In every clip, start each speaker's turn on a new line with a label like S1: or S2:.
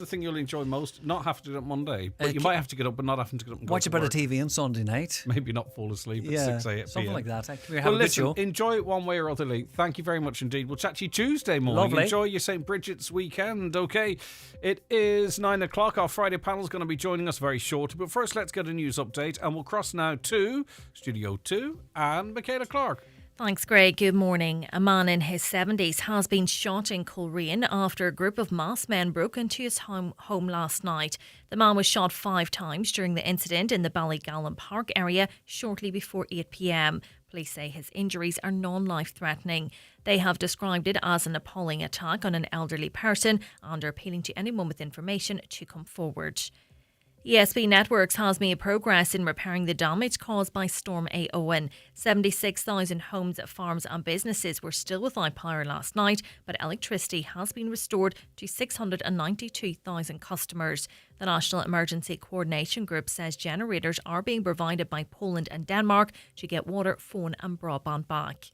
S1: The thing you'll enjoy most, not having to do it Monday, but you might have to get up but not having to get up and go
S2: watch
S1: to
S2: a bit
S1: work.
S2: of TV on Sunday night.
S1: Maybe not fall asleep at 6 a.m.
S2: Something like that.
S1: Well, listen, enjoy it one way or otherly. Thank you very much indeed. We'll chat to you Tuesday morning.
S2: Lovely.
S1: Enjoy your St. Bridget's weekend, okay? It is 9 o'clock. Our Friday panel is going to be joining us very shortly. But first, let's get a news update. And we'll cross now to Studio 2 and Michaela Clark.
S3: Thanks, Greg. Good morning. A man in his 70s has been shot in Coleraine after a group of masked men broke into his home last night. The man was shot 5 times during the incident in the Ballygallen Park area shortly before 8 p.m. Police say his injuries are non-life threatening. They have described it as an appalling attack on an elderly person and are appealing to anyone with information to come forward. ESB Networks has made progress in repairing the damage caused by Storm Éowyn. 76,000 homes, farms and businesses were still without power last night, but electricity has been restored to 692,000 customers. The National Emergency Coordination Group says generators are being provided by Poland and Denmark to get water, phone and broadband back.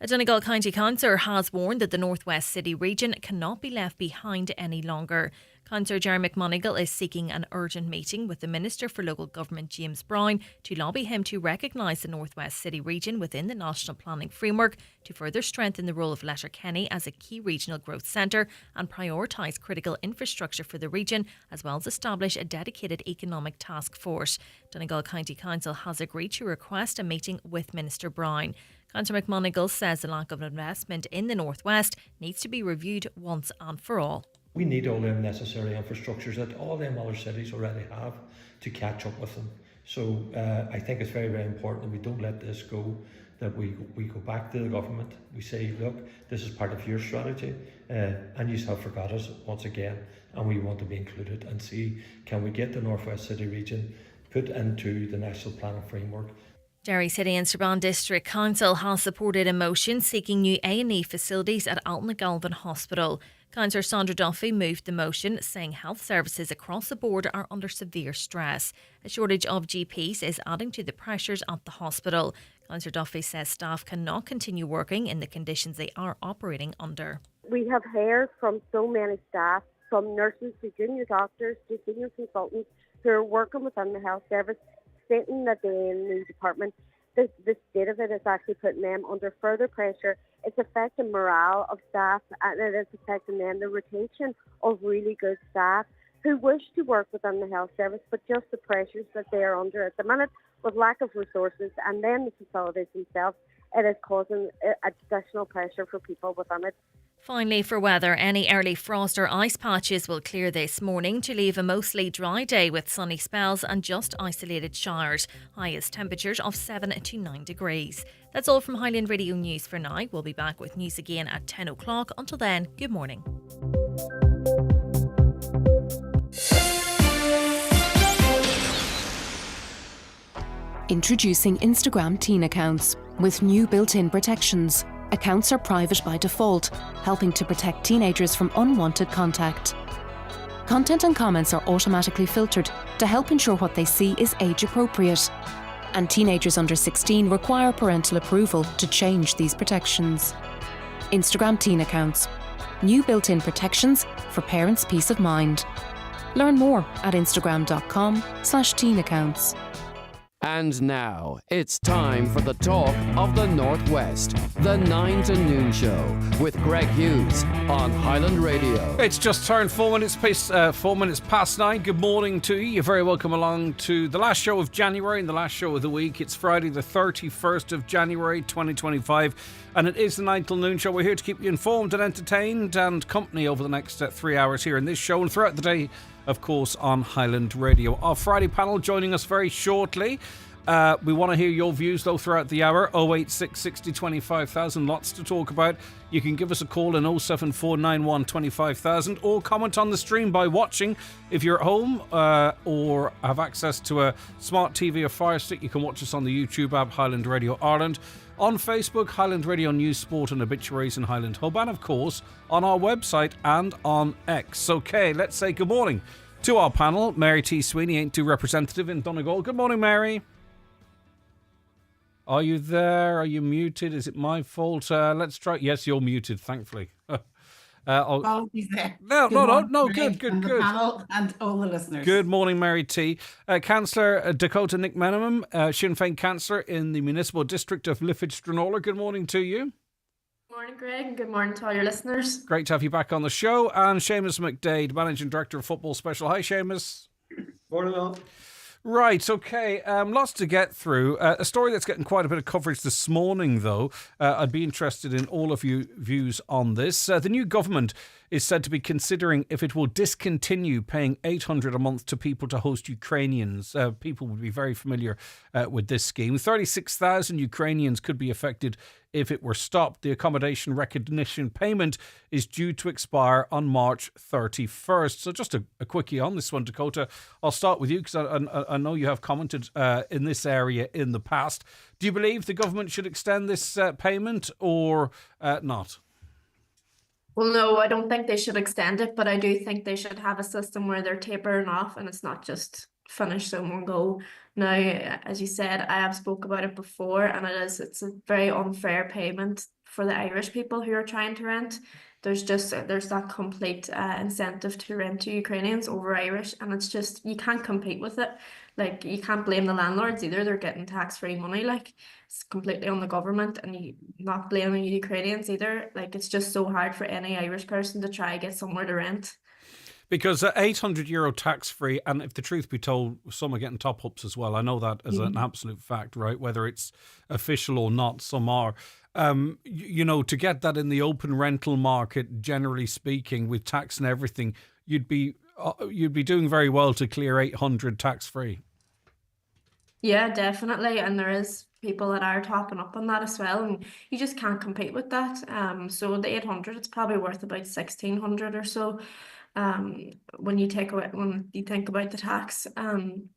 S3: A Donegal County Councillor has warned that the North West City region cannot be left behind any longer. Councillor Jerry McMonigal is seeking an urgent meeting with the Minister for Local Government James Brown to lobby him to recognise the North West City region within the National Planning Framework to further strengthen the role of Letterkenny as a key regional growth centre and prioritise critical infrastructure for the region, as well as establish a dedicated economic task force. Donegal County Council has agreed to request a meeting with Minister Brown. Councillor McMonigal says the lack of investment in the North West needs to be reviewed once and for all.
S4: We need all them necessary infrastructures that all them other cities already have to catch up with them. So I think it's very, very important that we don't let this go, that we go back to the government. We say, look, this is part of your strategy and you have forgot us once again, and we want to be included and see, can we get the North West City region put into the National Planning Framework.
S3: Derry City and Strabane District Council has supported a motion seeking new A&E facilities at Altnagalvin Hospital. Councillor Sandra Duffy moved the motion, saying health services across the board are under severe stress. A shortage of GPs is adding to the pressures at the hospital. Councillor Duffy says staff cannot continue working in the conditions they are operating under.
S5: We have heard from so many staff, from nurses to junior doctors to senior consultants who are working within the health service, stating that the new department, the state of it is actually putting them under further pressure. It's affecting morale of staff, and it is affecting them the retention of really good staff who wish to work within the health service, but just the pressures that they are under at the minute with lack of resources and then the facilities themselves, it is causing additional pressure for people within it.
S3: Finally, for weather, any early frost or ice patches will clear this morning to leave a mostly dry day with sunny spells and just isolated showers. Highest temperatures of 7 to 9 degrees. That's all from Highland Radio News for now. We'll be back with news again at 10 o'clock. Until then, good morning.
S6: Introducing Instagram teen accounts with new built-in protections. Accounts are private by default, helping to protect teenagers from unwanted contact. Content and comments are automatically filtered to help ensure what they see is age appropriate. And teenagers under 16 require parental approval to change these protections. Instagram teen accounts. New built-in protections for parents' peace of mind. Learn more at instagram.com/teen accounts.
S7: And now, it's time for the talk of the Northwest, the 9 to Noon Show, with Greg Hughes on Highland Radio.
S1: It's just turned 4 minutes past 9. Good morning to you. You're very welcome along to the last show of January and the last show of the week. It's Friday the 31st of January 2025, and it is the 9 till Noon Show. We're here to keep you informed and entertained and company over the next 3 hours here in this show and throughout the day, of course, on Highland Radio. Our Friday panel joining us very shortly. We want to hear your views, though, throughout the hour. 086 60 25,000. Lots to talk about. You can give us a call in 07491 25,000 or comment on the stream by watching. If you're at home or have access to a smart TV or Fire Stick, you can watch us on the YouTube app, Highland Radio Ireland. On Facebook, Highland Radio News, Sport and Obituaries in Highland Hub. And, of course, on our website and on X. Okay, let's say good morning to our panel. Mary T. Sweeney, Ain't Too representative in Donegal. Good morning, Mary. Are you there? Are you muted? Is it my fault? Let's try. Yes, you're muted, thankfully.
S2: Apologies there.
S1: No,
S2: Good
S1: no, no,
S2: morning,
S1: no.
S2: Greg,
S1: Good,
S2: and the
S1: good.
S2: panel and all the listeners.
S1: Good morning, Mary T. Councillor Dakota Nick Menimum, Sinn Féin councillor in the municipal district of Lifford-Stranorlar. Good morning to you.
S8: Good morning, Greg, and good morning to all your listeners.
S1: Great to have you back on the show. And Seamus McDade, Managing Director of Football Special. Hi, Seamus.
S9: Morning, all.
S1: Right, okay. Lots to get through. A story that's getting quite a bit of coverage this morning, though. I'd be interested in all of your views on this. The new government is said to be considering if it will discontinue paying $800 a month to people to host Ukrainians. People would be very familiar with this scheme. 36,000 Ukrainians could be affected if it were stopped. The accommodation recognition payment is due to expire on March 31st. So just a quickie on this one, Dakota. I'll start with you because I know you have commented in this area in the past. Do you believe the government should extend this payment or not?
S8: Well, no, I don't think they should extend it, but I do think they should have a system where they're tapering off and it's not just finished in one go. Now, as you said, I have spoke about it before, and it's a very unfair payment for the Irish people who are trying to rent. There's that complete incentive to rent to Ukrainians over Irish, and it's just, you can't compete with it. Like, you can't blame the landlords either. They're getting tax-free money. Like, it's completely on the government, and you not blaming Ukrainians either. Like, it's just so hard for any Irish person to try get somewhere to rent.
S1: Because €800 tax-free, and if the truth be told, some are getting top-ups as well. I know that as an absolute fact, right? Whether it's official or not, some are. To get that in the open rental market, generally speaking, with tax and everything, you'd be doing very well to clear 800 tax-free.
S8: Yeah, definitely. And there is people that are topping up on that as well, and you just can't compete with that. So the 800, it's probably worth about 1,600 or so. When you think about the tax,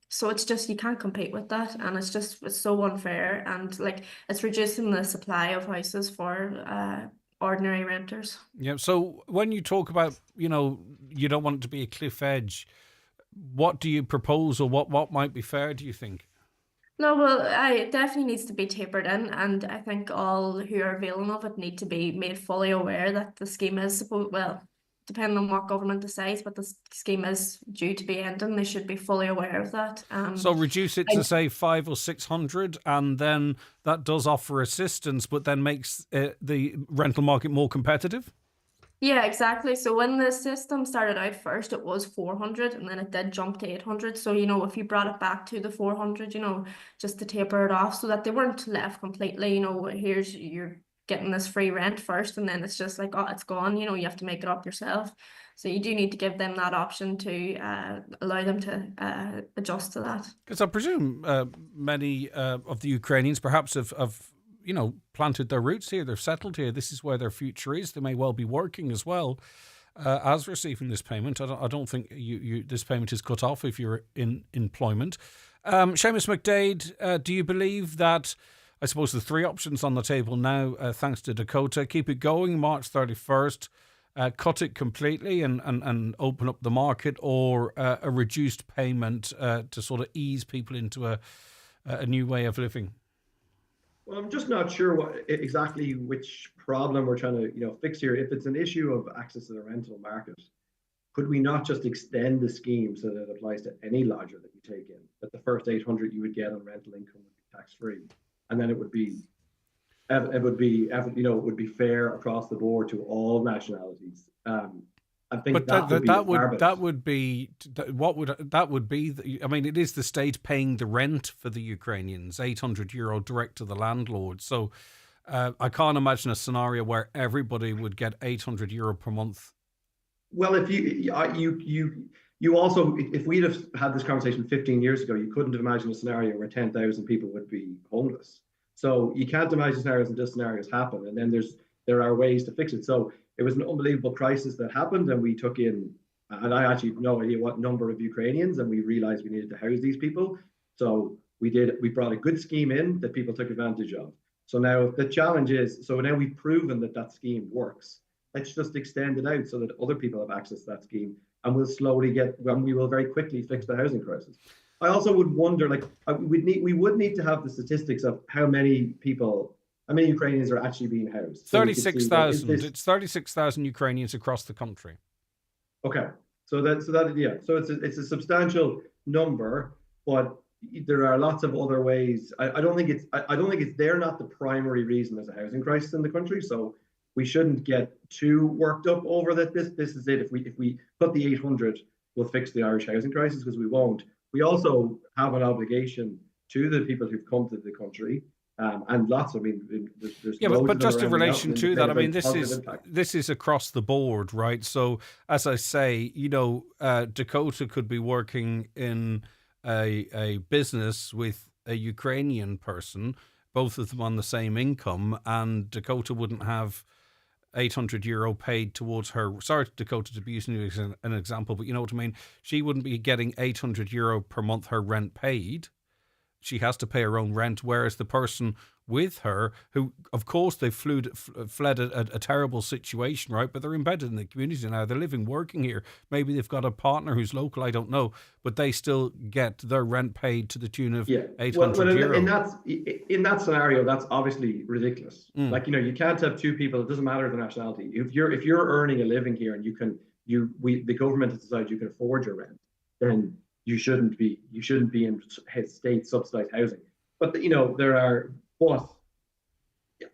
S8: so it's just, you can't compete with that, and it's so unfair, and like, it's reducing the supply of houses for ordinary renters.
S1: Yeah. So when you talk about, you don't want it to be a cliff edge, what do you propose, or what might be fair, do you think?
S8: No, well, it definitely needs to be tapered in, and I think all who are availing of it need to be made fully aware that the scheme is depending on what government decides, but the scheme is due to be ending. They should be fully aware of that.
S1: So reduce it to say 500 or 600, and then that does offer assistance, but then makes the rental market more competitive?
S8: Yeah, exactly. So when the system started out first, it was 400, and then it did jump to 800. So, if you brought it back to the 400, just to taper it off so that they weren't left completely, you're getting this free rent first, and then it's just like, oh, it's gone, you have to make it up yourself. So you do need to give them that option to allow them to adjust to that.
S1: Because I presume many of the Ukrainians perhaps have planted their roots here, they've settled here, this is where their future is. They may well be working as well as receiving this payment. I don't think this payment is cut off if you're in employment. Seamus McDade, do you believe that, I suppose the three options on the table now, thanks to Dakota: keep it going March 31st, cut it completely and open up the market, or a reduced payment to sort of ease people into a new way of living?
S9: Well, I'm just not sure exactly which problem we're trying to fix here. If it's an issue of access to the rental market, could we not just extend the scheme so that it applies to any lodger that you take in, that the first 800 you would get on rental income would be tax-free, and then it would be fair across the board to all nationalities. I think that would be. I mean, it is the state paying the rent for the Ukrainians, €800 direct to the landlord. So I can't imagine a scenario where everybody would get €800 per month. Well, if you also, if we'd have had this conversation 15 years ago, you couldn't have imagined a scenario where 10,000 people would be homeless. So you can't imagine scenarios until scenarios happen, and then there are ways to fix it. So it was an unbelievable crisis that happened, and we took in, and I actually have no idea what number of Ukrainians, and we realized we needed to house these people. So we brought a good scheme in that people took advantage of. So now the challenge is, so now we've proven that scheme works. Let's just extend it out so that other people have access to that scheme, and we will very quickly fix the housing crisis. I also would wonder, we would need to have the statistics of how many people how many Ukrainians are actually being housed?
S1: 36,000. It's 36,000 Ukrainians across the country.
S9: Okay, so it's a substantial number, but there are lots of other ways. I don't think they're not the primary reason there's a housing crisis in the country. So we shouldn't get too worked up over that. This is it. If we put the 800, we'll fix the Irish housing crisis, because we won't. We also have an obligation to the people who've come to the country. And lots. I mean, there's
S1: but just in relation to that, I mean, this is across the board, right? So, as I say, Dakota could be working in a business with a Ukrainian person, both of them on the same income, and Dakota wouldn't have €800 paid towards her. Sorry, Dakota, to be using you as an example, but you know what I mean. She wouldn't be getting €800 per month, her rent paid. She has to pay her own rent, whereas the person with her, who, of course, they've fled a terrible situation, right? But they're embedded in the community now. They're living, working here. Maybe they've got a partner who's local, I don't know. But they still get their rent paid to the tune of €800.
S9: In that scenario, that's obviously ridiculous. Like, you can't have two people. It doesn't matter the nationality. If you're earning a living here and the government has decided you can afford your rent, then you shouldn't be in state subsidized housing. But but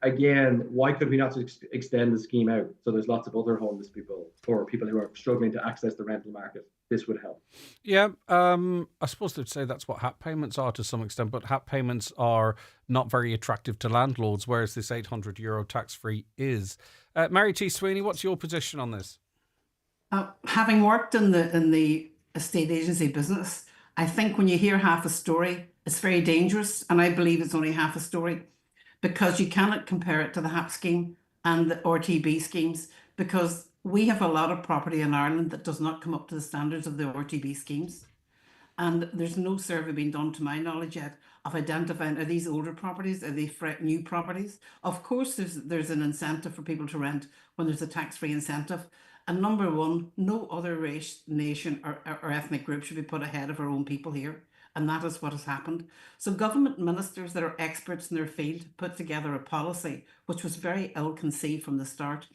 S9: again, why could we not extend the scheme out so there's lots of other homeless people or people who are struggling to access the rental market? This would help.
S1: Yeah, I suppose they'd say that's what HAP payments are to some extent, but HAP payments are not very attractive to landlords, whereas this €800 tax-free is. Mary T. Sweeney, what's your position on this?
S2: Having worked in the estate agency business, I think when you hear half a story, it's very dangerous, and I believe it's only half a story, because you cannot compare it to the HAP scheme and the RTB schemes, because we have a lot of property in Ireland that does not come up to the standards of the RTB schemes, and there's no survey being done, to my knowledge yet, of identifying, are these older properties, are they new properties? Of course, there's an incentive for people to rent when there's a tax-free incentive. And number one, no other race, nation or ethnic group should be put ahead of our own people here. And that is what has happened. So government ministers that are experts in their field put together a policy which was very ill-conceived from the start.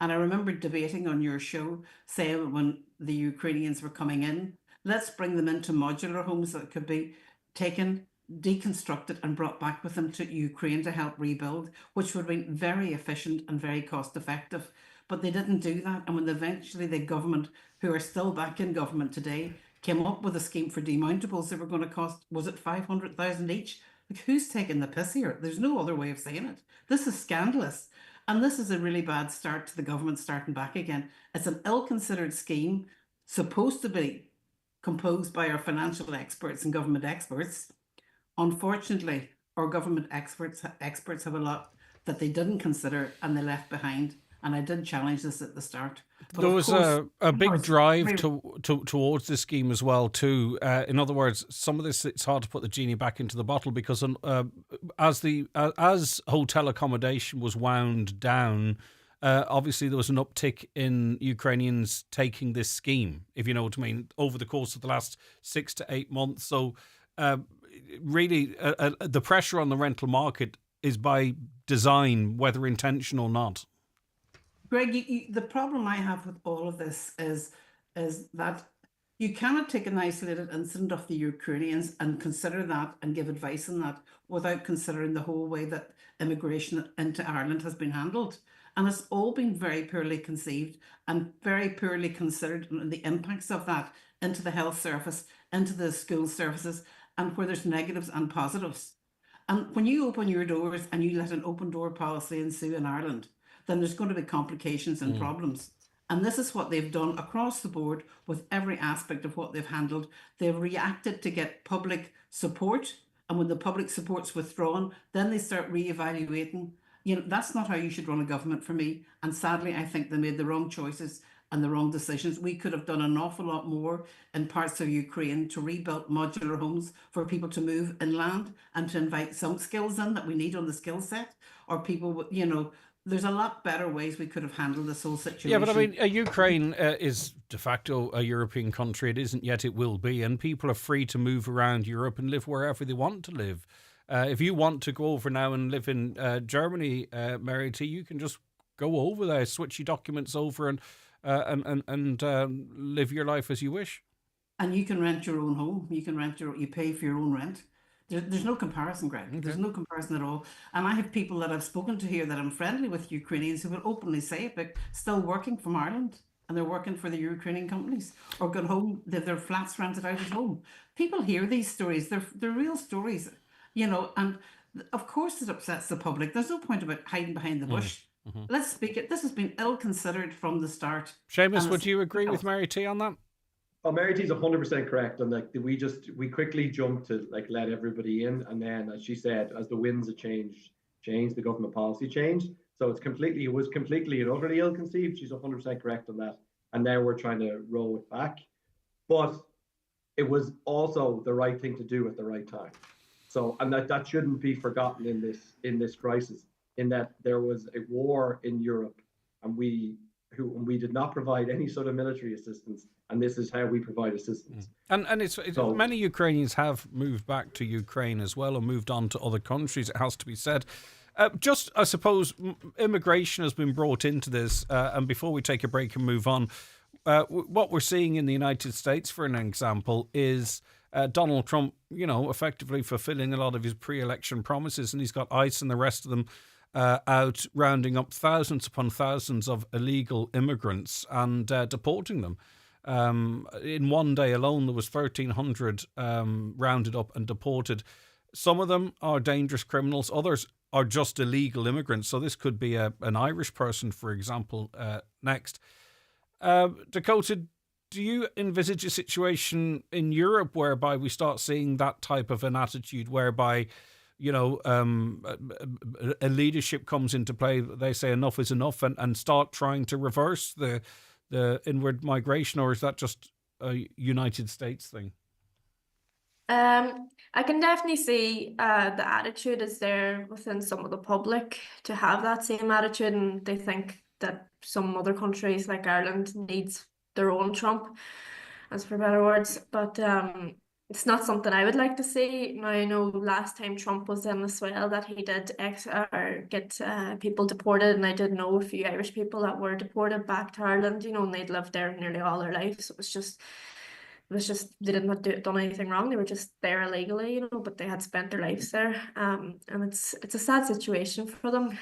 S2: And I remember debating on your show, saying when the Ukrainians were coming in, let's bring them into modular homes that could be taken, deconstructed and brought back with them to Ukraine to help rebuild, which would have been very efficient and very cost effective. But they didn't do that. And when eventually the government, who are still back in government today, came up with a scheme for demountables that were going to cost, was it 500,000 each? Like, who's taking the piss here? There's no other way of saying it. This is scandalous. And this is a really bad start to the government starting back again. It's an ill-considered scheme, supposed to be composed by our financial experts and government experts. Unfortunately, our government experts have a lot that they didn't consider and they left behind. And I did challenge this at the start. But
S1: there was a big drive towards this scheme as well, too. In other words, some of this, it's hard to put the genie back into the bottle, because as hotel accommodation was wound down, obviously there was an uptick in Ukrainians taking this scheme, if you know what I mean, over the course of the last 6 to 8 months. So really, the pressure on the rental market is by design, whether intentional or not.
S2: Greg, the problem I have with all of this is that you cannot take an isolated incident of the Ukrainians and consider that and give advice on that without considering the whole way that immigration into Ireland has been handled. And it's all been very poorly conceived and very poorly considered, and the impacts of that into the health service, into the school services, and where there's negatives and positives. And when you open your doors and you let an open door policy ensue in Ireland, then there's going to be complications and problems. And this is what they've done across the board with every aspect of what they've handled. They've reacted to get public support. And when the public support's withdrawn, then they start reevaluating. That's not how you should run a government for me. And sadly, I think they made the wrong choices and the wrong decisions. We could have done an awful lot more in parts of Ukraine to rebuild modular homes for people to move inland and to invite some skills in that we need on the skill set, or people, there's a lot better ways we could have handled this whole situation.
S1: Yeah, but I mean, Ukraine is de facto a European country. It isn't yet, it will be. And people are free to move around Europe and live wherever they want to live. If you want to go over now and live in Germany, Mary T, you can just go over there, switch your documents over, and live your life as you wish.
S2: And you can rent your own home. You pay for your own rent. There's no comparison, Greg.
S1: Okay.
S2: There's no comparison at all. And I have people that I've spoken to here that I'm friendly with, Ukrainians, who will openly say it, but still working from Ireland, and they're working for the Ukrainian companies, or gone home, their flats rented out at home. People hear these stories. They're real stories, and of course it upsets the public. There's no point about hiding behind the bush. Let's speak it. This has been ill-considered from the start.
S1: Seamus, would you agree with Mary T on that?
S9: Oh, Mary T is 100% correct. And we quickly jumped to let everybody in, and then, as she said, as the winds have changed, the government policy changed. So it was completely and utterly ill-conceived. She's 100% correct on that. And now we're trying to roll it back. But it was also the right thing to do at the right time. So, and that shouldn't be forgotten in this crisis, in that there was a war in Europe, and we did not provide any sort of military assistance, and this is how we provide assistance.
S1: And it's many Ukrainians have moved back to Ukraine as well, and moved on to other countries, it has to be said. Just, I suppose, immigration has been brought into this, and before we take a break and move on, what we're seeing in the United States, for an example, is Donald Trump, effectively fulfilling a lot of his pre-election promises, and he's got ICE and the rest of them out rounding up thousands upon thousands of illegal immigrants and deporting them. In one day alone, there was 1,300 rounded up and deported. Some of them are dangerous criminals. Others are just illegal immigrants. So this could be an Irish person, for example, next. Dakota, do you envisage a situation in Europe whereby we start seeing that type of an attitude, whereby a leadership comes into play, they say enough is enough, and start trying to reverse the inward migration, or is that just a United States thing?
S8: I can definitely see the attitude is there within some of the public to have that same attitude, and they think that some other countries like Ireland needs their own Trump, as for better words. But it's not something I would like to see. Now, I know last time Trump was in as well that he did get people deported, and I did know a few Irish people that were deported back to Ireland, and they'd lived there nearly all their lives. It was just they didn't done anything wrong. They were just there illegally, but they had spent their lives there. And it's a sad situation for them.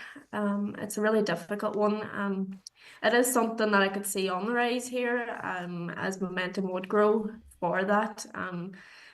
S8: It's a really difficult one. It is something that I could see on the rise here, as momentum would grow for that.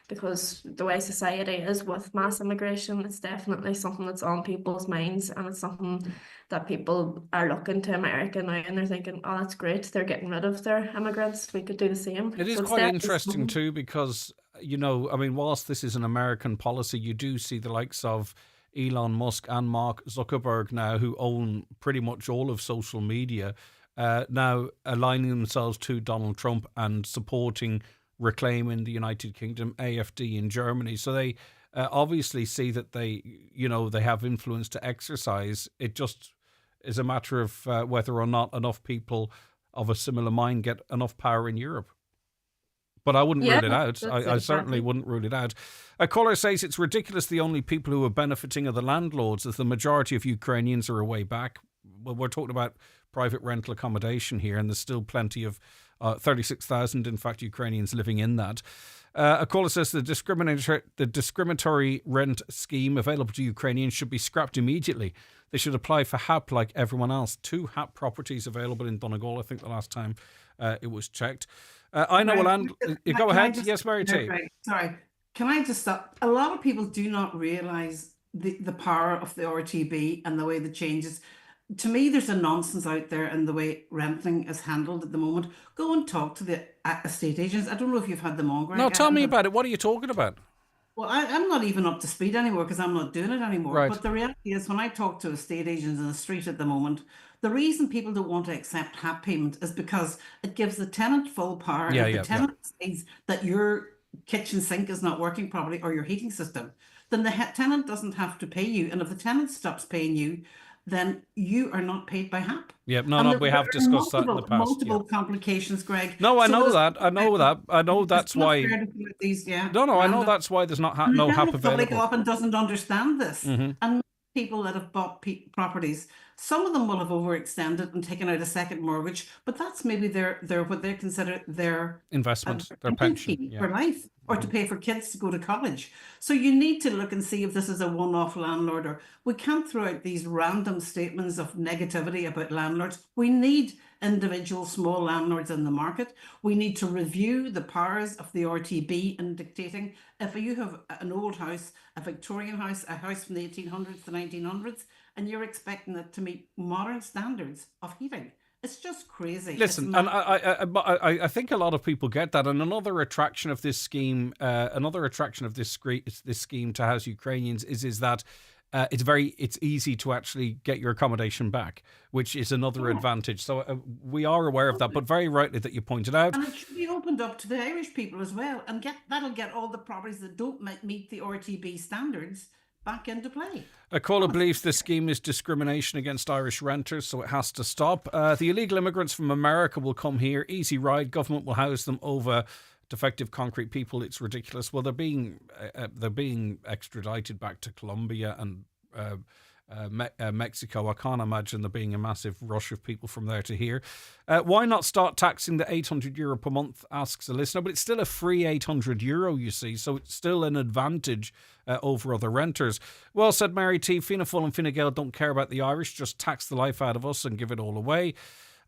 S8: Because the way society is with mass immigration, it's definitely something that's on people's minds, and it's something that people are looking to America now, and they're thinking, oh, that's great, they're getting rid of their immigrants, we could do the same.
S1: It is quite interesting too, because, whilst this is an American policy, you do see the likes of Elon Musk and Mark Zuckerberg now, who own pretty much all of social media, now aligning themselves to Donald Trump and supporting Reclaim in the United Kingdom, AFD in Germany. So they obviously see that they have influence to exercise. It just is a matter of whether or not enough people of a similar mind get enough power in Europe. But I wouldn't rule it out. I certainly wouldn't rule it out. A caller says it's ridiculous the only people who are benefiting are the landlords, as the majority of Ukrainians are away back. Well, we're talking about private rental accommodation here, and there's still plenty of 36,000, in fact, Ukrainians living in that. A caller says the discriminatory rent scheme available to Ukrainians should be scrapped immediately. They should apply for HAP like everyone else. 2 HAP properties available in Donegal, I think, the last time it was checked. I know go ahead. Yes, Mary T.
S2: Sorry. Can I just stop? A lot of people do not realise the power of the RTB and the way the changes. To me, there's a nonsense out there in the way renting is handled at the moment. Go and talk to the estate agents. I don't know if you've had them on, Greg.
S1: No, tell me about it. What are you talking about?
S2: Well, I'm not even up to speed anymore because I'm not doing it anymore.
S1: Right.
S2: But the reality is, when I talk to estate agents in the street at the moment, the reason people don't want to accept HAP payment is because it gives the tenant full power. If the tenant says that your kitchen sink is not working properly or your heating system, then the tenant doesn't have to pay you. And if the tenant stops paying you, then you are not paid by HAP.
S1: Yeah, no, we have discussed that in the past.
S2: Multiple complications, Greg.
S1: No, I know that. I know that's why. I know that's why there's no HAP available.
S2: The public often doesn't understand this. And people that have bought properties, some of them will have overextended and taken out a second mortgage, but that's maybe their what they consider their
S1: investment, their pension
S2: for life, or to pay for kids to go to college. So you need to look and see if this is a one-off landlord, or we can't throw out these random statements of negativity about landlords. We need individual small landlords in the market. We need to review the powers of the RTB in dictating. If you have an old house, a Victorian house, a house from the 1800s, the 1900s, and you're expecting it to meet modern standards of heating, it's just crazy.
S1: Listen, and I think a lot of people get that. And another attraction of this scheme, this scheme to house Ukrainians is that it's easy to actually get your accommodation back, which is another advantage. So we are aware of that, but very rightly that you pointed out.
S2: And it should be opened up to the Irish people as well, and that'll get all the properties that don't meet the RTB standards back into play.
S1: A caller believes this scheme is discrimination against Irish renters, so it has to stop. The illegal immigrants from America will come here, easy ride. Government will house them over defective concrete people. It's ridiculous. Well, they're being extradited back to Colombia and Mexico. I can't imagine there being a massive rush of people from there to here. Why not start taxing the €800 per month, asks a listener, but it's still a free €800, you see, so it's still an advantage over other renters. Well said, Mary T. Fianna Fáil and Fine Gael don't care about the Irish, just tax the life out of us and give it all away.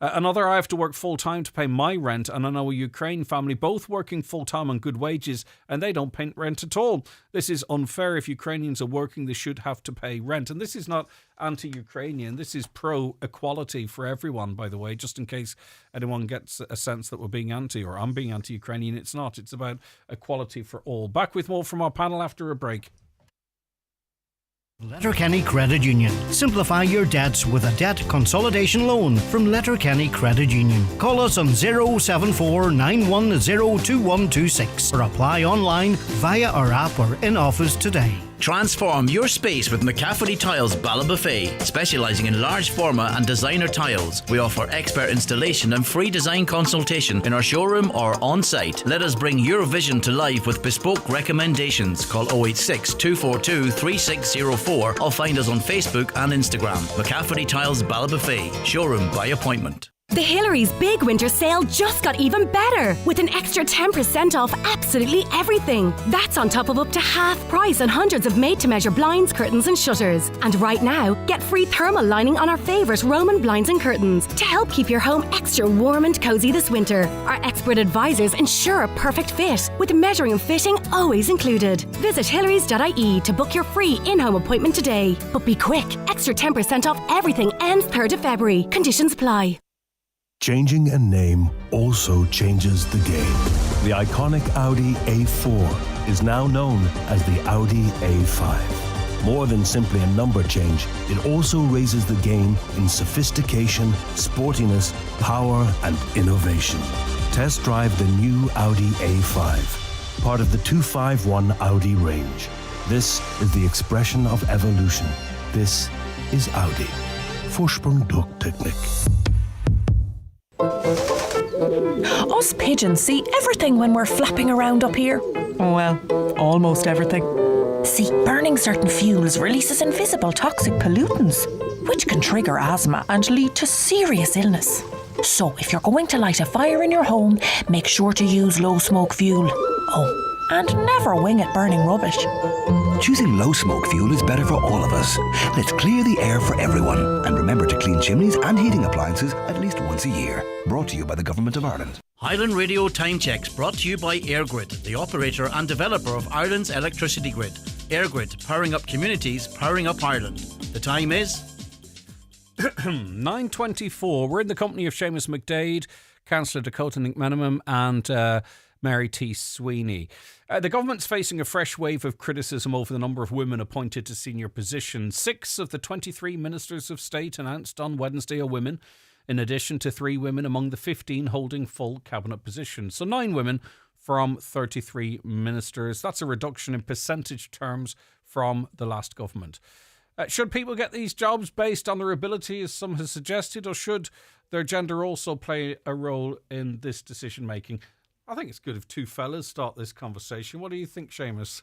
S1: Another, I have to work full-time to pay my rent, and I know a Ukraine family both working full-time on good wages, and they don't pay rent at all. This is unfair. If Ukrainians are working, they should have to pay rent. And this is not anti-Ukrainian. This is pro-equality for everyone, by the way, just in case anyone gets a sense that we're being anti, or I'm being anti-Ukrainian. It's not. It's about equality for all. Back with more from our panel after a break.
S10: Letterkenny Credit Union. Simplify your debts with a debt consolidation loan from Letterkenny Credit Union. Call us on 074 910 2126 or apply online via our app or in office today.
S11: Transform your space with McCafferty Tiles Ballabufay, specialising in large format and designer tiles. We offer expert installation and free design consultation in our showroom or on site. Let us bring Eurovision to life with bespoke recommendations. Call 086 242 3604 or find us on Facebook and Instagram. McCafferty Tiles Ballabufay, showroom by appointment.
S12: The Hillary's big winter sale just got even better with an extra 10% off absolutely everything. That's on top of up to half price on hundreds of made-to-measure blinds, curtains and shutters. And right now, get free thermal lining on our favourite Roman blinds and curtains to help keep your home extra warm and cosy this winter. Our expert advisors ensure a perfect fit with measuring and fitting always included. Visit hillarys.ie to book your free in-home appointment today. But be quick, extra 10% off everything ends 3rd of February. Conditions apply.
S13: Changing a name also changes the game. The iconic Audi A4 is now known as the Audi A5. More than simply a number change, it also raises the game in sophistication, sportiness, power, and innovation. Test drive the new Audi A5, part of the 251 Audi range. This is the expression of evolution. This is Audi. Vorsprung durch Technik.
S14: Us pigeons see everything when we're flapping around up here. Well, almost everything. See, burning certain fuels releases invisible toxic pollutants, which can trigger asthma and lead to serious illness. So if you're going to light a fire in your home, make sure to use low smoke fuel. Oh, and never wing it burning rubbish.
S15: Choosing low smoke fuel is better for all of us. Let's clear the air for everyone. And remember to clean chimneys and heating appliances at least once a year. Brought to you by the Government of Ireland.
S11: Highland Radio Time Checks brought to you by EirGrid, the operator and developer of Ireland's electricity grid. EirGrid, powering up communities, powering up Ireland. The time is
S1: 9:24. We're in the company of Seamus McDade, Councillor Dakota McMenamin and Mary T. Sweeney. The government's facing a fresh wave of criticism over the number of women appointed to senior positions. 6 of the 23 ministers of state announced on Wednesday are women, in addition to 3 women among the 15 holding full cabinet positions. So 9 women from 33 ministers. That's a reduction in percentage terms from the last government. Should people get these jobs based on their ability, as some has suggested, or should their gender also play a role in this decision making? I think it's good if two fellas start this conversation. What do you think, Seamus?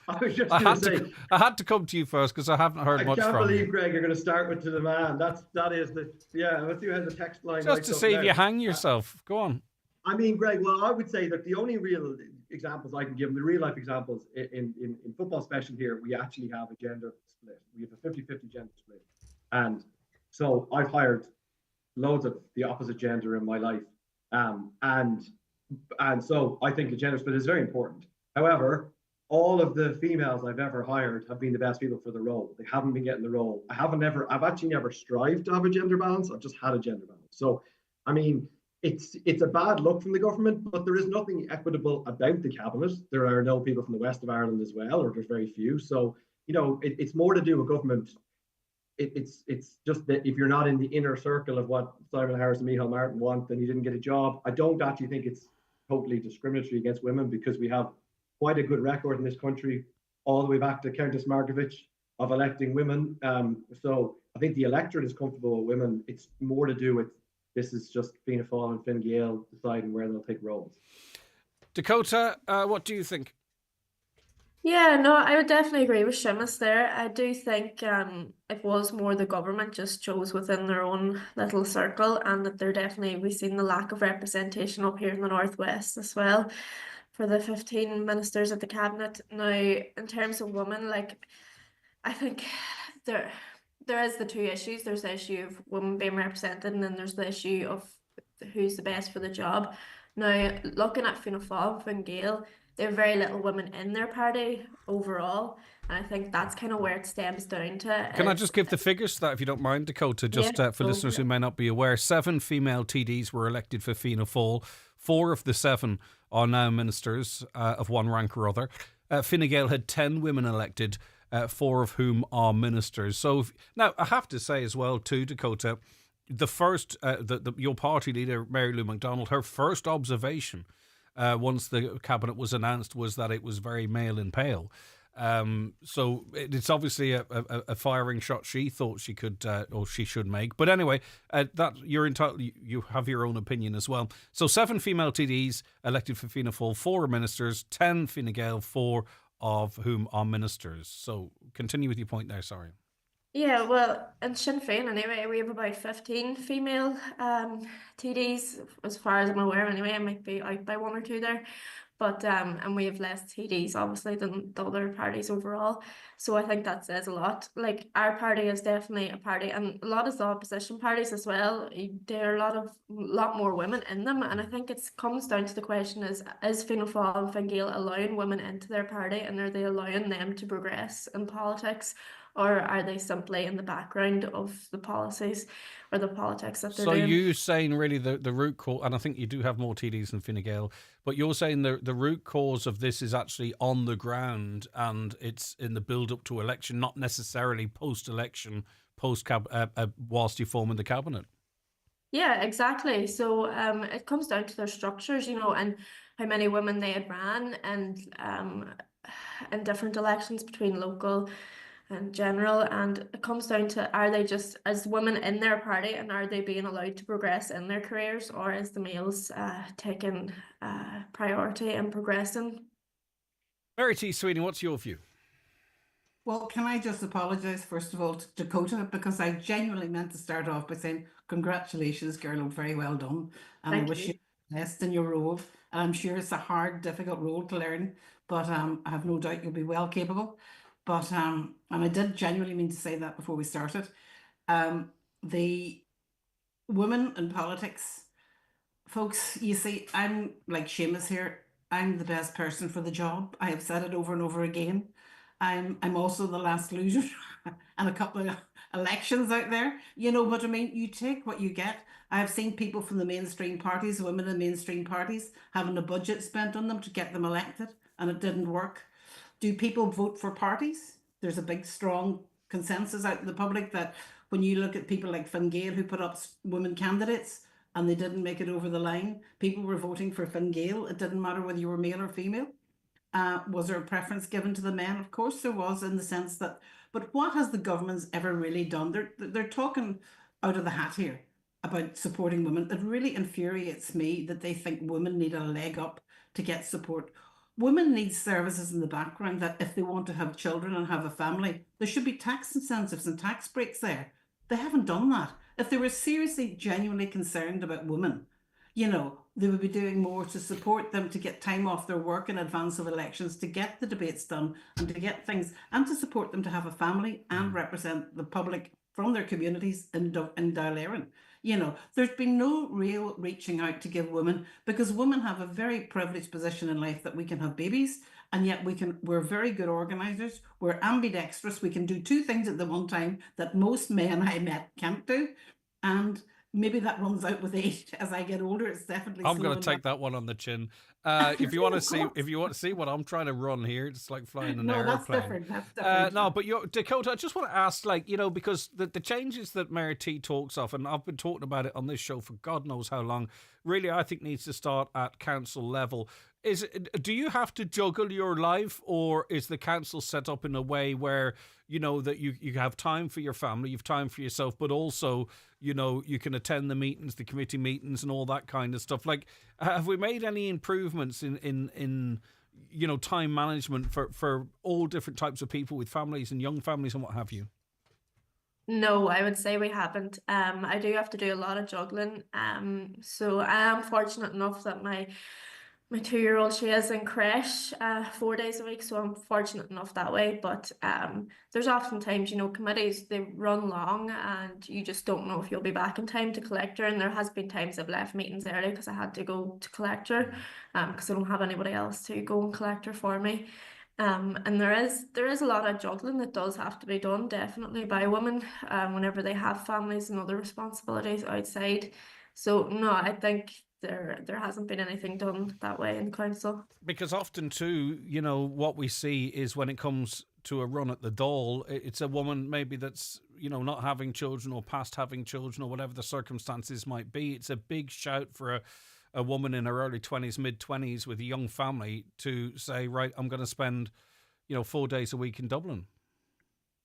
S9: I was just going to say,
S1: I had to come to you first because I haven't heard much from you.
S9: I can't believe, Greg, you're going to start with to the man. Let's see how the text line.
S1: Just to see if you hang yourself. Go on.
S9: I mean, Greg, well, I would say that the only real examples I can give, the real life examples in football, especially here, we actually have a gender split. We have a 50-50 gender split. And so I've hired loads of the opposite gender in my life. And so I think the gender split is very important. However, all of the females I've ever hired have been the best people for the role. They haven't been getting the role. I've actually never strived to have a gender balance. I've just had a gender balance. So, I mean, it's a bad look from the government, but there is nothing equitable about the cabinet. There are no people from the west of Ireland as well, or there's very few. So, it's more to do with government. It's just that if you're not in the inner circle of what Simon Harris and Micheál Martin want, then you didn't get a job. I don't actually think it's totally discriminatory against women, because we have quite a good record in this country, all the way back to Countess Markievicz, of electing women. So I think the electorate is comfortable with women. It's more to do with this is just Fianna Fáil and Fine Gael deciding where they'll take roles.
S1: Dakota, what do you think?
S8: Yeah, no, I would definitely agree with Seamus there. I do think it was more the government just chose within their own little circle, and that we've seen the lack of representation up here in the Northwest as well for the 15 ministers of the cabinet. Now, in terms of women, I think there is the two issues. There's the issue of women being represented, and then there's the issue of who's the best for the job. Now, looking at Fianna Fáil and Fine Gael, they have very little women in their party overall, and I think that's kind of where it stems down to.
S1: Can I just give the figures to that, if you don't mind, Dakota, for listeners who may not be aware? 7 female TDs were elected for Fianna Fáil. 4 of the 7 are now ministers of one rank or other. Fine Gael had 10 women elected, 4 of whom are ministers. So now I have to say as well too, Dakota, the first your party leader, Mary Lou McDonald, her first observation once the cabinet was announced was that it was very male and pale. So it's obviously a firing shot she thought she could or she should make. But anyway, that you're entitled. You have your own opinion as well. So 7 female TDs elected for Fianna Fáil, 4 are ministers, 10 Fine Gael, 4 of whom are ministers. So continue with your point there. Sorry.
S8: Yeah, well, in Sinn Féin anyway, we have about 15 female TDs, as far as I'm aware anyway. I might be out by 1 or 2 there. But and we have less TDs obviously than the other parties overall. So I think that says a lot. Our party is definitely a party, and a lot of the opposition parties as well. There are a lot more women in them, and I think it comes down to the question: is Fianna Fáil and Fine Gael allowing women into their party, and are they allowing them to progress in politics, or are they simply in the background of the policies or the politics that they're doing?
S1: So you're saying really the root cause, and I think you do have more TDs than Fine Gael, but you're saying the root cause of this is actually on the ground, and it's in the build-up to election, not necessarily post-election, whilst you're forming the cabinet.
S8: Yeah, exactly. So it comes down to their structures, and how many women they had ran, and in different elections between local and general, and it comes down to, are they just as women in their party, and are they being allowed to progress in their careers, or is the males taking priority and progressing?
S1: Mary T. Sweeney, what's your view?
S2: Well, can I just apologise first of all to Dakota, because I genuinely meant to start off by saying congratulations, girl, very well done, and I wish you the best in your role. And I'm sure it's a hard, difficult role to learn, but I have no doubt you'll be well capable. But and I did genuinely mean to say that before we started. The women in politics, folks, you see, I'm like Seamus here. I'm the best person for the job. I have said it over and over again. I'm also the last loser and a couple of elections out there, but I mean, you take what you get. I have seen people from the mainstream parties, women in mainstream parties, having a budget spent on them to get them elected, and it didn't work. Do people vote for parties? There's a big, strong consensus out in the public that when you look at people like Fine Gael who put up women candidates and they didn't make it over the line, people were voting for Fine Gael. It didn't matter whether you were male or female. Was there a preference given to the men? Of course there was, in the sense that But what has the governments ever really done? They're talking out of the hat here about supporting women. It really infuriates me that they think women need a leg up to get support. Women need services in the background that if they want to have children and have a family, there should be tax incentives and tax breaks there. They haven't done that. If they were seriously, genuinely concerned about women, they would be doing more to support them to get time off their work in advance of elections, to get the debates done and to get things, and to support them to have a family and represent the public from their communities in Dáil. There's been no real reaching out to give women, because women have a very privileged position in life that we can have babies, and yet we're very good organisers, we're ambidextrous, we can do two things at the one time that most men I met can't do. And maybe that runs out with age. As I get older, it's definitely.
S1: I'm going to take that one on the chin. If you want to see what I'm trying to run here, it's like flying an airplane.
S2: That's different.
S1: No, but Dakota, I just want to ask, because the changes that Mayor T talks of, and I've been talking about it on this show for God knows how long, really I think needs to start at council level. Do you have to juggle your life, or is the council set up in a way where that you have time for your family, you've time for yourself, but also you can attend the meetings, the committee meetings, and all that kind of stuff? Like, have we made any improvements in time management for all different types of people with families and young families and what have you?
S8: No, I would say we haven't. I do have to do a lot of juggling. So I am fortunate enough that my 2-year-old, she is in creche 4 days a week, so I'm fortunate enough that way. But there's often times, committees, they run long and you just don't know if you'll be back in time to collect her. And there has been times I've left meetings early because I had to go to collect her, because I don't have anybody else to go and collect her for me. And there is a lot of juggling that does have to be done, definitely, by women whenever they have families and other responsibilities outside. So no, I think there hasn't been anything done that way in the council.
S1: Because often too, what we see is when it comes to a run at the Dáil, it's a woman maybe that's, not having children or past having children or whatever the circumstances might be. It's a big shout for a woman in her early 20s, mid-20s with a young family to say, right, I'm going to spend, 4 days a week in Dublin.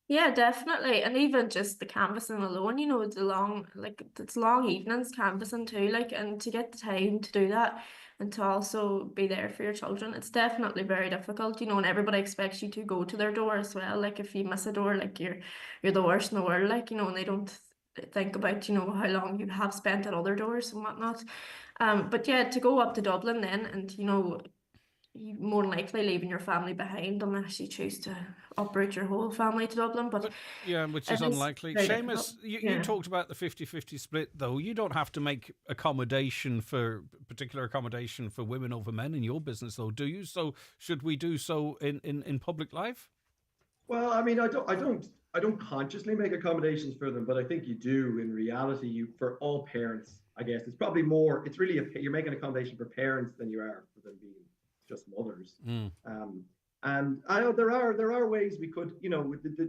S8: Yeah, definitely. And even just the canvassing alone, it's long evenings canvassing too, and to get the time to do that and to also be there for your children, it's definitely very difficult, and everybody expects you to go to their door as well. Like, if you miss a door, you're the worst in the world, and they don't think about, how long you have spent at other doors and whatnot. But yeah, to go up to Dublin then and, you more than likely leaving your family behind unless you choose to uproot your whole family to Dublin. But
S1: yeah, which is unlikely. Seamus, you talked about the 50-50 split, though. You don't have to make particular accommodation for women over men in your business, though, do you? So should we do so in public life?
S9: Well, I mean, I don't consciously make accommodations for them, but I think you do in reality. For all parents, I guess it's probably more. It's really you're making an accommodation for parents than you are for them being just mothers. And I know there are ways we could,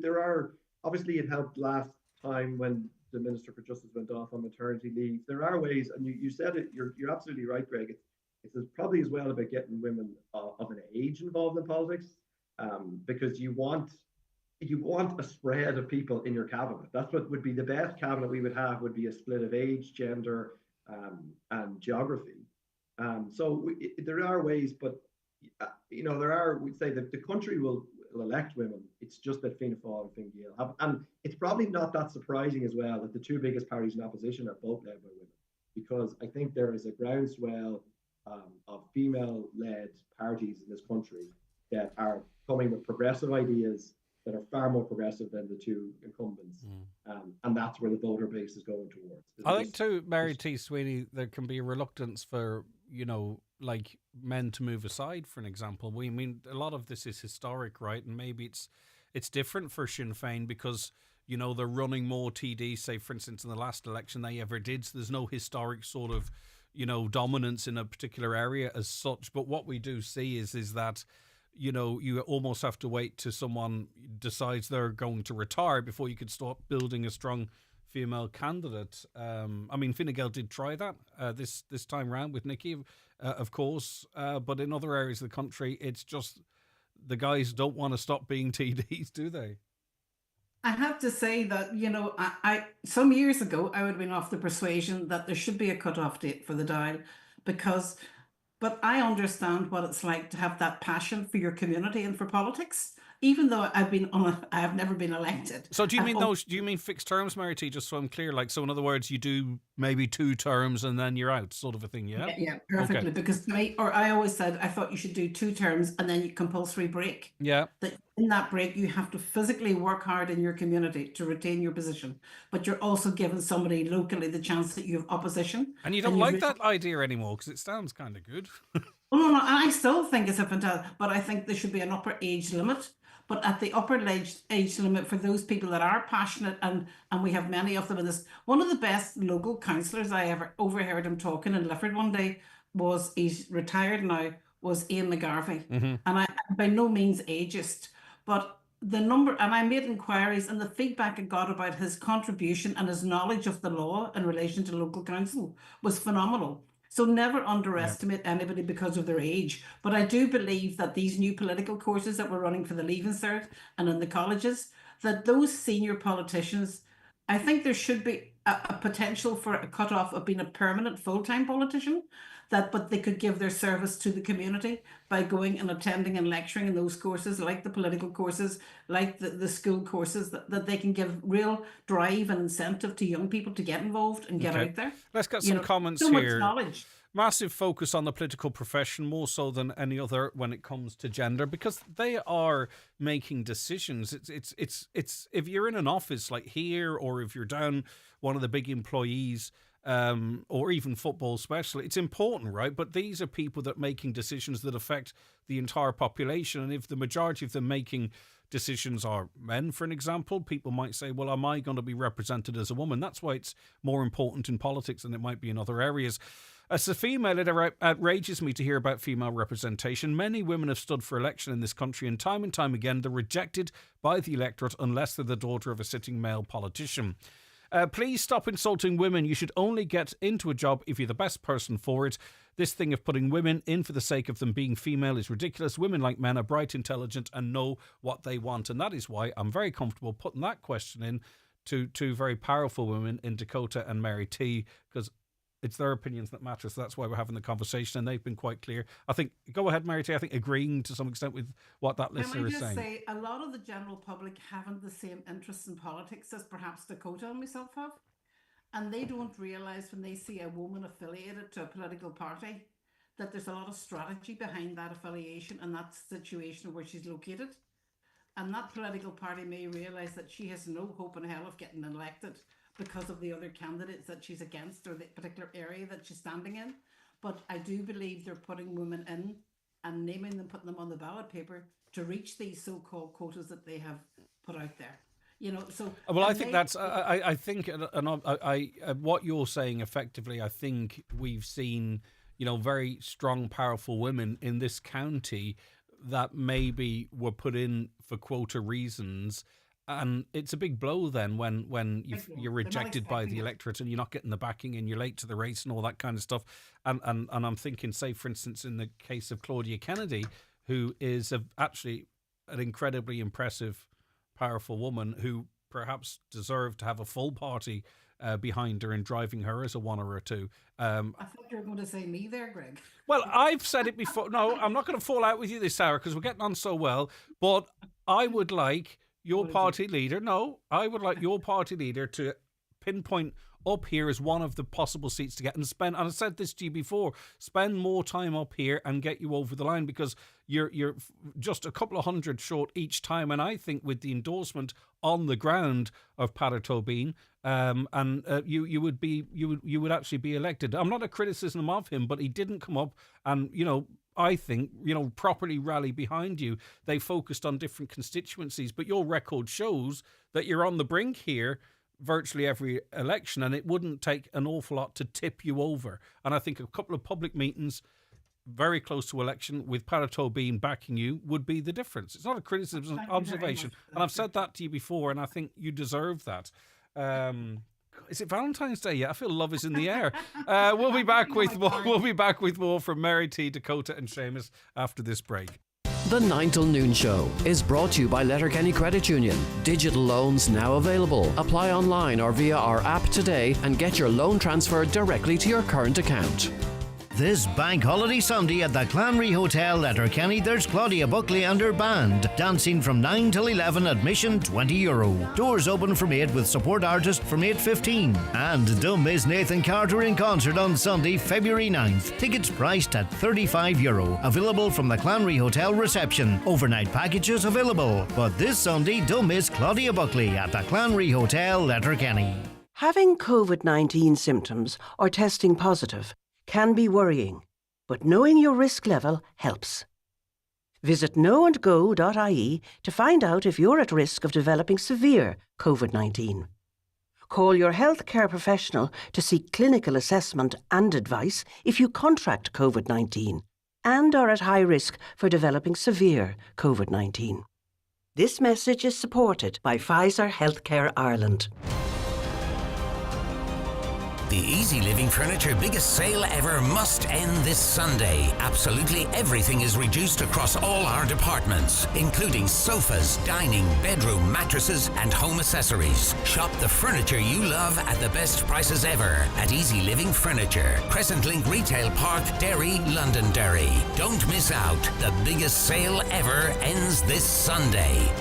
S9: there are, obviously it helped last time when the Minister for Justice went off on maternity leave. There are ways, and you said it, you're absolutely right, Greg. It's probably as well about getting women of an age involved in politics, because you want a spread of people in your cabinet. That's what would be the best cabinet we would have, would be a split of age, gender, and geography. So there are ways, but we'd say that the country will elect women. It's just that Fianna Fáil and Fine Gael have, and it's probably not that surprising as well that the two biggest parties in opposition are both led by women, because I think there is a groundswell of female-led parties in this country that are coming with progressive ideas that are far more progressive than the two incumbents. And that's where the voter base is going towards.
S1: I think too, Mary T. Sweeney, there can be a reluctance for, men to move aside, for an example. I mean, a lot of this is historic, right? And maybe it's different for Sinn Féin because, they're running more TDs, say, for instance, in the last election they ever did. So there's no historic sort of, dominance in a particular area as such. But what we do see is that, you almost have to wait till someone decides they're going to retire before you could start building a strong female candidate. I mean, Fine Gael did try that this time round with Nikki, of course, but in other areas of the country, it's just the guys don't want to stop being TDs, do they?
S2: I have to say that, I some years ago, I would have been off the persuasion that there should be a cut-off date for the Dáil but I understand what it's like to have that passion for your community and for politics, even though I have never been elected.
S1: So do you mean fixed terms, Mary T, just so I'm clear? Like, so in other words, you do maybe 2 terms and then you're out, sort of a thing, yeah?
S2: Yeah, perfectly. Okay. Because I always said I thought you should do 2 terms and then you compulsory break.
S1: Yeah.
S2: That in that break you have to physically work hard in your community to retain your position, but you're also giving somebody locally the chance that you have opposition.
S1: And you don't like that idea anymore because it sounds kind of good.
S2: Oh, no, I still think it's a fantastic, but I think there should be an upper age limit. But at the upper age limit for those people that are passionate, and we have many of them in this. One of the best local councillors I ever overheard him talking in Lifford one day he's retired now, was Ian McGarvey. And I'm by no means ageist, but the number, and I made inquiries, and the feedback I got about his contribution and his knowledge of the law in relation to local council was phenomenal. So never underestimate anybody because of their age. But I do believe that these new political courses that we're running for the Leaving Cert and in the colleges, that those senior politicians, I think there should be a potential for a cut-off of being a permanent full-time politician, but they could give their service to the community by going and attending and lecturing in those courses, like the political courses, like the school courses, that they can give real drive and incentive to young people to get involved and get out there.
S1: Let's get some comments
S2: so
S1: here.
S2: Much knowledge.
S1: Massive focus on the political profession, more so than any other when it comes to gender, because they are making decisions. It's if you're in an office like here, or if you're down one of the big employees, or even football especially, it's important, right? But these are people that are making decisions that affect the entire population. And if the majority of them making decisions are men, for an example, people might say, well, am I going to be represented as a woman? That's why it's more important in politics than it might be in other areas. As a female, it outrages me to hear about female representation. Many women have stood for election in this country, and time again, they're rejected by the electorate unless they're the daughter of a sitting male politician. Please stop insulting women. You should only get into a job if you're the best person for it. This thing of putting women in for the sake of them being female is ridiculous. Women, like men, are bright, intelligent, and know what they want. And that is why I'm very comfortable putting that question in to 2 very powerful women in Dakota and Mary T, because it's their opinions that matter. So that's why we're having the conversation, and they've been quite clear. I think, go ahead, Mary T, I think agreeing to some extent with what that listener is saying.
S2: Can I just say, a lot of the general public haven't the same interests in politics as perhaps Dakota and myself have. And they don't realise when they see a woman affiliated to a political party that there's a lot of strategy behind that affiliation and that situation where she's located. And that political party may realise that she has no hope in hell of getting elected because of the other candidates that she's against or the particular area that she's standing in. But I do believe they're putting women in and naming them, putting them on the ballot paper to reach these so-called quotas that they have put out there.
S1: Well, I think that's. I think, what you're saying effectively. I think we've seen, very strong, powerful women in this county that maybe were put in for quota reasons. And it's a big blow then when you're rejected by the electorate and you're not getting the backing and you're late to the race and all that kind of stuff. And I'm thinking, say, for instance, in the case of Claudia Kennedy, who is actually an incredibly impressive, powerful woman who perhaps deserved to have a full party behind her and driving her as a one or a two.
S2: I thought you were going to say me there, Greg.
S1: Well, I've said it before. No, I'm not going to fall out with you this hour because we're getting on so well. But I would like your party leader. No, I would like your party leader to pinpoint up here as one of the possible seats to get and spend. And I said this to you before: spend more time up here and get you over the line because you're just a couple of hundred short each time. And I think with the endorsement on the ground of Peadar Tóibín, you would actually be elected. I'm not a criticism of him, but he didn't come up and I think, properly rally behind you. They focused on different constituencies, but your record shows that you're on the brink here virtually every election, and it wouldn't take an awful lot to tip you over. And I think a couple of public meetings very close to election with Peadar Tóibín backing you would be the difference. It's not a criticism, it's an observation. And I've said that to you before, and I think you deserve that. Is it Valentine's Day yet? I feel love is in the air. We'll be back with more from Mary T, Dakota and Seamus after this break.
S7: The 9 till noon show is brought to you by Letterkenny Credit Union. Digital loans now available. Apply online or via our app today and get your loan transferred directly to your current account.
S10: This Bank Holiday Sunday at the Clanry Hotel, Letterkenny, there's Claudia Buckley and her band. Dancing from 9 till 11, admission €20. Doors open from 8 with support artist from 8:15. And don't miss Nathan Carter in concert on Sunday, February 9th. Tickets priced at €35. Available from the Clanry Hotel reception. Overnight packages available. But this Sunday, don't miss Claudia Buckley at the Clanry Hotel, Letterkenny.
S16: Having COVID-19 symptoms or testing positive can be worrying, but knowing your risk level helps. Visit knowandgo.ie to find out if you're at risk of developing severe COVID-19. Call your healthcare professional to seek clinical assessment and advice if you contract COVID-19 and are at high risk for developing severe COVID-19. This message is supported by Pfizer Healthcare Ireland.
S17: The Easy Living Furniture biggest sale ever must end this Sunday. Absolutely everything is reduced across all our departments, including sofas, dining, bedroom, mattresses and home accessories. Shop the furniture you love at the best prices ever at Easy Living Furniture. Crescent Link Retail Park, Derry, Londonderry. Don't miss out. The biggest sale ever ends this Sunday.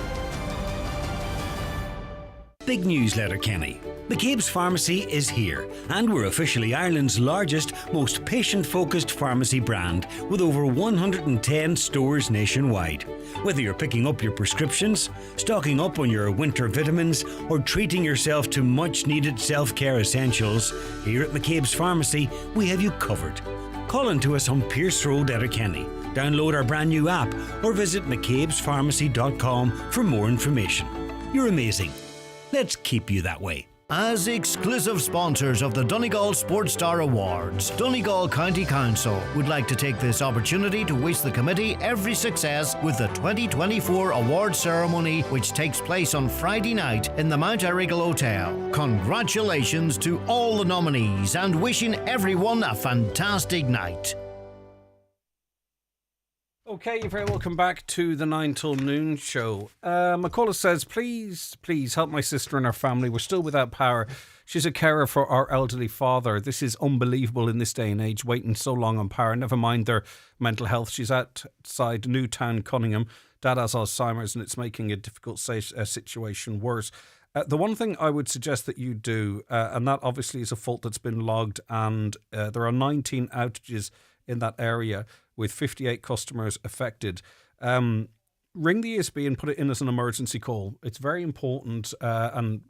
S18: Big news, Letterkenny. McCabe's Pharmacy is here, and we're officially Ireland's largest, most patient-focused pharmacy brand, with over 110 stores nationwide. Whether you're picking up your prescriptions, stocking up on your winter vitamins, or treating yourself to much-needed self-care essentials, here at McCabe's Pharmacy, we have you covered. Call into us on Pierce Road, Letterkenny. Download our brand new app, or visit mccabespharmacy.com for more information. You're amazing. Let's keep you that way.
S10: As exclusive sponsors of the Donegal Sports Star Awards, Donegal County Council would like to take this opportunity to wish the committee every success with the 2024 award ceremony, which takes place on Friday night in the Mount Errigal Hotel. Congratulations to all the nominees and wishing everyone a fantastic night.
S1: Okay, you're very welcome back to the 9 till noon show. McCullough says, please help my sister and her family. We're still without power. She's a carer for our elderly father. This is unbelievable in this day and age, waiting so long on power. Never mind their mental health. She's outside Newtown, Cunningham. Dad has Alzheimer's and it's making a difficult situation worse. The one thing I would suggest that you do, and that obviously is a fault that's been logged, and there are 19 outages in that area with 58 customers affected. Ring the ESB and put it in as an emergency call. It's very important, and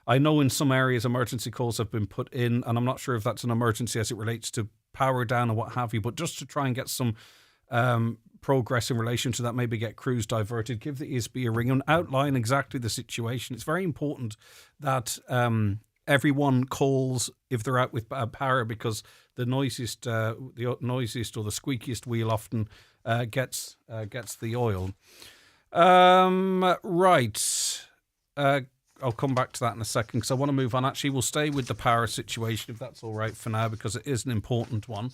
S1: I know in some areas emergency calls have been put in, and I'm not sure if that's an emergency as it relates to power down or what have you, but just to try and get some progress in relation to that, maybe get crews diverted, give the ESB a ring and outline exactly the situation. It's very important that everyone calls if they're out with power, because the noisiest or the squeakiest wheel often gets the oil. Right. I'll come back to that in a second because I want to move on. Actually, we'll stay with the power situation if that's all right for now, because it is an important one.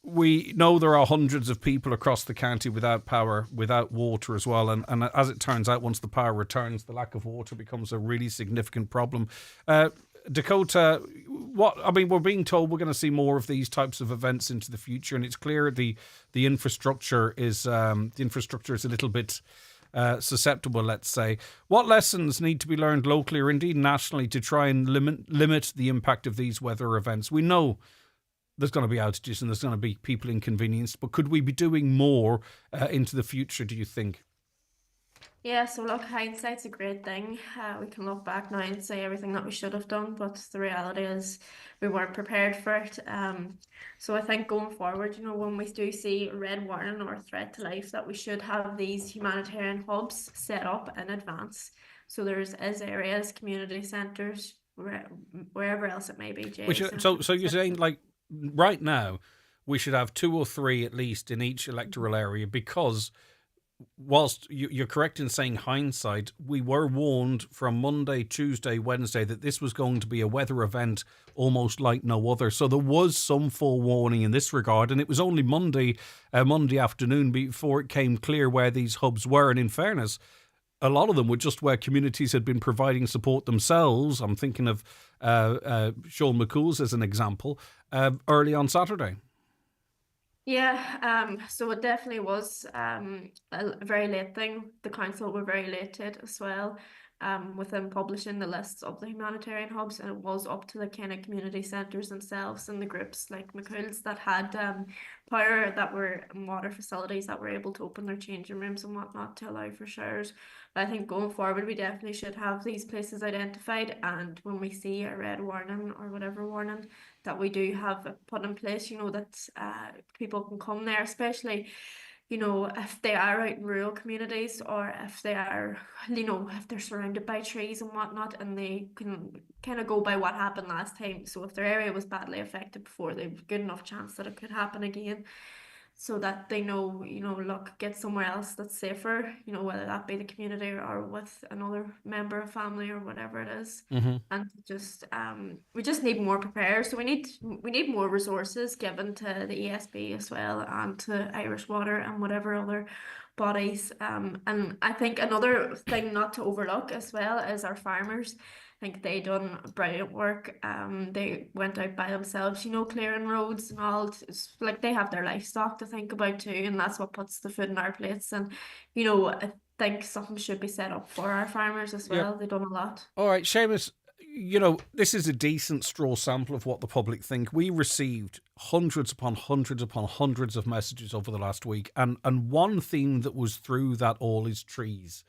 S1: We know there are hundreds of people across the county without power, without water as well. And as it turns out, once the power returns, the lack of water becomes a really significant problem. Dakota, we're being told we're going to see more of these types of events into the future, and it's clear the infrastructure is a little bit susceptible, let's say. What lessons need to be learned locally or indeed nationally to try and limit the impact of these weather events? We know there's going to be outages and there's going to be people inconvenienced, but could we be doing more into the future, do you think?
S8: Yeah, so look, hindsight's a great thing. We can look back now and say everything that we should have done, but the reality is we weren't prepared for it. So I think going forward, when we do see a red warning or a threat to life, that we should have these humanitarian hubs set up in advance. So there's areas, community centres, wherever else it may be.
S1: So you're saying, like, right now we should have 2 or 3 at least in each electoral area, because whilst you're correct in saying hindsight, we were warned from Monday, Tuesday, Wednesday that this was going to be a weather event almost like no other. So there was some forewarning in this regard, and it was only Monday afternoon before it came clear where these hubs were. And in fairness, a lot of them were just where communities had been providing support themselves. I'm thinking of Sean McCool's as an example, early on Saturday.
S8: Yeah, so it definitely was a very late thing. The council were very late to it as well, with them publishing the lists of the humanitarian hubs, and it was up to the kind of community centres themselves and the groups like McCool's that had power, that were water facilities, that were able to open their changing rooms and whatnot to allow for showers. But I think going forward, we definitely should have these places identified, and when we see a red warning or whatever warning, that we do have it put in place, you know, that people can come there, especially, you know, if they are out in rural communities, or if they are, you know, if they're surrounded by trees and whatnot, and they can kind of go by what happened last time. So if their area was badly affected before, they've a good enough chance that it could happen again, so that they know, you know, look, get somewhere else that's safer, you know, whether that be the community or with another member of family or whatever it is. And just we just need more prepared. So we need more resources given to the ESB as well, and to Irish Water and whatever other bodies. And I think another thing not to overlook as well is our farmers. I think they done brilliant work. They went out by themselves, you know, clearing roads and all. It's like they have their livestock to think about too, and that's what puts the food in our plates. And, you know, I think something should be set up for our farmers as well.
S1: Yep.
S8: They've done a lot.
S1: All right, Seamus, you know, this is a decent straw sample of what the public think. We received hundreds upon hundreds upon hundreds of messages over the last week, and one theme that was through that all is trees.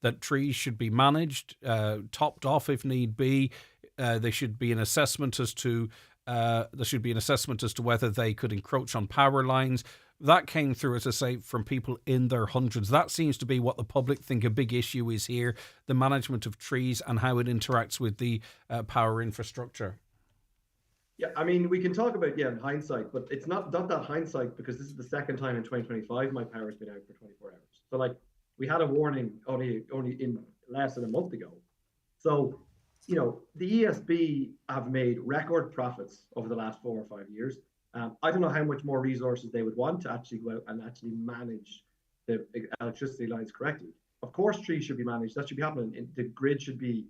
S1: That trees should be managed, topped off if need be. There should be an assessment as to whether they could encroach on power lines. That came through, as I say, from people in their hundreds. That seems to be what the public think a big issue is here: the management of trees and how it interacts with the power infrastructure.
S9: Yeah, I mean, we can talk about in hindsight, but it's not that hindsight, because this is the second time in 2025 my power's been out for 24 hours. So like, we had a warning only in less than a month ago. So, you know, the ESB have made record profits over the last 4 or 5 years. I don't know how much more resources they would want to actually go out and actually manage the electricity lines correctly. Of course, trees should be managed. That should be happening. The grid should be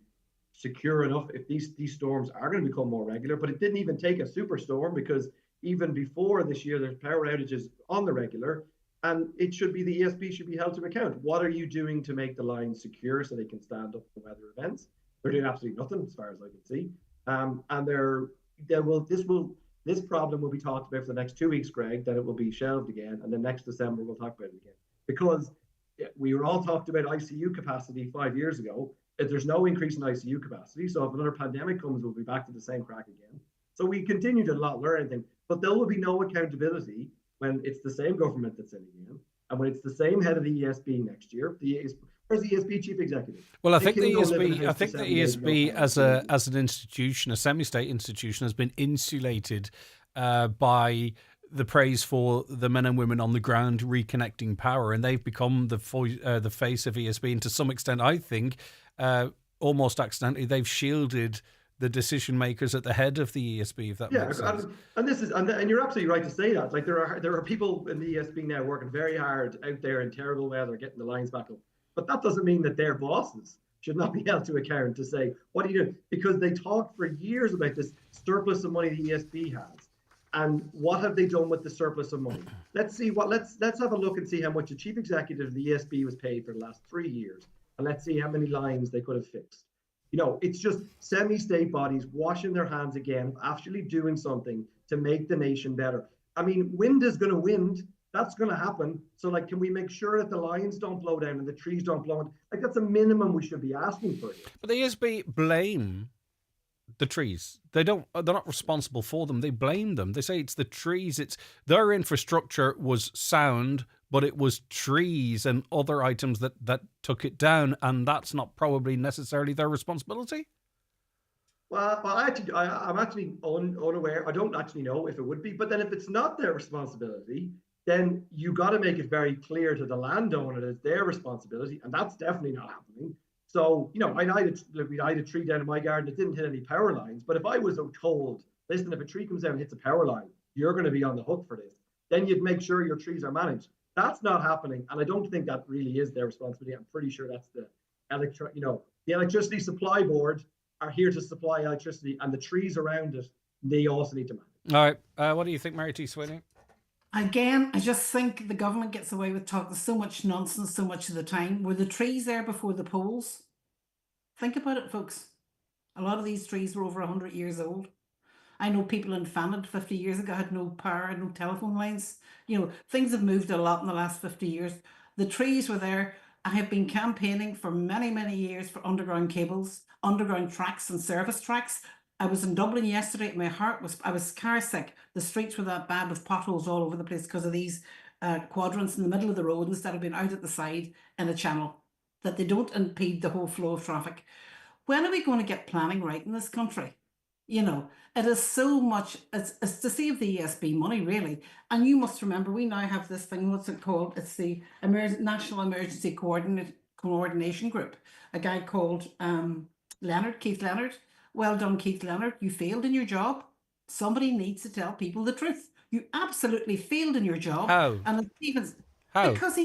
S9: secure enough if these storms are going to become more regular. But it didn't even take a superstorm, because even before this year, there's power outages on the regular. And it should be, the ESB should be held to account. What are you doing to make the lines secure so they can stand up to weather events? They're doing absolutely nothing, as far as I can see. And this problem will be talked about for the next 2 weeks, Greg. Then it will be shelved again, and then next December we'll talk about it again. Because we were all talked about ICU capacity 5 years ago. There's no increase in ICU capacity, so if another pandemic comes, we'll be back to the same crack again. So we continue to not learn anything, but there will be no accountability when it's the same government that's in again, and when it's the same head of the ESB next year. Where's the ESB chief executive?
S1: Well, I think the ESB as an institution, a semi-state institution, has been insulated by the praise for the men and women on the ground reconnecting power, and they've become the face of ESB. And to some extent, I think, almost accidentally, they've shielded the decision makers at the head of the ESB, if that makes sense.
S9: And you're absolutely right to say that. Like, there are people in the ESB now working very hard out there in terrible weather, getting the lines back up. But that doesn't mean that their bosses should not be held to account to say, what do you do? Because they talked for years about this surplus of money the ESB has. And what have they done with the surplus of money? Let's have a look and see how much the chief executive of the ESB was paid for the last 3 years. And let's see how many lines they could have fixed. You know, it's just semi-state bodies washing their hands again, actually doing something to make the nation better. I mean, wind is going to wind. That's going to happen. So, like, can we make sure that the lines don't blow down and the trees don't blow in? Like, that's a minimum we should be asking for here.
S1: But the ESB blame the trees. They're not responsible for them. They blame them. They say it's the trees. It's their infrastructure was sound, but it was trees and other items that took it down, and that's not probably necessarily their responsibility.
S9: Well, I'm actually unaware. I don't actually know if it would be. But then if it's not their responsibility, then you got to make it very clear to the landowner that it's their responsibility, and that's definitely not happening. So, we had a tree down in my garden that didn't hit any power lines, but if I was told, listen, if a tree comes down and hits a power line, you're going to be on the hook for this, then you'd make sure your trees are managed. That's not happening, and I don't think that really is their responsibility. I'm pretty sure that's the electricity supply board are here to supply electricity, and the trees around it, they also need to manage.
S1: All right. What do you think, Mary T. Sweeney?
S2: Again, I just think the government gets away with talking so much nonsense so much of the time. Were the trees there before the poles? Think about it, folks. A lot of these trees were over 100 years old. I know people in Fanad 50 years ago had no power, had no telephone lines. Things have moved a lot in the last 50 years. The trees were there. I have been campaigning for many, many years for underground cables, underground tracks and service tracks. I was in Dublin yesterday. I was car sick. The streets were that bad with potholes all over the place because of these quadrants in the middle of the road instead of being out at the side in a channel, that they don't impede the whole flow of traffic. When are we going to get planning right in this country? It is so much, it's to save the ESB money, really. And you must remember, we now have this thing, what's it called? It's the National Emergency Coordination Group. A guy called Keith Leonard. Well done, Keith Leonard. You failed in your job. Somebody needs to tell people the truth. You absolutely failed in your job.
S1: How?
S2: And Stevens,
S1: How?
S2: Because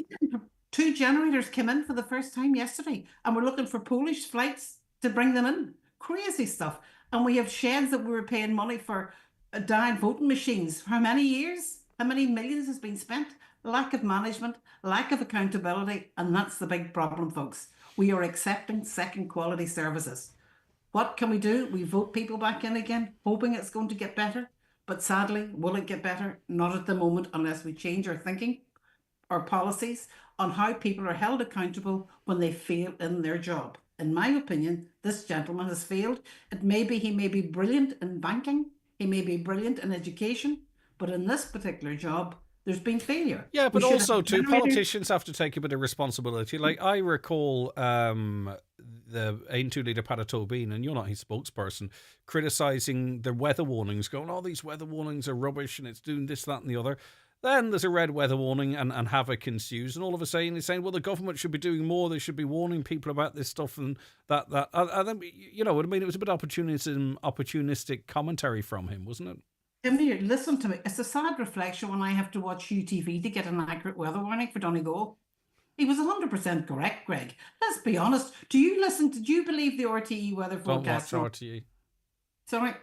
S2: two generators came in for the first time yesterday, and we're looking for Polish flights to bring them in. Crazy stuff. And we have sheds that we were paying money for Dáil voting machines. For how many years? How many millions has been spent? Lack of management, lack of accountability, and that's the big problem, folks. We are accepting second quality services. What can we do? We vote people back in again, hoping it's going to get better. But sadly, will it get better? Not at the moment, unless we change our thinking, our policies on how people are held accountable when they fail in their job. In my opinion, this gentleman has failed. He may be brilliant in banking, he may be brilliant in education, but in this particular job, there's been failure.
S1: Yeah, but also too, politicians have to take a bit of responsibility. Like I recall the Aontú leader Pat Tobin, and you're not his spokesperson, criticising the weather warnings, going, "Oh, these weather warnings are rubbish, and it's doing this, that, and the other." Then there's a red weather warning and havoc ensues, and all of a sudden he's saying, well, the government should be doing more, they should be warning people about this stuff and that. And then, what I mean, it was a bit opportunistic commentary from him, wasn't it?
S2: Jimmy, listen to me. It's a sad reflection when I have to watch UTV to get an accurate weather warning for Donegal. He was 100% correct, Greg. Let's be honest. Do you believe the RTE weather forecast?
S1: Don't watch RTE.
S2: Sorry.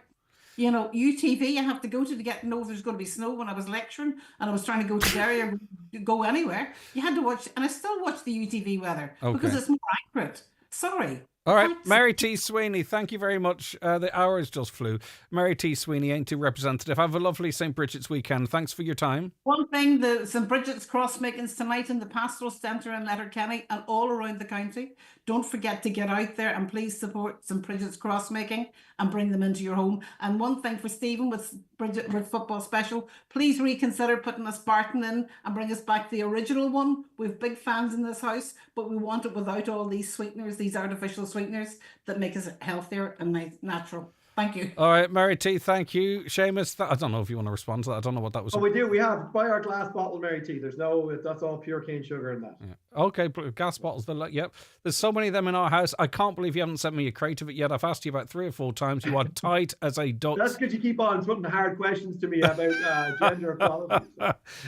S2: UTV, I have to go to get to know if there's going to be snow when I was lecturing and I was trying to go to Derry or go anywhere. You had to watch, and I still watch the UTV weather because it's more accurate. Sorry.
S1: All right, Mary T. Sweeney, thank you very much. The hours just flew. Mary T. Sweeney, Aontú representative. Have a lovely St. Bridget's weekend. Thanks for your time.
S2: One thing, the St. Bridget's cross makings tonight in the Pastoral Centre in Letterkenny and all around the county. Don't forget to get out there and please support St. Bridget's cross making and bring them into your home. And one thing for Stephen with Bridget with Football Special, please reconsider putting a Spartan in and bring us back the original one. We've big fans in this house, but we want it without all these sweeteners, these artificial sweeteners that make us healthier and natural. Thank you.
S1: All right, Mary T, thank you. Seamus, I don't know if you want to respond to that. I don't know what that was.
S9: Oh, we do. We have. Buy our glass bottle Mary T. That's all pure cane sugar in that.
S1: Yeah. Okay, gas bottles. Yep. There's so many of them in our house. I can't believe you haven't sent me a crate of it yet. I've asked you about 3 or 4 times. You are tight as a duck.
S9: That's because you keep on putting hard questions to me about gender equality.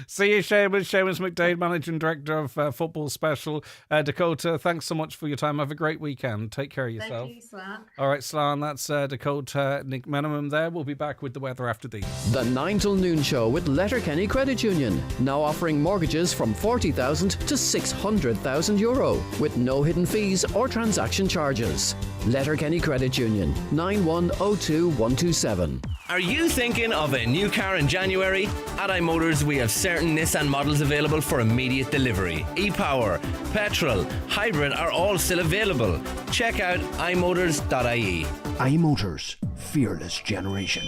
S1: See you, Seamus. Seamus McDade, Managing Director of Football Special. Dakota, thanks so much for your time. Have a great weekend. Take care of yourself.
S8: Thank you, Slan.
S1: All right, Slan, that's Dakota. Nick Menneman there. We'll be back with the weather after these.
S7: The 9 till noon show with Letterkenny Credit Union. Now offering mortgages from €40,000 to €600,000 with no hidden fees or transaction charges. Letterkenny Credit Union, 9102127.
S19: Are you thinking of a new car in January? At iMotors, we have certain Nissan models available for immediate delivery. E-Power, petrol, hybrid are all still available. Check out imotors.ie.
S15: iMotors, fearless generation.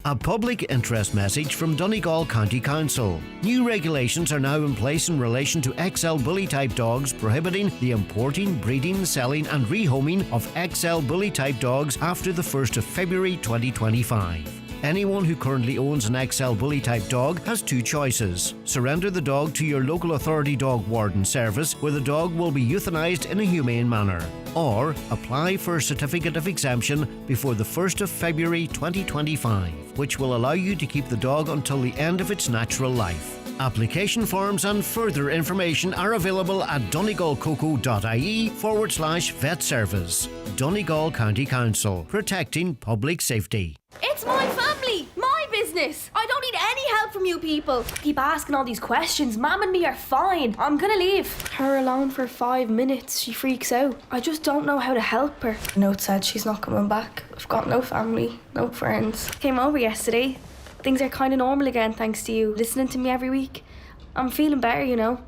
S10: A public interest message from Donegal County Council. New regulations are now in place in relation to XL bully type dogs, prohibiting the importing, breeding, selling and rehoming of XL bully type dogs after the 1st of February 2025. Anyone who currently owns an XL Bully type dog has two choices. Surrender the dog to your local authority dog warden service, where the dog will be euthanised in a humane manner. Or apply for a certificate of exemption before the 1st of February 2025, which will allow you to keep the dog until the end of its natural life. Application forms and further information are available at donegalcoco.ie/vet service. Donegal County Council, protecting public safety.
S20: It's my family, my business. I don't need any help from you people. Keep asking all these questions. Mum and me are fine. I'm gonna leave her alone for 5 minutes. She freaks out. I just don't know how to help her. Note said she's not coming back. I've got no family, no friends. Came over yesterday. Things are kind of normal again thanks to you listening to me every week. I'm feeling better, you know.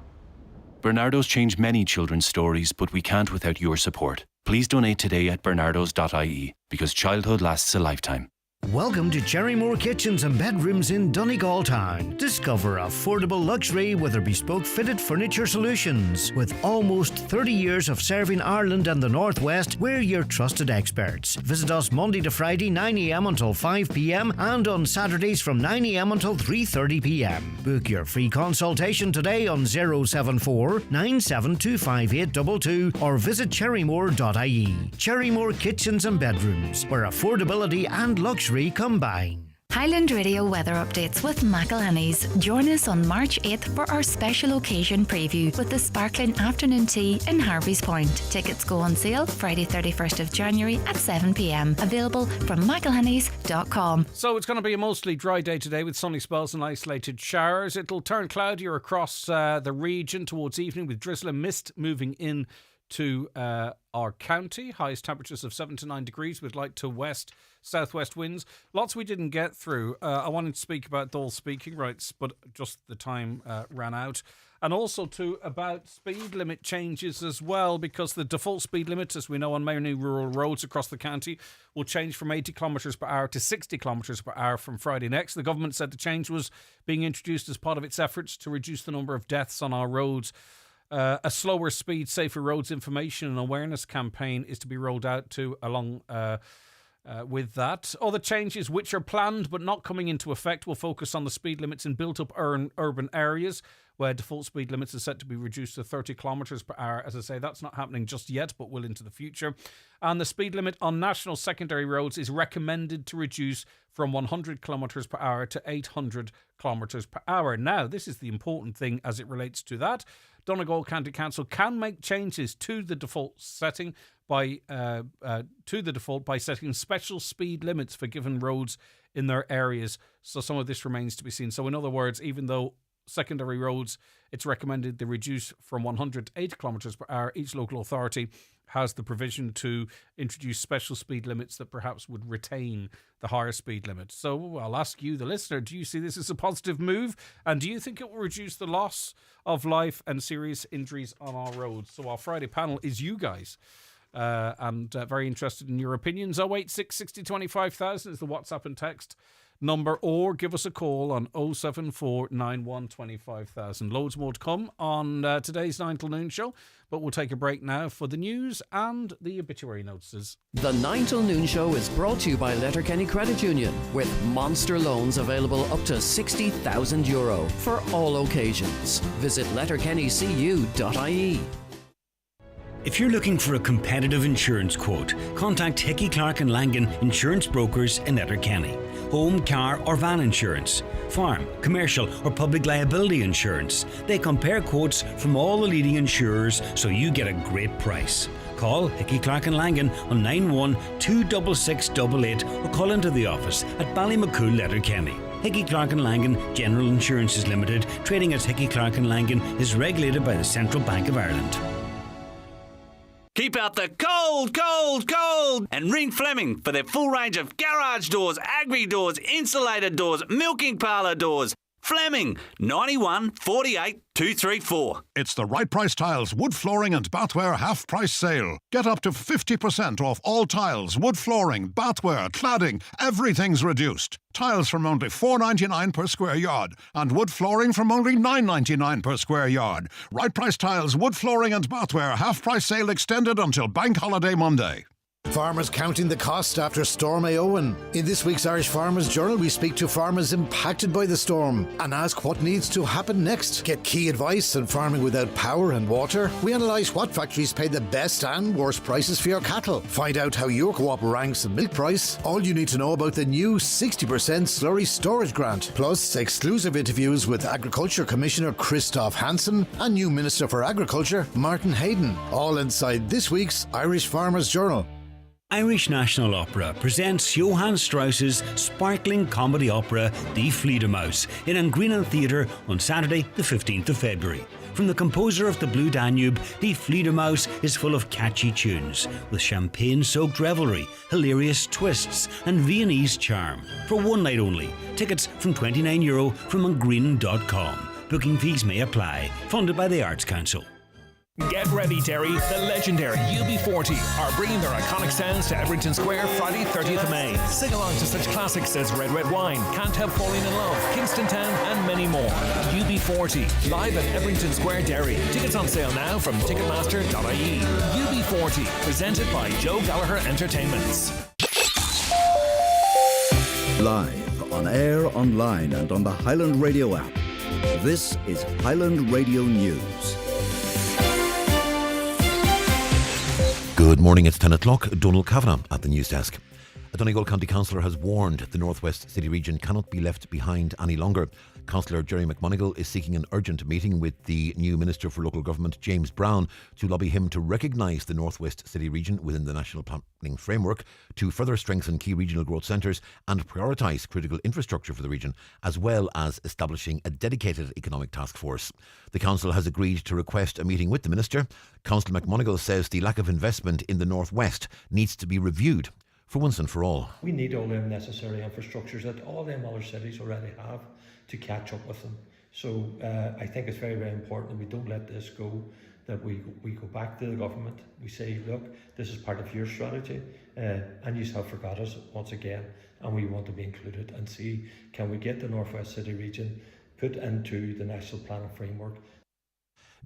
S21: Bernardo's changed many children's stories, but we can't without your support. Please donate today at bernardos.ie, because childhood lasts a lifetime.
S10: Welcome to Cherrymore Kitchens and Bedrooms in Donegal Town. Discover affordable luxury with our bespoke fitted furniture solutions. With almost 30 years of serving Ireland and the Northwest, we're your trusted experts. Visit us Monday to Friday 9 a.m. until 5 p.m. and on Saturdays from 9 a.m. until 3:30 p.m. Book your free consultation today on 074 9725822 or visit cherrymore.ie. Cherrymore Kitchens and Bedrooms, where affordability and luxury combine.
S22: Highland Radio weather updates with McElhenney's. Join us on March 8th for our special occasion preview with the sparkling afternoon tea in Harvey's Point. Tickets go on sale Friday 31st of January at 7 p.m. Available from mcelhenneys.com.
S1: So it's going to be a mostly dry day today with sunny spells and isolated showers. It'll turn cloudier across the region towards evening with drizzle and mist moving in to our county. Highest temperatures of 7 to 9 degrees with light to southwest winds. Lots we didn't get through. I wanted to speak about Dáil speaking rights, but just the time ran out. And also about speed limit changes as well, because the default speed limit, as we know, on many rural roads across the county will change from 80 kilometres per hour to 60 kilometres per hour from Friday next. The government said the change was being introduced as part of its efforts to reduce the number of deaths on our roads. A slower speed, safer roads information and awareness campaign is to be rolled out along with that. Other changes which are planned but not coming into effect will focus on the speed limits in built-up urban areas where default speed limits are set to be reduced to 30 kilometres per hour. As I say, that's not happening just yet, but will into the future. And the speed limit on national secondary roads is recommended to reduce from 100 kilometres per hour to 800 kilometres per hour. Now, this is the important thing as it relates to that. Donegal County Council can make changes to the default setting by setting special speed limits for given roads in their areas. So some of this remains to be seen. So in other words, even though secondary roads, it's recommended they reduce from 100 to 8 kilometres per hour, each local authority has the provision to introduce special speed limits that perhaps would retain the higher speed limit. So I'll ask you, the listener, do you see this as a positive move? And do you think it will reduce the loss of life and serious injuries on our roads? So our Friday panel is you guys. And very interested in your opinions. 086 60 25,000 is the WhatsApp and text number, or give us a call on 074 91 25,000. Loads more to come on today's 9 till noon show, but we'll take a break now for the news and the obituary notices.
S7: The 9 till noon show is brought to you by Letterkenny Credit Union, with monster loans available up to €60,000 for all occasions. Visit letterkennycu.ie.
S18: If you're looking for a competitive insurance quote, contact Hickey Clark and Langan Insurance Brokers in Letterkenny. Home, car or van insurance, farm, commercial or public liability insurance. They compare quotes from all the leading insurers so you get a great price. Call Hickey Clark and Langan on 91 26688 or call into the office at Ballymacool, Letterkenny. Hickey Clark and Langan General Insurances Limited, trading as Hickey Clark and Langan, is regulated by the Central Bank of Ireland.
S23: Keep out the cold, cold, cold and ring Fleming for their full range of garage doors, agri doors, insulated doors, milking parlour doors. Fleming, 91 48 234.
S24: It's the Right Price Tiles wood flooring and bathware half price sale. Get up to 50% off all tiles, wood flooring, bathware, cladding, everything's reduced. Tiles from only $4.99 per square yard and wood flooring from only $9.99 per square yard. Right Price Tiles wood flooring and bathware half price sale extended until Bank Holiday Monday.
S3: Farmers counting the cost after Storm Éowyn. In this week's Irish Farmers Journal, we speak to farmers impacted by the storm and ask what needs to happen next. Get key advice on farming without power and water. We analyse what factories pay the best and worst prices for your cattle. Find out how your co-op ranks in milk price. All you need to know about the new 60% slurry storage grant. Plus, exclusive interviews with Agriculture Commissioner Christoph Hansen and new Minister for Agriculture Martin Hayden. All inside this week's Irish Farmers Journal.
S18: Irish National Opera presents Johann Strauss's sparkling comedy opera Die Fledermaus in Angrienen Theatre on Saturday the 15th of February. From the composer of the Blue Danube, Die Fledermaus is full of catchy tunes, with champagne-soaked revelry, hilarious twists and Viennese charm. For one night only. Tickets from €29 from angrienen.com. Booking fees may apply. Funded by the Arts Council.
S4: Get ready, Derry. The legendary UB40 are bringing their iconic sounds to Everington Square Friday 30th of May. Sing along to such classics as Red Red Wine, Can't Help Falling in Love, Kingston Town and many more. UB40, live at Everington Square, Derry. Tickets on sale now from Ticketmaster.ie. UB40, presented by Joe Gallagher Entertainments.
S5: Live, on air, online and on the Highland Radio app. This is Highland Radio News.
S6: Good morning, it's 10 o'clock. Donald Kavanagh at the news desk. A Donegal County Councillor has warned the North West City region cannot be left behind any longer. Councillor Jerry McMonigal is seeking an urgent meeting with the new Minister for Local Government, James Brown, to lobby him to recognise the North West City region within the National Planning Framework, to further strengthen key regional growth centres and prioritise critical infrastructure for the region, as well as establishing a dedicated economic task force. The Council has agreed to request a meeting with the Minister. Councillor McMonigal says the lack of investment in the North West needs to be reviewed for once and for all.
S25: We need all them necessary infrastructures that all them other cities already have to catch up with them. So I think it's very, very important that we don't let this go, that we go back to the government. We say, look, this is part of your strategy and you have forgot us once again, and we want to be included and see, can we get the North West City region put into the National Planning Framework.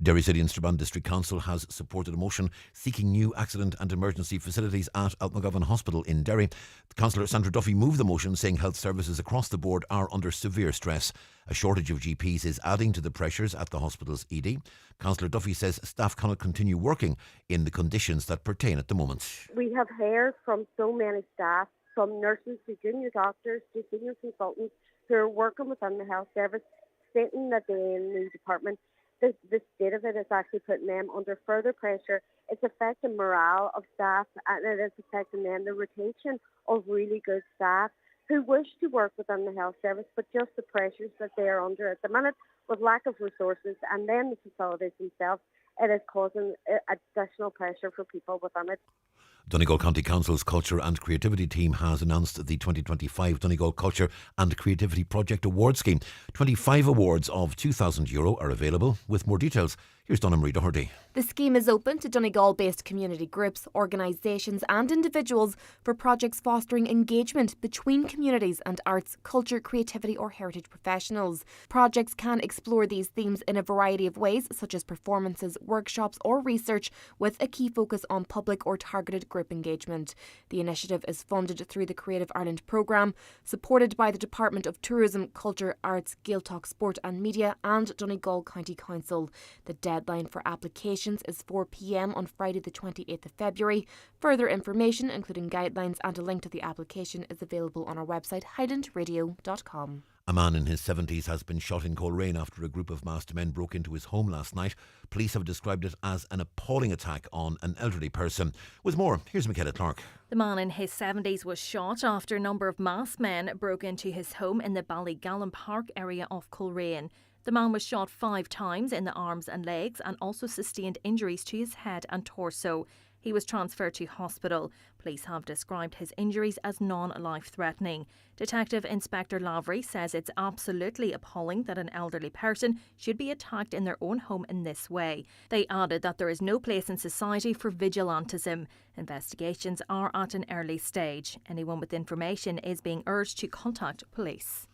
S6: Derry City and Strabane District Council has supported a motion seeking new accident and emergency facilities at Altmagovan Hospital in Derry. Councillor Sandra Duffy moved the motion, saying health services across the board are under severe stress. A shortage of GPs is adding to the pressures at the hospital's ED. Councillor Duffy says staff cannot continue working in the conditions that pertain at the moment.
S26: We have heard from so many staff, from nurses to junior doctors to senior consultants who are working within the health service, stating that they're in the department. The state of it is actually putting them under further pressure. It's affecting morale of staff, and it is affecting them the retention of really good staff who wish to work within the health service, but just the pressures that they are under at the minute with lack of resources and then the facilities themselves, it is causing additional pressure for people within it.
S6: Donegal County Council's Culture and Creativity team has announced the 2025 Donegal Culture and Creativity Project Award Scheme. 25 awards of €2,000 are available. With more details, here's Donna Marie Doherty.
S27: The scheme is open to Donegal-based community groups, organisations and individuals for projects fostering engagement between communities and arts, culture, creativity or heritage professionals. Projects can explore these themes in a variety of ways, such as performances, workshops or research, with a key focus on public or targeted group engagement. The initiative is funded through the Creative Ireland programme, supported by the Department of Tourism, Culture, Arts, Gaeltacht, Sport and Media and Donegal County Council. The deadline for applications is 4 p.m. on Friday the 28th of February. Further information, including guidelines and a link to the application, is available on our website highlandradio.com.
S6: A man in his 70s has been shot in Coleraine after a group of masked men broke into his home last night. Police have described it as an appalling attack on an elderly person. With more, here's Michaela Clark.
S28: The man in his 70s was shot after a number of masked men broke into his home in the Ballygallen Park area of Coleraine. The man was shot 5 times in the arms and legs and also sustained injuries to his head and torso. He was transferred to hospital. Police have described his injuries as non-life-threatening. Detective Inspector Lavery says it's absolutely appalling that an elderly person should be attacked in their own home in this way. They added that there is no place in society for vigilantism. Investigations are at an early stage. Anyone with information is being urged to contact police.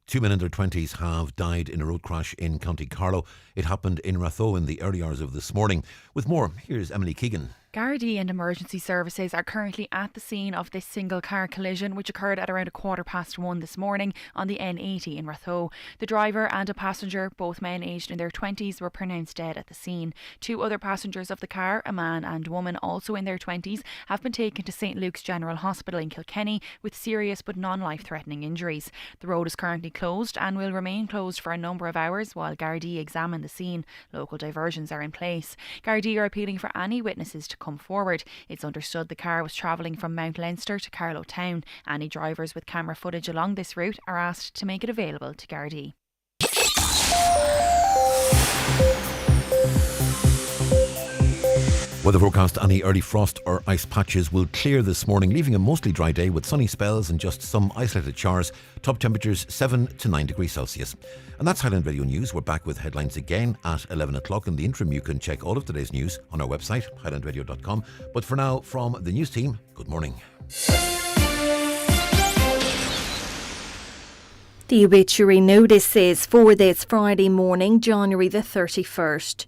S6: 2 men in their 20s have died in a road crash in County Carlow. It happened in Ratho in the early hours of this morning. With more, here's Emily Keegan.
S2: Gardaí and emergency services are currently at the scene of this single car collision which occurred at around 1:15 this morning on the N80 in Ratho. The driver and a passenger, both men aged in their 20s, were pronounced dead at the scene. 2 other passengers of the car, a man and woman also in their 20s, have been taken to St Luke's General Hospital in Kilkenny with serious but non-life-threatening injuries. The road is currently closed and will remain closed for a number of hours while Gardaí examine the scene. Local diversions are in place. Gardaí are appealing for any witnesses to come forward. It's understood the car was travelling from Mount Leinster to Carlow Town. Any drivers with camera footage along this route are asked to make it available to Gardaí.
S6: Weather forecast: any early frost or ice patches will clear this morning, leaving a mostly dry day with sunny spells and just some isolated showers. Top temperatures 7 to 9 degrees Celsius. And that's Highland Radio News. We're back with headlines again at 11 o'clock. In the interim, you can check all of today's news on our website, highlandradio.com. But for now, from the news team, good morning.
S28: The obituary notices for this Friday morning, January the 31st.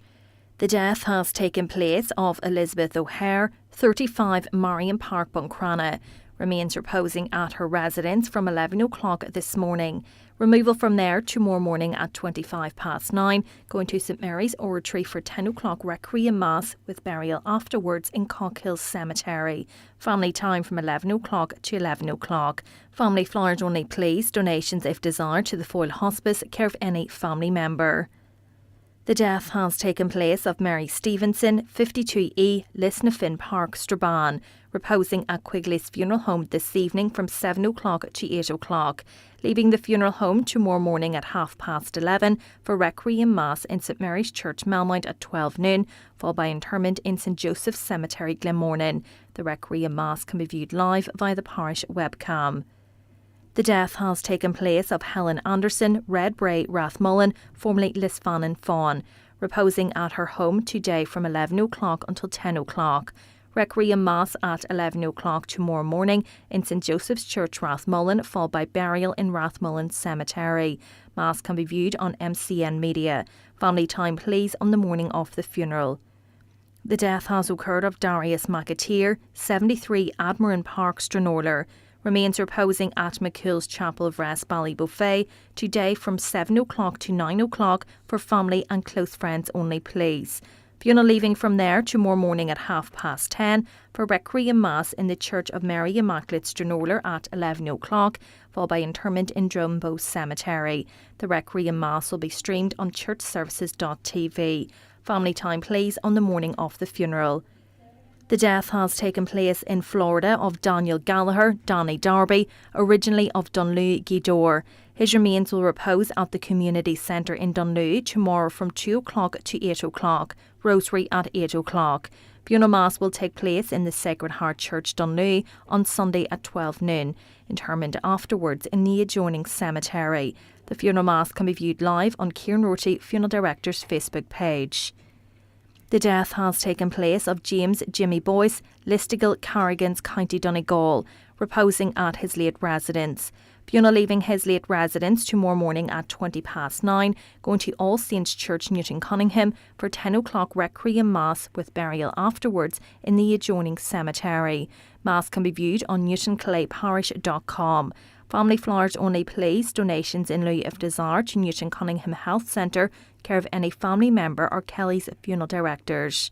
S28: The death has taken place of Elizabeth O'Hare, 35, Marian Park, Buncrana. Remains reposing at her residence from 11 o'clock this morning. Removal from there tomorrow morning at 9:25, going to St Mary's Oratory for 10 o'clock Requiem Mass with burial afterwards in Cockhill Cemetery. Family time from 11 o'clock to 11 o'clock. Family flowers only please, donations if desired to the Foyle Hospice, care of any family member. The death has taken place of Mary Stevenson, 52E, Lisnafin Park, Strabane, reposing at Quigley's Funeral Home this evening from 7 o'clock to 8 o'clock, leaving the funeral home tomorrow morning at 11:30 for Requiem Mass in St Mary's Church, Melmount at 12 noon, followed by interment in St Joseph's Cemetery, Glenmornan. The Requiem Mass can be viewed live via the parish webcam. The death has taken place of Helen Anderson, Redbray, Rathmullen, formerly Lisfannon Fawn, reposing at her home today from 11 o'clock until 10 o'clock. Requiem Mass at 11 o'clock tomorrow morning in St Joseph's Church, Rathmullen, followed by burial in Rathmullen Cemetery. Mass can be viewed on MCN Media. Family time please on the morning of the funeral. The death has occurred of Darius McAteer, 73, Admiral Park, Stranorlar. Remains reposing at McCool's Chapel of Rest, Ballybuffet, today from 7 o'clock to 9 o'clock for family and close friends only please. Funeral leaving from there tomorrow morning at 10:30 for Requiem Mass in the Church of Mary Immaculate, Stranorlar at 11 o'clock, followed by interment in Drumbo Cemetery. The Requiem Mass will be streamed on churchservices.tv. Family time please on the morning of the funeral. The death has taken place in Florida of Daniel Gallagher, Danny Darby, originally of Dunlew, Gweedore. His remains will repose at the Community Centre in Dunlew tomorrow from 2 o'clock to 8 o'clock, Rosary at 8 o'clock. Funeral Mass will take place in the Sacred Heart Church, Dunlew, on Sunday at 12 noon, interment afterwards in the adjoining cemetery. The Funeral Mass can be viewed live on Kieran Rorty, Funeral Director's Facebook page. The death has taken place of James Jimmy Boyce, Listigal, Carrigan's, County Donegal, reposing at his late residence. Funeral leaving his late residence tomorrow morning at 9:20, going to All Saints Church, Newton Cunningham for 10 o'clock Requiem Mass with burial afterwards in the adjoining cemetery. Mass can be viewed on newtonclayparish.com. Family flowers only please, donations in lieu if desired to Newton Cunningham Health Centre, care of any family member or Kelly's Funeral Directors.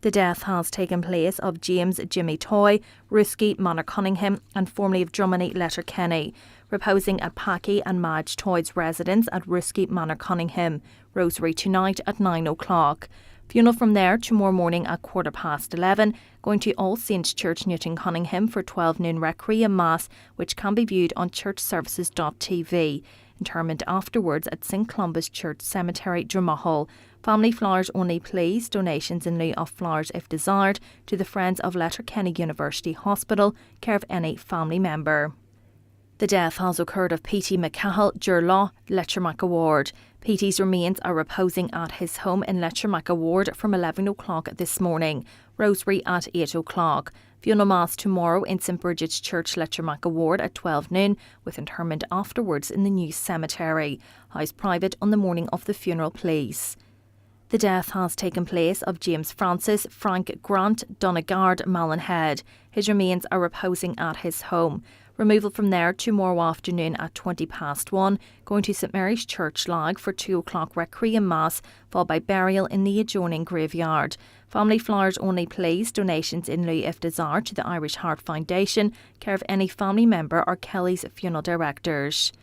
S28: The death has taken place of James Jimmy Toy, Ruski, Manor Cunningham and formerly of Drummond, Letterkenny, reposing at Packy and Madge Toyd's residence at Ruski, Manor Cunningham, Rosary tonight at 9 o'clock. Funeral from there tomorrow morning at 11:15, going to All Saints Church, Newton Cunningham for 12 noon Requiem Mass, which can be viewed on churchservices.tv. Interment afterwards at St Columbus Church Cemetery, Dromahall. Family flowers only please, donations in lieu of flowers if desired to the Friends of Letterkenny University Hospital, care of any family member. The death has occurred of P.T. McCahill, Durlaw, Letchermack Award. P.T.'s remains are reposing at his home in Letchermack Award from 11 o'clock this morning, Rosary at 8 o'clock. Funeral Mass tomorrow in St Bridget's Church, Letchermack Award at 12 noon, with interment afterwards in the new cemetery. House private on the morning of the funeral please. The death has taken place of James Francis Frank Grant Donagard Mallinhead. His remains are reposing at his home. Removal from there tomorrow afternoon at 1:20, going to St Mary's Church Lag for 2 o'clock Requiem Mass, followed by burial in the adjoining graveyard. Family flowers only please. Donations in lieu if desired to the Irish Heart Foundation, care of any family member or Kelly's funeral directors.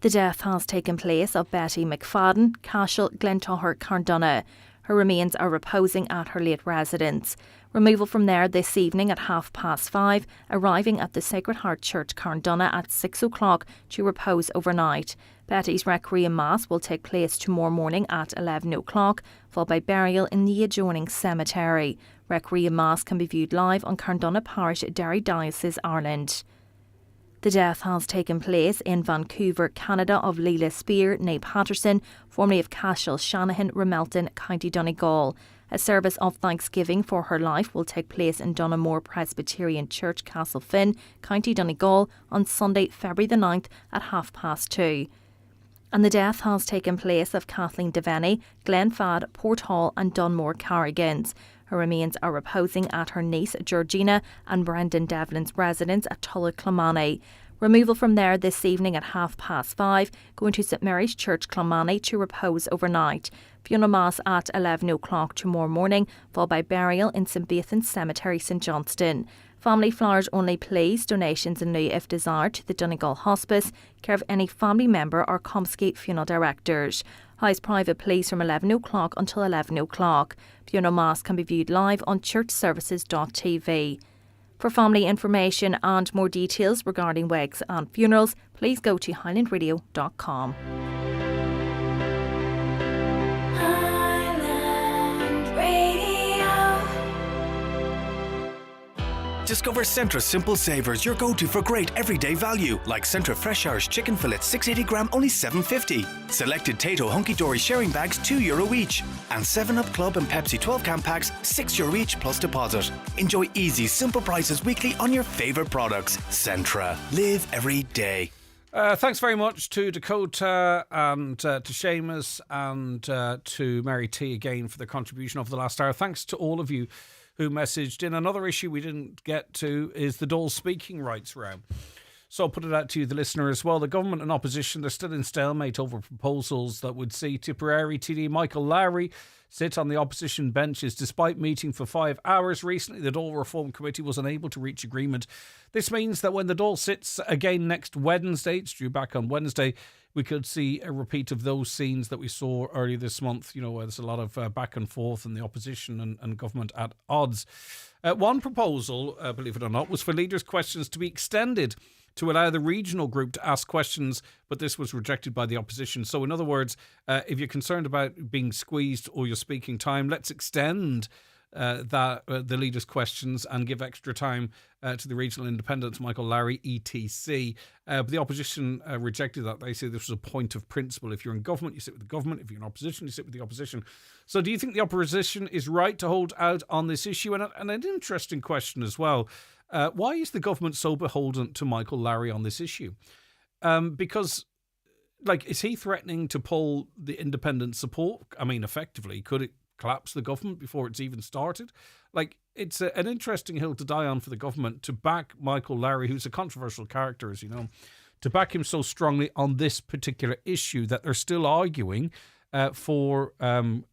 S28: The death has taken place of Betty McFadden, Cashel, Glentower, Carndonagh. Her remains are reposing at her late residence. Removal from there this evening at 5:30, arriving at the Sacred Heart Church Carndonagh at 6 o'clock to repose overnight. Betty's Requiem Mass will take place tomorrow morning at 11 o'clock, followed by burial in the adjoining cemetery. Requiem Mass can be viewed live on Carndonagh Parish, Derry Diocese, Ireland. The death has taken place in Vancouver, Canada, of Leila Spear, née Patterson, formerly of Cashel, Shanahan, Ramelton, County Donegal. A service of thanksgiving for her life will take place in Donoughmore Presbyterian Church, Castlefin, County Donegal, on Sunday, February the 9th at 2:30. And the death has taken place of Kathleen Devaney, Glenfad, Porthall and Dunmore Carrigans. Her remains are reposing at her niece Georgina and Brendan Devlin's residence at Tullaclamani. Removal from there this evening at 5:30, going to St Mary's Church Clonmany to repose overnight. Funeral Mass at 11 o'clock tomorrow morning, followed by burial in St Bathan's Cemetery, St Johnston. Family flowers only please. Donations in lieu if desired to the Donegal Hospice, care of any family member or Comsgate funeral directors. House private please from 11 o'clock until 11 o'clock. Funeral Mass can be viewed live on churchservices.tv. For family information and more details regarding weddings and funerals, please go to highlandradio.com.
S8: Discover Centra Simple Savers, your go-to for great everyday value, like Centra Fresh Irish Chicken Fillets 680 gram, only $7.50. Selected Tato Hunky Dory sharing bags, €2 each. And 7-Up Club and Pepsi 12-can packs, €6 each plus deposit. Enjoy easy, simple prices weekly on your favourite products. Centra. Live every day.
S1: Thanks very much to Dakota and to Seamus and to Mary T again for the contribution over the last hour. Thanks to all of you who messaged in. Another issue we didn't get to is the Dáil speaking rights round. So I'll put it out to you, the listener, as well. The government and opposition, they're still in stalemate over proposals that would see Tipperary TD Michael Lowry sit on the opposition benches. Despite meeting for 5 hours recently, the Dáil Reform Committee was unable to reach agreement. This means that when the Dáil sits again next Wednesday, it's due back on Wednesday, we could see a repeat of those scenes that we saw earlier this month, you know, where there's a lot of back and forth and the opposition and government at odds. One proposal, believe it or not, was for leaders' questions to be extended to allow the regional group to ask questions, but this was rejected by the opposition. So in other words, if you're concerned about being squeezed or your speaking time, let's extend the leaders' questions and give extra time to the regional independent, Michael Lowry, ETC. But the opposition rejected that. They say this was a point of principle. If you're in government, you sit with the government. If you're in opposition, you sit with the opposition. So do you think the opposition is right to hold out on this issue? And an interesting question as well. Why is the government so beholden to Michael Lowry on this issue? Because, like, is he threatening to pull the independent support? I mean, effectively, could it collapse the government before it's even started? Like, it's an interesting hill to die on for the government to back Michael Lowry, who's a controversial character, as you know, to back him so strongly on this particular issue that they're still arguing for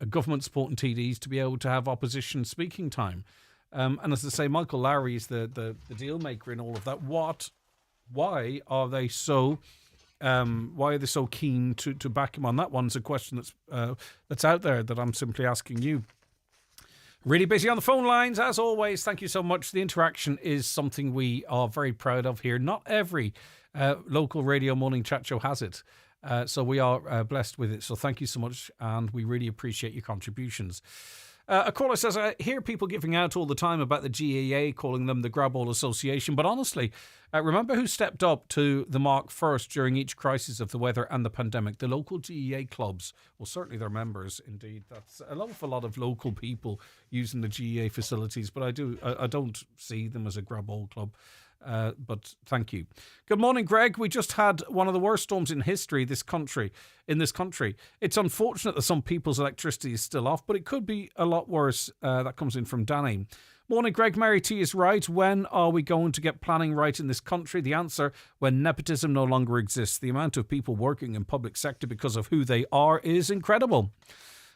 S1: government supporting TDs to be able to have opposition speaking time. And as I say, Michael Lowry is the deal maker in all of that. Why are they so keen to back him on that one? It's a question that's out there that I'm simply asking you. Really busy on the phone lines, as always. Thank you so much. The interaction is something we are very proud of here. Not every local radio morning chat show has it. So we are blessed with it. So thank you so much, and we really appreciate your contributions. A caller says, I hear people giving out all the time about the GAA, calling them the Grab All Association, but honestly, remember who stepped up to the mark first during each crisis of the weather and the pandemic? The local GAA clubs. Well, certainly their members, indeed. That's an awful lot of local people using the GAA facilities, but I don't see them as a Grab All club. But thank you. Good morning, Greg. We just had one of the worst storms in history in this country. It's unfortunate that some people's electricity is still off, but it could be a lot worse. That comes in from Danny. Morning, Greg. Mary T is right. When are we going to get planning right in this country? The answer: when nepotism no longer exists. The amount of people working in public sector because of who they are is incredible.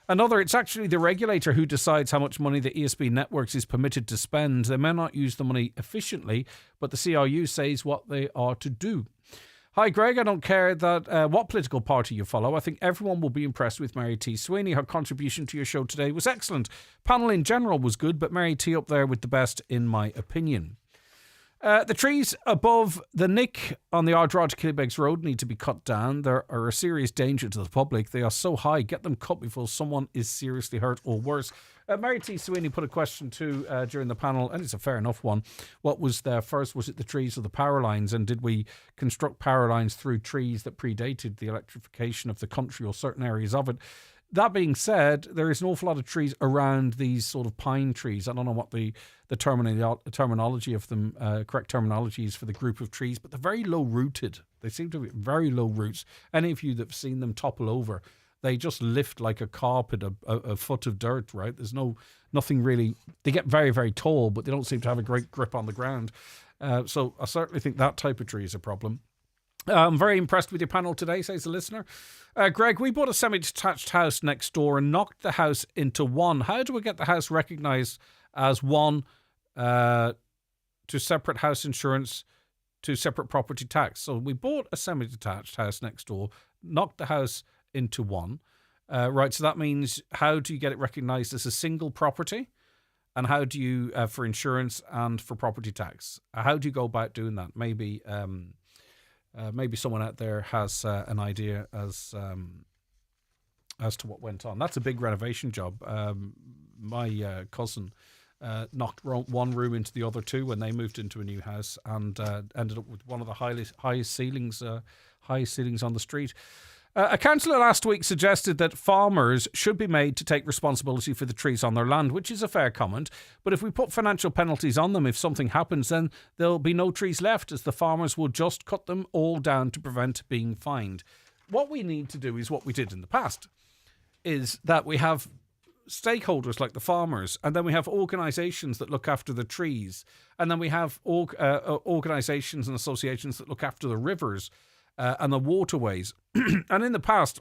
S1: Another, it's actually the regulator who decides how much money the ESB networks is permitted to spend. They may not use the money efficiently, but the CRU says what they are to do. Hi, Greg. I don't care that what political party you follow. I think everyone will be impressed with Mary T. Sweeney. Her contribution to your show today was excellent. Panel in general was good, but Mary T up there with the best, in my opinion. The trees above the nick on the Ardrod to Killybegs Road need to be cut down. They are a serious danger to the public. They are so high. Get them cut before someone is seriously hurt or worse. Mary T. Sweeney put a question too during the panel, and it's a fair enough one. What was there first? Was it the trees or the power lines? And did we construct power lines through trees that predated the electrification of the country or certain areas of it? That being said, there is an awful lot of trees around these sort of pine trees. I don't know what the terminology of them, correct terminology is for the group of trees, but they're very low rooted. They seem to be very low roots. Any of you that have seen them topple over, they just lift like a carpet, a foot of dirt, right? There's nothing really. They get very, very tall, but they don't seem to have a great grip on the ground. So I certainly think that type of tree is a problem. I'm very impressed with your panel today, says the listener. Greg, we bought a semi-detached house next door and knocked the house into one. How do we get the house recognised as one to separate house insurance to separate property tax? So we bought a semi-detached house next door, knocked the house into one. Right, so that means how do you get it recognised as a single property? And how do you, for insurance and for property tax, how do you go about doing that? Maybe someone out there has an idea as to what went on. That's a big renovation job. My cousin knocked one room into the other two when they moved into a new house, and ended up with one of the highest ceilings on the street. A councillor last week suggested that farmers should be made to take responsibility for the trees on their land, which is a fair comment. But if we put financial penalties on them if something happens, then there'll be no trees left, as the farmers will just cut them all down to prevent being fined. What we need to do is what we did in the past, is that we have stakeholders like the farmers, and then we have organisations that look after the trees, and then we have organisations and associations that look after the rivers and the waterways. And in the past,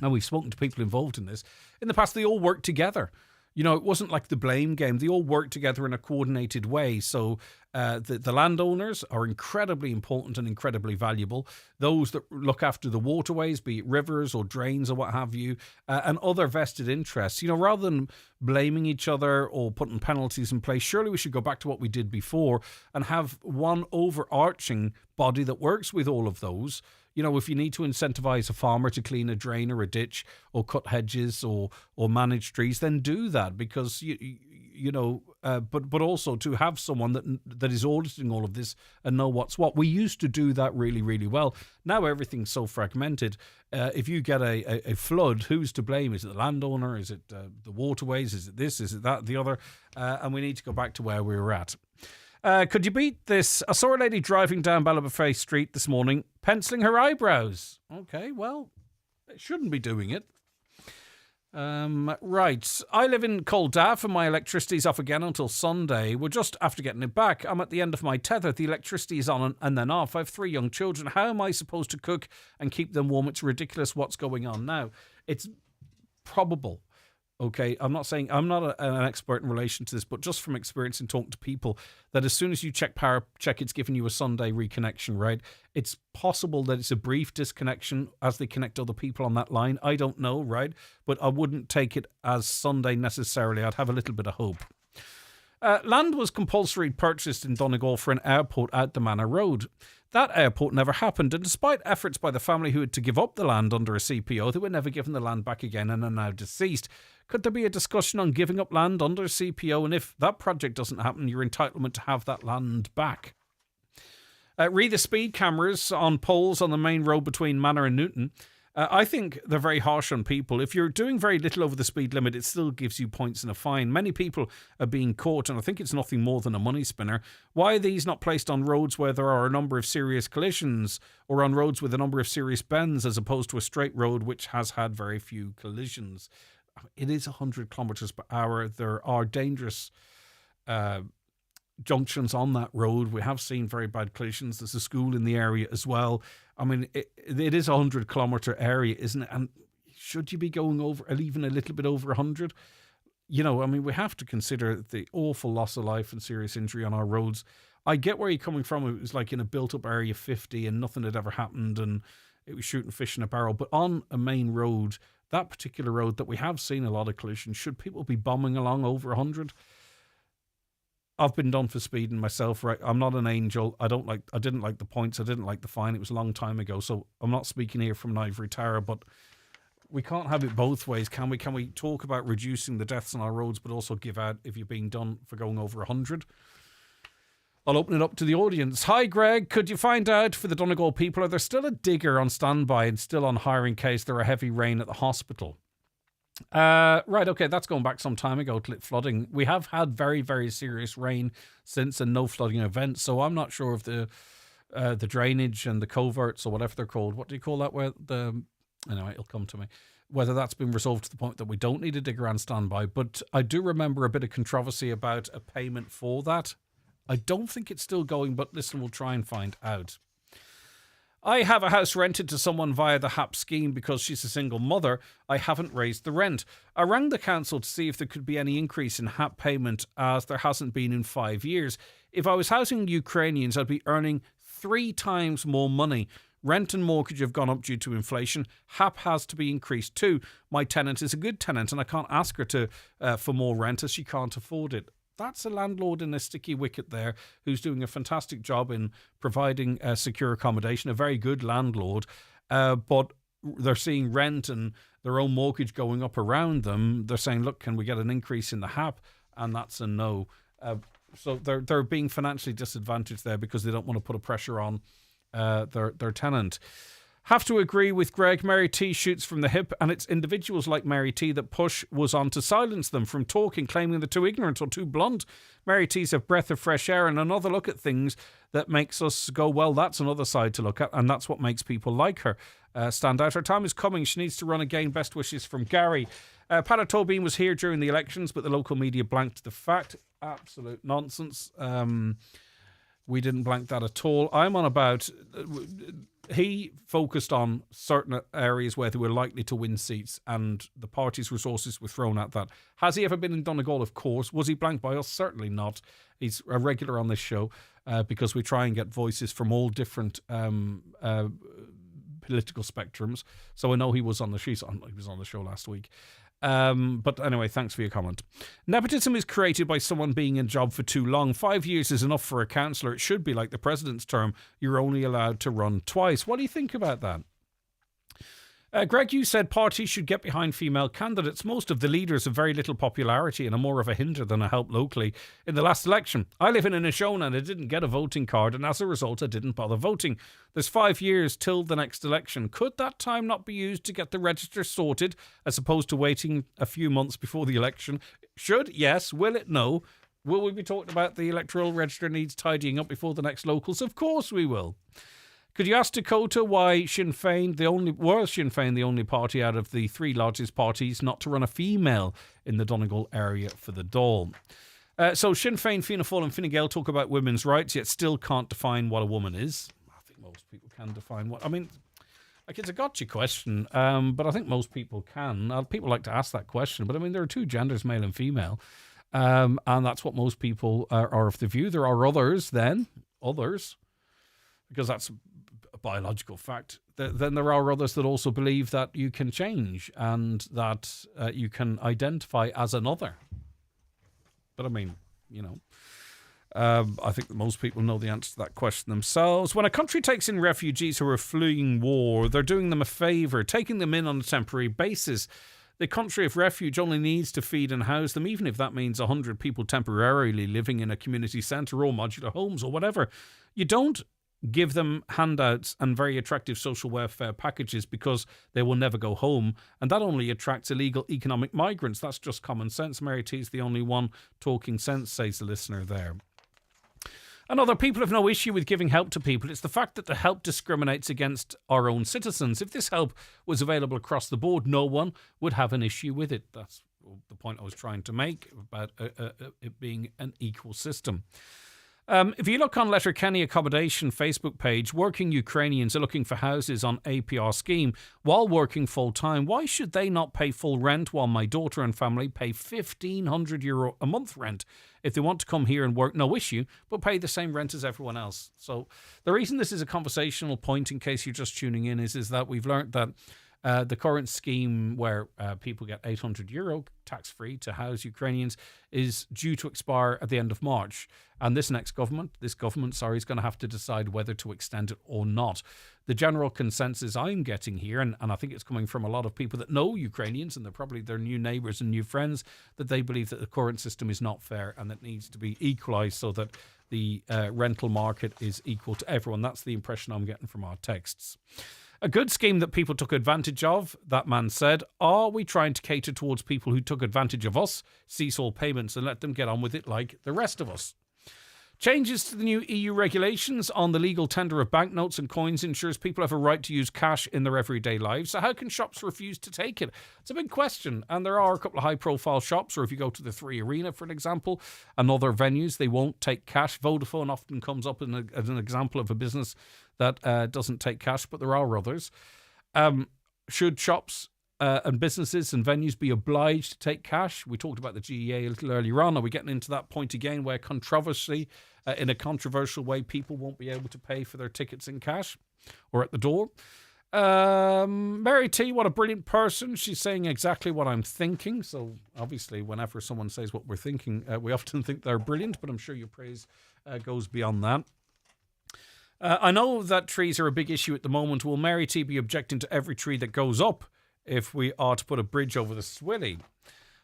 S1: and we've spoken to people involved in this, in the past they all worked together. You know, it wasn't like the blame game. They all worked together in a coordinated way. So the landowners are incredibly important and incredibly valuable. Those that look after the waterways, be it rivers or drains or what have you, and other vested interests. You know, rather than blaming each other or putting penalties in place, surely we should go back to what we did before and have one overarching body that works with all of those. You know, if you need to incentivize a farmer to clean a drain or a ditch or cut hedges or manage trees, then do that, because you know, but also to have someone that is auditing all of this and know what's what. We used to do that really, really well. Now everything's so fragmented. If you get a flood, who's to blame? Is it the landowner? Is it the waterways? Is it this? Is it that? The other? And we need to go back to where we were at. Could you beat this? I saw a lady driving down Ballabafay Street this morning, penciling her eyebrows. Okay, well, they shouldn't be doing it. Right. I live in Coldaff and my electricity's off again until Sunday. We're just after getting it back. I'm at the end of my tether. The electricity is on and then off. I have 3 young children. How am I supposed to cook and keep them warm? It's ridiculous what's going on now. It's probable. Okay, I'm not saying, I'm not an expert in relation to this, but just from experience in talking to people, that as soon as you check power check, it's giving you a Sunday reconnection, right? It's possible that it's a brief disconnection as they connect other people on that line. I don't know, right? But I wouldn't take it as Sunday necessarily. I'd have a little bit of hope. Land was compulsory purchased in Donegal for an airport out the Manor Road. That airport never happened, and despite efforts by the family who had to give up the land under a CPO, they were never given the land back again and are now deceased. Could there be a discussion on giving up land under a CPO, and if that project doesn't happen, your entitlement to have that land back? Read the speed cameras on poles on the main road between Manor and Newton. I think they're very harsh on people. If you're doing very little over the speed limit, it still gives you points and a fine. Many people are being caught, and I think it's nothing more than a money spinner. Why are these not placed on roads where there are a number of serious collisions, or on roads with a number of serious bends, as opposed to a straight road which has had very few collisions? It is 100 kilometres per hour. There are dangerous junctions on that road. We have seen very bad collisions. There's a school in the area as well. I mean, it is a 100 kilometre area, isn't it? And should you be going over, even a little bit over 100? You know, I mean, we have to consider the awful loss of life and serious injury on our roads. I get where you're coming from. It was like in a built-up area 50 and nothing had ever happened and it was shooting fish in a barrel. But on a main road, that particular road that we have seen a lot of collisions, should people be bombing along over 100? I've been done for speeding myself, right? I'm not an angel. I didn't like the points. I didn't like the fine. It was a long time ago. So I'm not speaking here from an ivory tower, but we can't have it both ways, can we? Can we talk about reducing the deaths on our roads, but also give out if you're being done for going over 100? I'll open it up to the audience. Hi, Greg. Could you find out for the Donegal people, are there still a digger on standby and still on hire in case there are heavy rain at the hospital? Right, okay, that's going back some time ago to flooding. We have had very, very serious rain since and no flooding events, so I'm not sure if the drainage and the coverts or whatever they're called, what do you call that? Anyway, it'll come to me. Whether that's been resolved to the point that we don't need a digger on standby, but I do remember a bit of controversy about a payment for that. I don't think it's still going, but listen, we'll try and find out. I have a house rented to someone via the HAP scheme because she's a single mother. I haven't raised the rent. I rang the council to see if there could be any increase in HAP payment as there hasn't been in 5 years. If I was housing Ukrainians, I'd be earning 3 times more money. Rent and mortgage have gone up due to inflation. HAP has to be increased too. My tenant is a good tenant and I can't ask her to for more rent as she can't afford it. That's a landlord in a sticky wicket there who's doing a fantastic job in providing secure accommodation, a very good landlord, but they're seeing rent and their own mortgage going up around them. They're saying, look, can we get an increase in the HAP? And that's a no. So they're being financially disadvantaged there because they don't want to put a pressure on their tenant. Have to agree with Greg. Mary T shoots from the hip, and it's individuals like Mary T that push was on to silence them from talking, claiming they're too ignorant or too blunt. Mary T's a breath of fresh air and another look at things that makes us go, well, that's another side to look at, and that's what makes people like her stand out. Her time is coming. She needs to run again. Best wishes from Gary. Patrick Tobin was here during the elections, but the local media blanked the fact. Absolute nonsense. We didn't blank that at all. I'm on about... He focused on certain areas where they were likely to win seats and the party's resources were thrown at that. Has he ever been in Donegal? Of course. Was he blanked by us? Certainly not. He's a regular on this show because we try and get voices from all different political spectrums. So I know he was on the show. He was on the show last week. But anyway, thanks for your comment. Nepotism is created by someone being in a job for too long. 5 years is enough for a councillor. It should be like the president's term. You're only allowed to run twice. What do you think about that? Greg, you said parties should get behind female candidates. Most of the leaders have very little popularity and are more of a hinder than a help locally. In the last election, I live in Inishowen and I didn't get a voting card, and as a result I didn't bother voting. There's 5 years till the next election. Could that time not be used to get the register sorted as opposed to waiting a few months before the election? Should? Yes. Will it? No. Will we be talking about the electoral register needs tidying up before the next locals? Of course we will. Could you ask Dakota why Sinn Féin the only party out of the 3 largest parties not to run a female in the Donegal area for the Dáil? So Sinn Féin, Fianna Fáil and Fine Gael talk about women's rights, yet still can't define what a woman is. I think most people can define what... I mean, like, it's a gotcha question, but I think most people can. People like to ask that question, but I mean, there are 2 genders, male and female, and that's what most people are of the view. There are others, because that's a biological fact. Then there are others that also believe that you can change and that you can identify as another. But I mean, you know, I think that most people know the answer to that question themselves. When a country takes in refugees who are fleeing war, they're doing them a favour, taking them in on a temporary basis. The country of refuge only needs to feed and house them, even if that means 100 people temporarily living in a community centre or modular homes or whatever. You don't give them handouts and very attractive social welfare packages because they will never go home. And that only attracts illegal economic migrants. That's just common sense. Mary T is the only one talking sense, says the listener there. And other people have no issue with giving help to people. It's the fact that the help discriminates against our own citizens. If this help was available across the board, no one would have an issue with it. That's the point I was trying to make about it being an equal system. If you look on Letterkenny Accommodation Facebook page, working Ukrainians are looking for houses on APR scheme while working full-time. Why should they not pay full rent while my daughter and family pay €1,500 a month rent? If they want to come here and work, no issue, but pay the same rent as everyone else. So the reason this is a conversational point, in case you're just tuning in, is that we've learned that the current scheme where people get €800 tax-free to house Ukrainians is due to expire at the end of March. And this government, is going to have to decide whether to extend it or not. The general consensus I'm getting here, and I think it's coming from a lot of people that know Ukrainians, and they're probably their new neighbours and new friends, that they believe that the current system is not fair and that needs to be equalised so that the rental market is equal to everyone. That's the impression I'm getting from our texts. A good scheme that people took advantage of, that man said. Are we trying to cater towards people who took advantage of us, cease all payments and let them get on with it like the rest of us? Changes to the new EU regulations on the legal tender of banknotes and coins ensures people have a right to use cash in their everyday lives. So how can shops refuse to take it? It's a big question. And there are a couple of high-profile shops, or if you go to the 3 Arena, for an example, and other venues, they won't take cash. Vodafone often comes up as an example of a business that doesn't take cash, but there are others. Should shops and businesses and venues be obliged to take cash? We talked about the GEA a little earlier on. Are we getting into that point again where in a controversial way, people won't be able to pay for their tickets in cash or at the door? Mary T, what a brilliant person. She's saying exactly what I'm thinking. So obviously, whenever someone says what we're thinking, we often think they're brilliant, but I'm sure your praise goes beyond that. I know that trees are a big issue at the moment. Will Mary T be objecting to every tree that goes up if we are to put a bridge over the Swilly?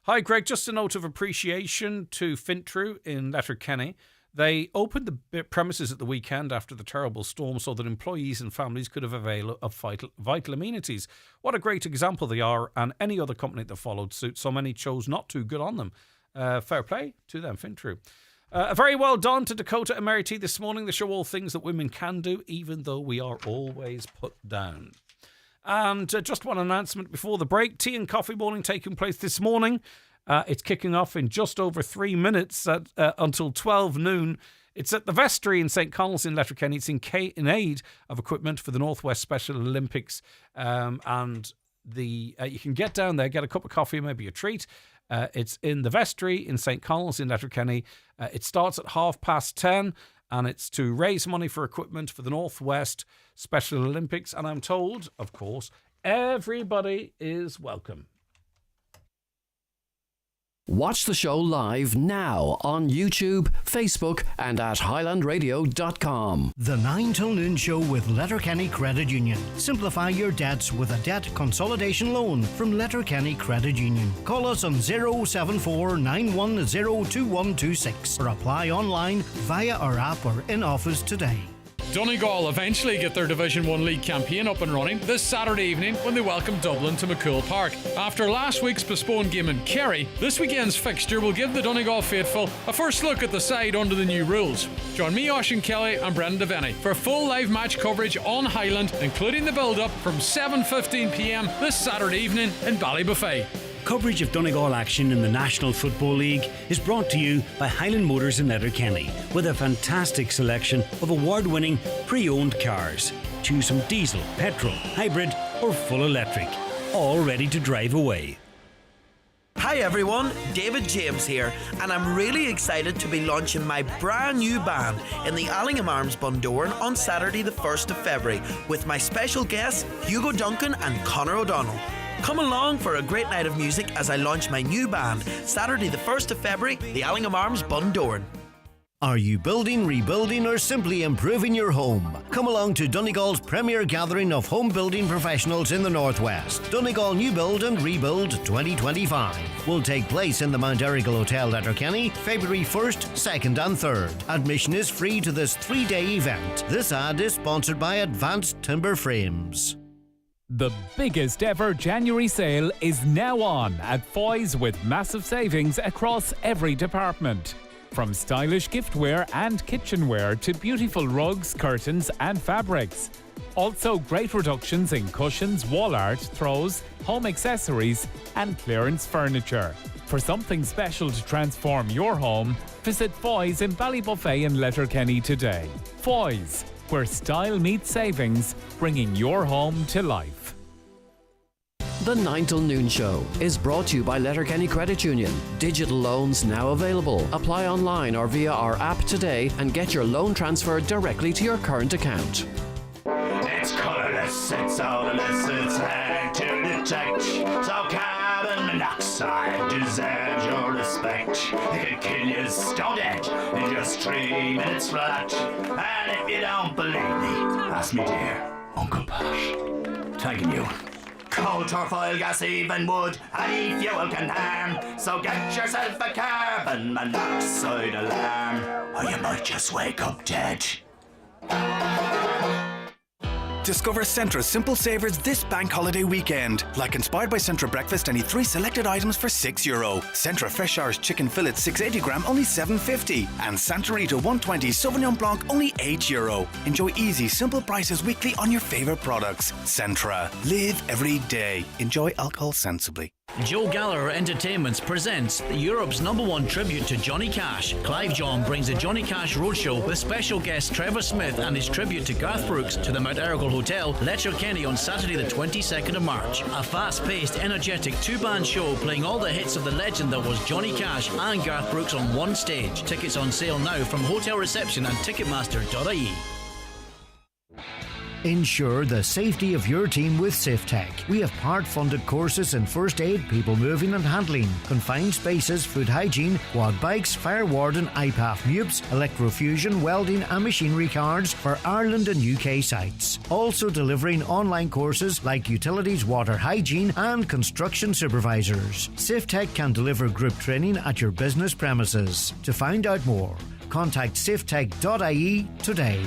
S1: Hi, Greg. Just a note of appreciation to Fintru in Letterkenny. They opened the premises at the weekend after the terrible storm so that employees and families could have avail of vital amenities. What a great example they are, and any other company that followed suit. So many chose not to. Good on them. Fair play to them, Fintru. Very well done to Dakota and Mary T this morning. They show all things that women can do, even though we are always put down. And just one announcement before the break. Tea and coffee morning taking place this morning. It's kicking off in just over 3 minutes until 12 noon. It's at the Vestry in St. Connell's in Letterkenny. It's in aid of equipment for the Northwest Special Olympics. And you can get down there, get a cup of coffee, maybe a treat. It's in the Vestry in St. Connell's in Letterkenny. It starts at 10:30 and it's to raise money for equipment for the Northwest Special Olympics. And I'm told, of course, everybody is welcome.
S7: Watch the show live now on YouTube, Facebook and at highlandradio.com.
S10: The 9 till noon show with Letterkenny Credit Union. Simplify your debts with a debt consolidation loan from Letterkenny Credit Union. Call us on 074 910 2126 or apply online via our app or in office today.
S9: Donegal eventually get their Division 1 League campaign up and running this Saturday evening when they welcome Dublin to McCool Park. After last week's postponed game in Kerry, this weekend's fixture will give the Donegal faithful a first look at the side under the new rules. Join me, Oisín Kelly and Brendan Devaney for full live match coverage on Highland, including the build-up from 7:15pm this Saturday evening in Ballybuffet.
S18: Coverage of Donegal action in the National Football League is brought to you by Highland Motors in Letterkenny with a fantastic selection of award-winning pre-owned cars. Choose from diesel, petrol, hybrid or full electric, all ready to drive away.
S11: Hi everyone, David James here, and I'm really excited to be launching my brand new band in the Allingham Arms Bundoran on Saturday the 1st of February with my special guests Hugo Duncan and Conor O'Donnell. Come along for a great night of music as I launch my new band, Saturday the 1st of February, the Allingham Arms Bundoran.
S10: Are you building, rebuilding or simply improving your home? Come along to Donegal's premier gathering of home building professionals in the Northwest. Donegal New Build and Rebuild 2025 will take place in the Mount Errigal Hotel, Letterkenny, February 1st, 2nd and 3rd. Admission is free to this 3-day event. This ad is sponsored by Advanced Timber Frames.
S12: The biggest ever January sale is now on at Foy's with massive savings across every department. From stylish giftware and kitchenware to beautiful rugs, curtains and fabrics. Also great reductions in cushions, wall art, throws, home accessories and clearance furniture. For something special to transform your home, visit Foy's in Ballybuffet in Letterkenny today. Foy's, where style meets savings, bringing your home to life.
S7: The 9 till noon show is brought to you by Letterkenny Credit Union. Digital loans now available. Apply online or via our app today and get your loan transferred directly to your current account.
S13: It's colourless, it's odorless, it's hard to detect. So carbon monoxide deserves your respect. It could kill you stone dead in just 3 minutes flat. And if you don't believe me, ask me dear Uncle Pat. Thanking you. Coal, tar, oil, gas, even wood, any fuel can harm. So get yourself a carbon monoxide alarm, or you might just wake up dead.
S8: Discover Centra's Simple Savers this bank holiday weekend. Like inspired by Centra breakfast, any 3 selected items for €6. Centra Fresh Irish chicken fillets 680 gram only $7.50, and Santorita 120 Sauvignon Blanc only €8. Enjoy easy, simple prices weekly on your favourite products. Centra. Live every day. Enjoy alcohol sensibly.
S14: Joe Gallagher Entertainments presents Europe's #1 tribute to Johnny Cash. Clive John brings the Johnny Cash Roadshow with special guest Trevor Smith and his tribute to Garth Brooks to the Mount Errigal Hotel, Letterkenny on Saturday the 22nd of March. A fast-paced, energetic 2-band show playing all the hits of the legend that was Johnny Cash and Garth Brooks on one stage. Tickets on sale now from hotel reception and ticketmaster.ie.
S10: Ensure the safety of your team with SafeTech. We have part-funded courses in first aid, people moving and handling, confined spaces, food hygiene, quad bikes, fire warden, IPAF MUPS, electrofusion, welding and machinery cards for Ireland and UK sites. Also delivering online courses like utilities, water hygiene and construction supervisors. SafeTech can deliver group training at your business premises. To find out more, contact safetech.ie today.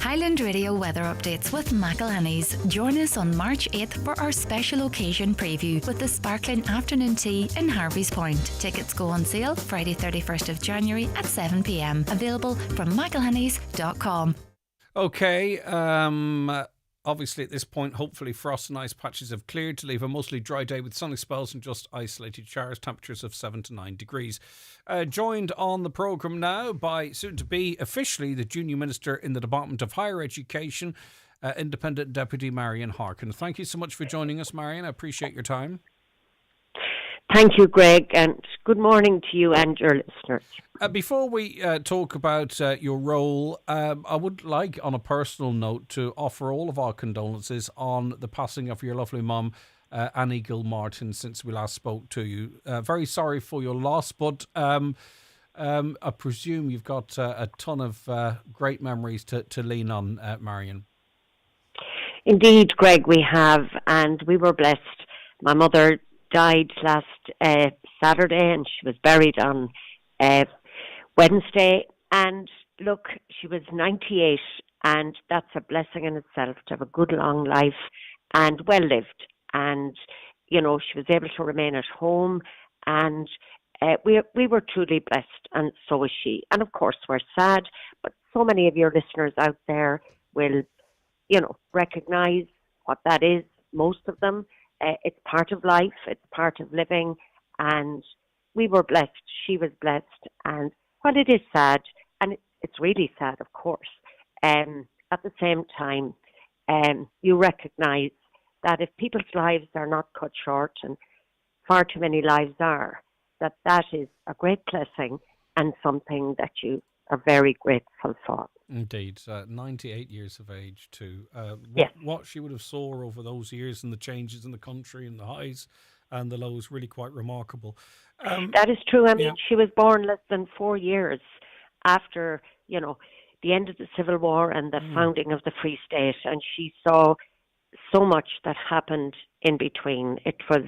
S22: Highland Radio weather updates with McElhenny's. Join us on March 8th for our special occasion preview with the sparkling afternoon tea in Harvey's Point. Tickets go on sale Friday 31st of January at 7 p.m. Available from mcelhennys.com.
S1: Okay, obviously at this point, hopefully frost and ice patches have cleared to leave a mostly dry day with sunny spells and just isolated showers, temperatures of 7 to 9 degrees. Joined on the programme now by soon-to-be officially the Junior Minister in the Department of Higher Education, Independent Deputy Marian Harkin. Thank you so much for joining us, Marian. I appreciate your time.
S15: Thank you, Greg, and good morning to you and your listeners.
S1: Before we talk about your role, I would like, on a personal note, to offer all of our condolences on the passing of your lovely mum, Annie Gilmartin, since we last spoke to you. Very sorry for your loss, but I presume you've got a ton of great memories to lean on, Marian.
S15: Indeed, Greg, we have, and we were blessed. My mother died last Saturday, and she was buried on Wednesday. And look, she was 98, and that's a blessing in itself to have a good long life and well lived. And you know, she was able to remain at home, and we were truly blessed, and so was she. And of course, we're sad, but so many of your listeners out there will, you know, recognise what that is. Most of them. It's part of life, it's part of living, and we were blessed, she was blessed, and while it is sad, and it's really sad, of course, at the same time, you recognise that if people's lives are not cut short, and far too many lives are, that is a great blessing and something that you are very grateful for.
S1: Indeed, 98 years of age too.
S15: Yes.
S1: What she would have saw over those years and the changes in the country and the highs and the lows, really quite remarkable.
S15: That is true. I mean, she was born less than 4 years after, the end of the Civil War and the founding of the Free State, and she saw so much that happened in between. It was,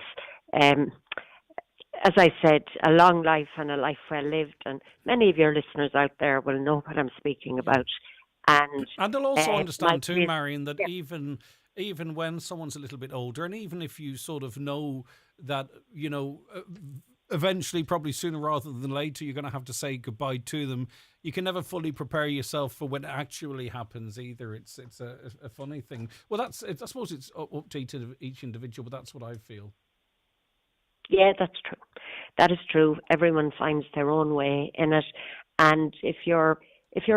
S15: as I said, a long life and a life well lived, and many of your listeners out there will know what I'm speaking about. And
S1: they'll also understand too,
S15: my-
S1: Marian, that even when someone's a little bit older, and even if you sort of know that, eventually, probably sooner rather than later, you're going to have to say goodbye to them, you can never fully prepare yourself for when it actually happens either. It's a funny thing. Well, I suppose it's up to each individual, but that's what I feel.
S15: Yeah, that's true. That is true. Everyone finds their own way in it, and if you're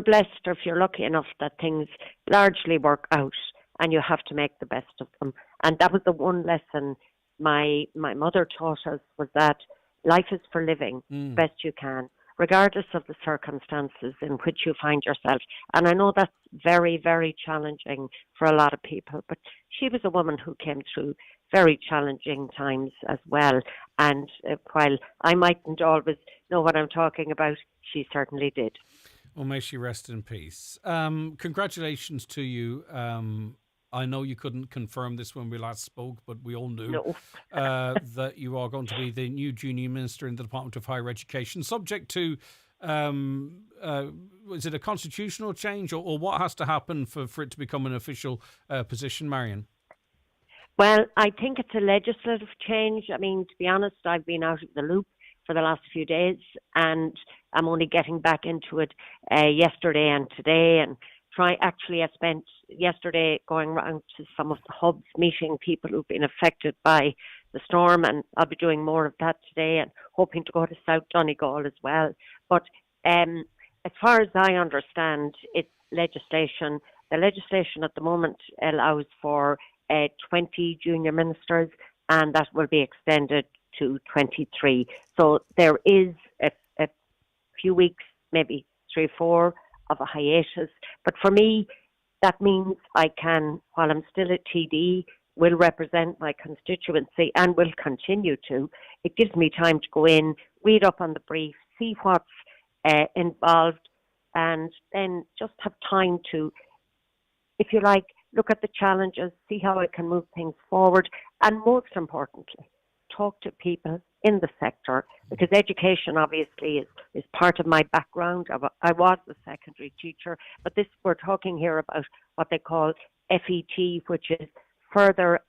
S15: blessed or if you're lucky enough that things largely work out, and you have to make the best of them. And that was the one lesson my mother taught us, was that life is for living best you can, regardless of the circumstances in which you find yourself. And I know that's very, very challenging for a lot of people, but she was a woman who came through very challenging times as well. And while I mightn't always know what I'm talking about, she certainly did.
S1: Well, may she rest in peace. Congratulations to you. I know you couldn't confirm this when we last spoke, but we all knew that you are going to be the new junior minister in the Department of Higher Education, subject to, is it a constitutional change, or what has to happen for it to become an official position, Marian?
S15: Well, I think it's a legislative change. I mean, to be honest, I've been out of the loop for the last few days, and I'm only getting back into it yesterday and today, and I spent yesterday going around to some of the hubs, meeting people who've been affected by the storm, and I'll be doing more of that today, and hoping to go to South Donegal as well. But as far as I understand, it's legislation. The legislation at the moment allows for 20 junior ministers, and that will be extended to 23. So there is a few weeks, maybe 3 or 4, of a hiatus. But for me, that means I can, while I'm still at TD, will represent my constituency and will continue to. It gives me time to go in, read up on the brief, see what's involved, and then just have time to, if you like, look at the challenges, see how I can move things forward, and most importantly, talk to people in the sector, because education obviously is part of my background. I was a secondary teacher, but we're talking here about what they call FET, which is further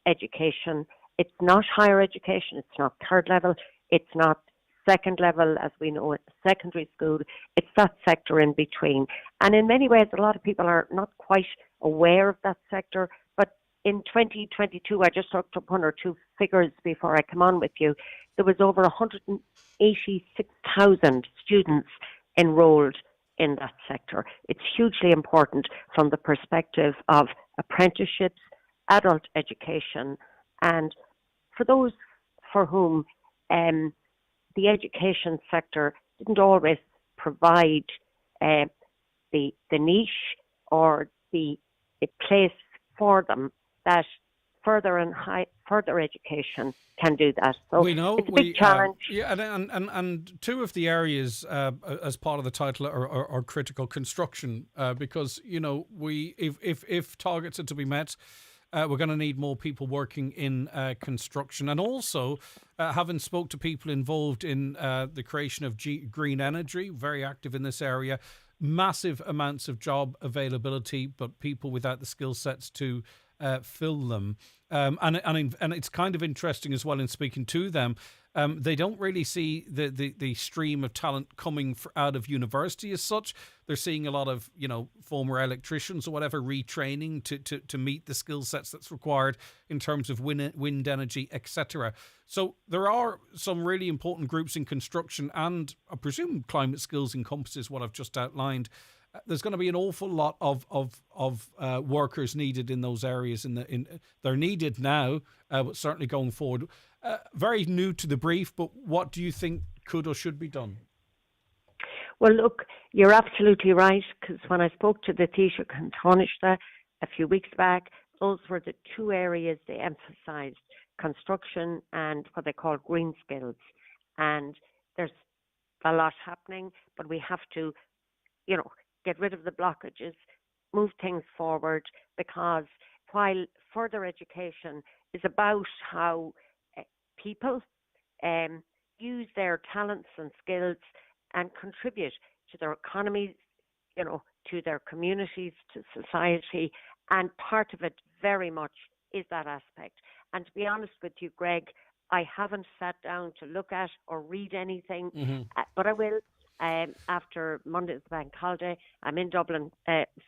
S15: education. It's not higher education, it's not third level, it's not second level as we know it, secondary school. It's that sector in between. And in many ways, a lot of people are not quite aware of that sector. But in 2022, I just looked up 1 or 2 figures before I come on with you. There was over 186,000 students enrolled in that sector. It's hugely important from the perspective of apprenticeships, adult education, and for those for whom the education sector didn't always provide the niche or the place for them, that further education can do that. So
S1: we know
S15: it's a big challenge.
S1: And 2 of the areas as part of the title are critical construction, because if targets are to be met, we're going to need more people working in construction, and also having spoke to people involved in the creation of green energy, very active in this area. Massive amounts of job availability, but people without the skill sets to fill them. And it's kind of interesting as well in speaking to them. They don't really see the stream of talent coming out of university as such. They're seeing a lot of former electricians or whatever retraining to meet the skill sets that's required in terms of wind energy, etc. So there are some really important groups in construction, and I presume climate skills encompasses what I've just outlined. There's going to be an awful lot of workers needed in those areas. They're needed now, but certainly going forward. Very new to the brief, but what do you think could or should be done?
S15: Well, look, you're absolutely right, because when I spoke to the Taoiseach and Taoiseach a few weeks back, those were the 2 areas they emphasised, construction and what they call green skills. And there's a lot happening, but but we have to, get rid of the blockages, move things forward, because while further education is about how people use their talents and skills and contribute to their economies, to their communities, to society, and part of it very much is that aspect. And to be honest with you, Greg, I haven't sat down to look at or read anything, but I will. After Monday's bank holiday, I'm in Dublin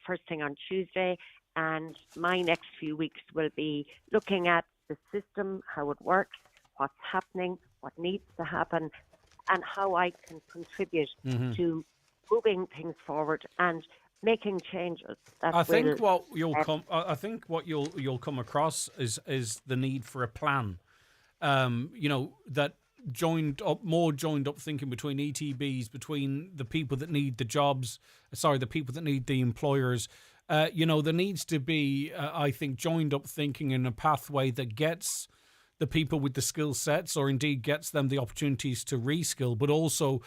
S15: first thing on Tuesday, and my next few weeks will be looking at the system, how it works, what's happening, what needs to happen, and how I can contribute to moving things forward and making changes.
S1: I think what you'll you'll come across is the need for a plan. That joined up thinking between ETBs, between the people that need the jobs, the people that need the employers. There needs to be, I think, joined up thinking in a pathway that gets the people with the skill sets, or indeed gets them the opportunities to reskill, but also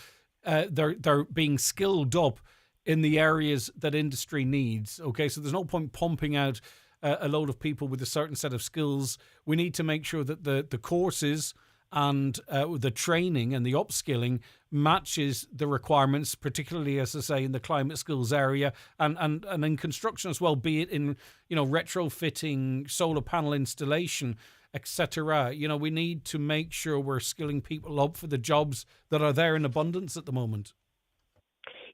S1: they're being skilled up in the areas that industry needs. Okay, so there's no point pumping out a load of people with a certain set of skills. We need to make sure that the courses and the training and the upskilling matches the requirements, particularly, as I say, in the climate skills area and in construction as well, be it in retrofitting, solar panel installation, etc. We need to make sure we're skilling people up for the jobs that are there in abundance at the moment.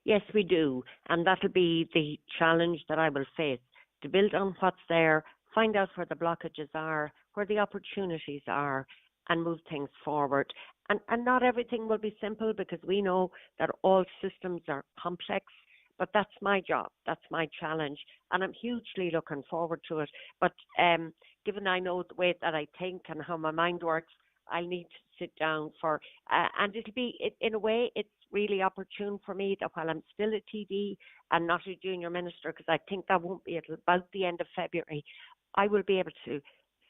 S15: Yes, we do. And that'll be the challenge that I will face, to build on what's there, find out where the blockages are, where the opportunities are, and move things forward. And not everything will be simple, because we know that all systems are complex, but that's my job, that's my challenge, and I'm hugely looking forward to it. But given I know the way that I think and how my mind works, I'll need to sit down and it'll be, in a way, it's really opportune for me that while I'm still a TD and not a junior minister, because I think that won't be until about the end of February, I will be able to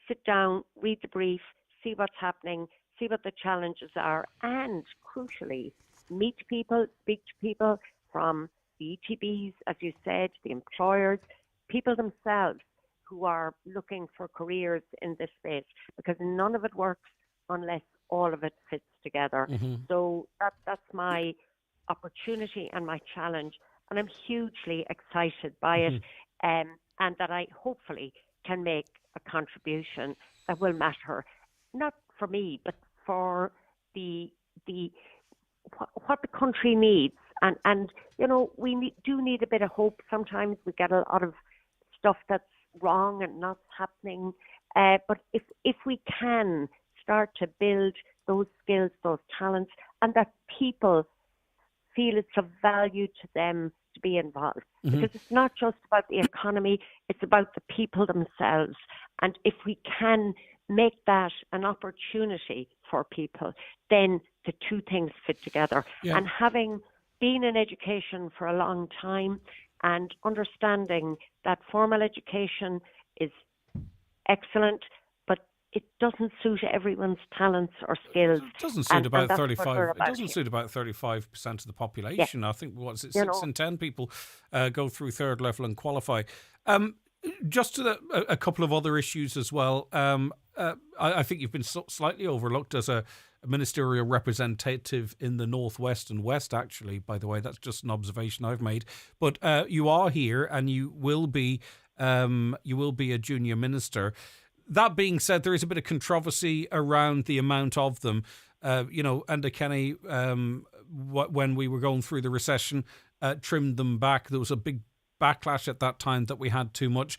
S15: sit down, read the brief, see what's happening, see what the challenges are, and crucially, meet people, speak to people from the ETBs, as you said, the employers, people themselves who are looking for careers in this space, because none of it works unless all of it fits together. So that's my opportunity and my challenge, and I'm hugely excited by it, and that I hopefully can make a contribution that will matter, not for me, but for what the country needs. And we do need a bit of hope. Sometimes we get a lot of stuff that's wrong and not happening. But if we can start to build those skills, those talents, and that people feel it's of value to them to be involved. Because it's not just about the economy, it's about the people themselves. And if we can make that an opportunity for people, then the two things fit together. Yeah. And having been in education for a long time and understanding that formal education is excellent, but it doesn't suit everyone's talents or skills.
S1: It doesn't suit about 35. It doesn't suit about 35% of the population. Yeah. I think 6 in 10 people go through third level and qualify. Just to a couple of other issues as well. I think you've been slightly overlooked as a ministerial representative in the Northwest and West, actually, by the way. That's just an observation I've made. But you are here and you will be a junior minister. That being said, there is a bit of controversy around the amount of them. Enda Kenny, when we were going through the recession, trimmed them back. There was a big backlash at that time that we had too much.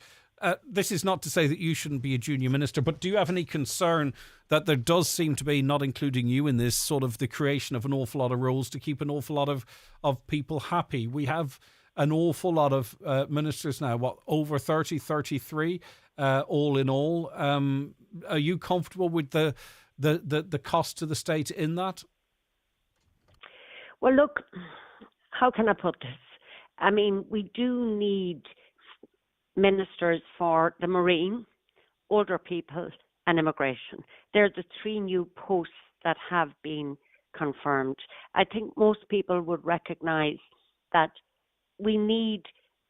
S1: This is not to say that you shouldn't be a junior minister, but do you have any concern that there does seem to be, not including you in this, sort of the creation of an awful lot of roles to keep an awful lot of people happy? We have an awful lot of ministers now, over 30, 33, all in all. Are you comfortable with the cost to the state in that?
S15: Well, look, how can I put this? I mean, we do need ministers for the Marine, older people and immigration. They're the three new posts that have been confirmed. I think most people would recognise that we need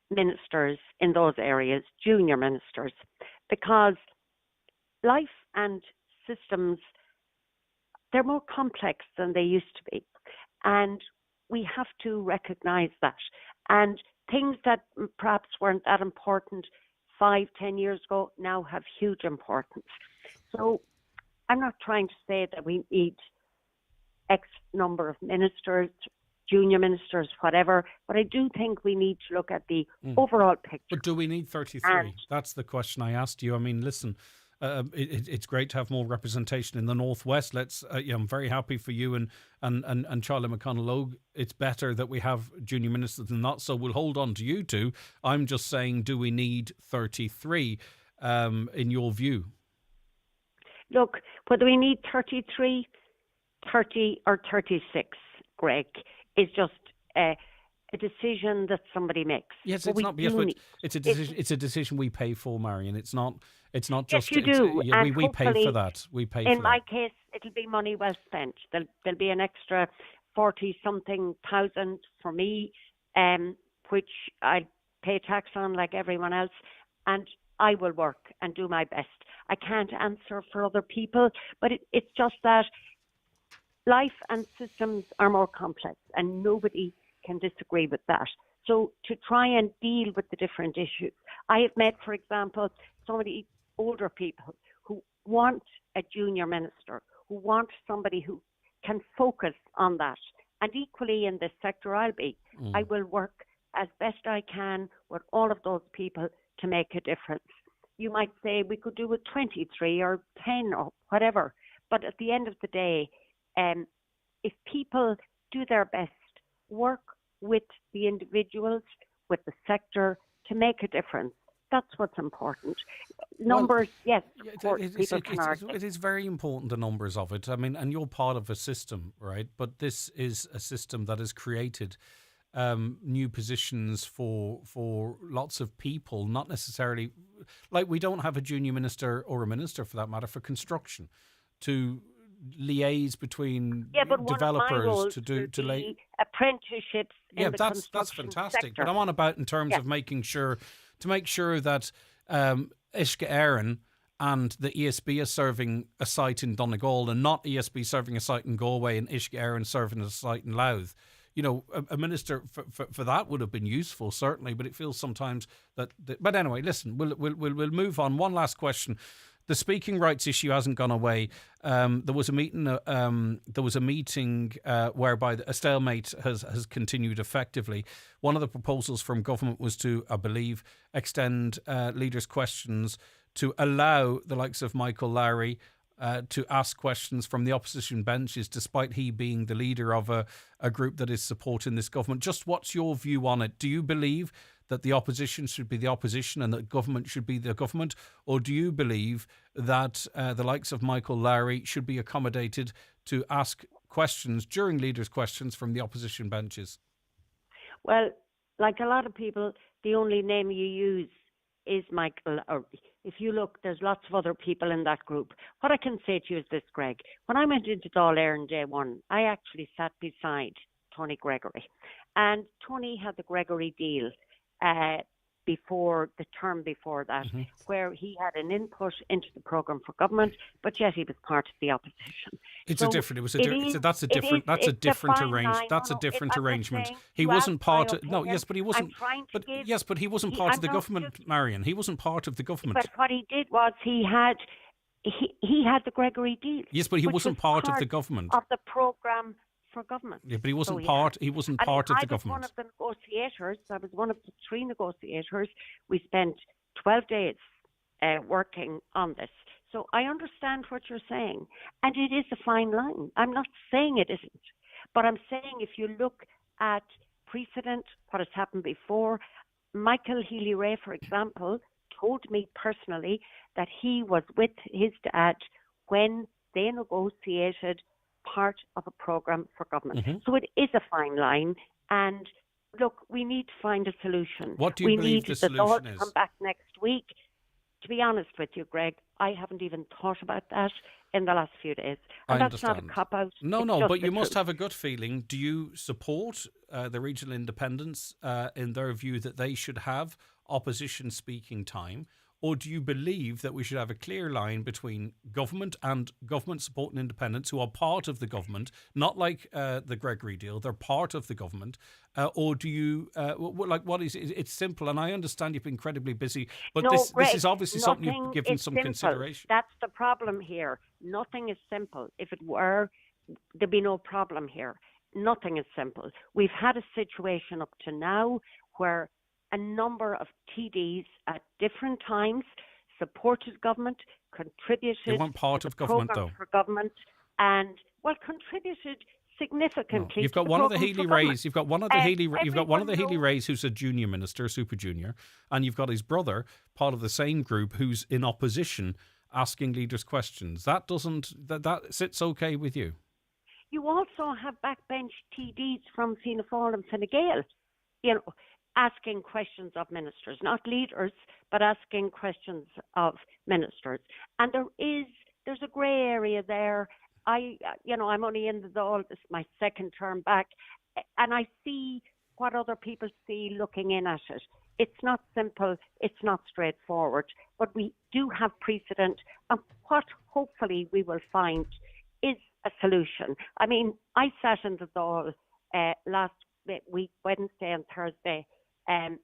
S15: ministers in those areas, junior ministers, because life and systems, they're more complex than they used to be. And we have to recognise that. And things that perhaps weren't that important 5-10 years ago now have huge importance. So I'm not trying to say that we need X number of ministers, junior ministers, whatever, but I do think we need to look at the overall picture.
S1: But do we need 33? That's the question I asked you. I mean, listen, it's great to have more representation in the Northwest. I'm very happy for you and Charlie McConnell. It's better that we have junior ministers than not, so we'll hold on to you two. I'm just saying, do we need 33 in your view?
S15: Look, whether we need 33, 30 or 36, Greg, is just a decision that somebody makes.
S1: Yes, it's not. Yes, but it's a decision. It's a decision we pay for, Marian. It's not just.
S15: Yes, you do.
S1: We pay for that. We pay.
S15: In my case, it'll be money well spent. There'll be an extra 40-something thousand for me, which I pay tax on like everyone else, and I will work and do my best. I can't answer for other people, but it's just that life and systems are more complex, and nobody can disagree with that. So to try and deal with the different issues, I have met, for example, so many older people who want a junior minister, who want somebody who can focus on that. And equally in this sector I will work as best I can with all of those people to make a difference. You might say we could do it 23 or 10 or whatever, but at the end of the day, if people do their best, work with the individuals, with the sector to make a difference, that's what's important. Numbers, yes, people can argue.
S1: It is very important, the numbers of it. I mean, and you're part of a system, right? But this is a system that has created new positions for lots of people, not necessarily, like we don't have a junior minister or a minister for that matter for construction to liaise between developers to
S15: apprenticeships.
S1: That's fantastic.
S15: Sector.
S1: But I'm on about in terms of making sure that Uisce Éireann and the ESB are serving a site in Donegal and not ESB serving a site in Galway and Uisce Éireann serving a site in Louth. You know, a minister for that would have been useful, certainly, but it feels sometimes that. But anyway, listen, we'll move on. One last question. The speaking rights issue hasn't gone away. There was a meeting. Whereby a stalemate has continued effectively. One of the proposals from government was to, I believe, extend leaders' questions to allow the likes of Michael Lowry to ask questions from the opposition benches, despite he being the leader of a group that is supporting this government. Just what's your view on it? Do you believe that the opposition should be the opposition and that government should be the government? Or do you believe that the likes of Michael Lowry should be accommodated to ask questions during leaders' questions from the opposition benches?
S15: Well, like a lot of people, the only name you use is Michael. Or if you look, there's lots of other people in that group. What I can say to you is this, Greg. When I went into Dáil on day one, I actually sat beside Tony Gregory. And Tony had the Gregory deal before the term before that, where he had an input into the programme for government, but yet he was part of the opposition.
S1: That's a different arrangement. He wasn't part of but he wasn't. But he wasn't part of the government, Marian. He wasn't part of the government.
S15: But what he did was he had the Gregory deal.
S1: Yes, but he wasn't part of the government.
S15: Of the programme for government.
S1: Yeah, but he wasn't part of the government.
S15: I was one of the negotiators. I was one of the 3 negotiators. We spent 12 days working on this. So I understand what you're saying. And it is a fine line. I'm not saying it isn't. But I'm saying if you look at precedent, what has happened before, Michael Healy-Rae, for example, told me personally that he was with his dad when they negotiated part of a programme for government. So it is a fine line, and look, we need to find a solution.
S1: What do you believe the solution is?
S15: Come back next week. to be honest with you, Greg, I haven't even thought about that in the last few days. And
S1: I
S15: that's
S1: understand.
S15: not a cop-out.
S1: No,
S15: It's
S1: no,
S15: just
S1: but
S15: the
S1: you must
S15: truth.
S1: have a gut feeling. Do you support the regional independents in their view that they should have opposition speaking time? Or do you believe that we should have a clear line between government and government supporting independents who are part of the government, not like the Gregory deal, they're part of the government? Or do you, what is it? It's simple, and I understand you've been incredibly busy, but
S15: No,
S1: this
S15: Greg,
S1: is obviously something
S15: nothing
S1: you've given
S15: is
S1: some
S15: simple.
S1: consideration.
S15: That's the problem here. Nothing is simple. If it were, there'd be no problem here. Nothing is simple. We've had a situation up to now where a number of TDs at different times supported government, contributed
S1: They weren't part
S15: to
S1: of
S15: the
S1: government,
S15: programme
S1: though.
S15: for government, and contributed significantly.
S1: You've got
S15: to
S1: one of the
S15: programme for
S1: Healy
S15: government.
S1: Rays. You've got one of the Healy. You've got one of the
S15: Everyone
S1: Healy Rays who's a junior minister, super junior, and you've got his brother, part of the same group, who's in opposition, asking leaders questions. That sits okay with you.
S15: You also have backbench TDs from Fianna Fáil and Fine Gael, asking questions of ministers, not leaders, but asking questions of ministers. And there's a grey area there. I'm only in the Dáil, this is my second term back, and I see what other people see looking in at it. It's not simple, it's not straightforward, but we do have precedent, and what hopefully we will find is a solution. I mean, I sat in the Dáil last week, Wednesday and Thursday, and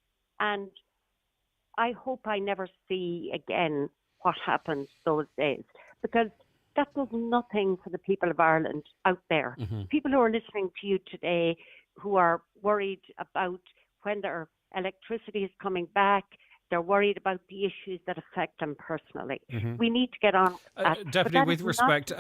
S15: I hope I never see again what happened those days, because that does nothing for the people of Ireland out there.
S1: Mm-hmm.
S15: People who are listening to you today who are worried about when their electricity is coming back, they're worried about the issues that affect them personally.
S1: Mm-hmm.
S15: We need to get on.
S1: Deputy, with respect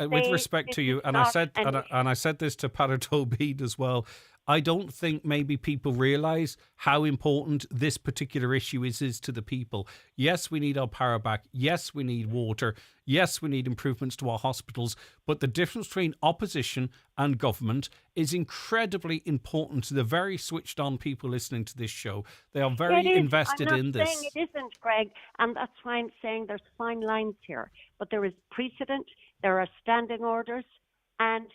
S1: to you, and I said this to Paradol Bede as well. I don't think maybe people realise how important this particular issue is to the people. Yes, we need our power back. Yes, we need water. Yes, we need improvements to our hospitals. But the difference between opposition and government is incredibly important to the very switched on people listening to this show. They are very invested in this.
S15: I'm not saying it isn't, Greg, and that's why I'm saying there's fine lines here. But there is precedent, there are standing orders, and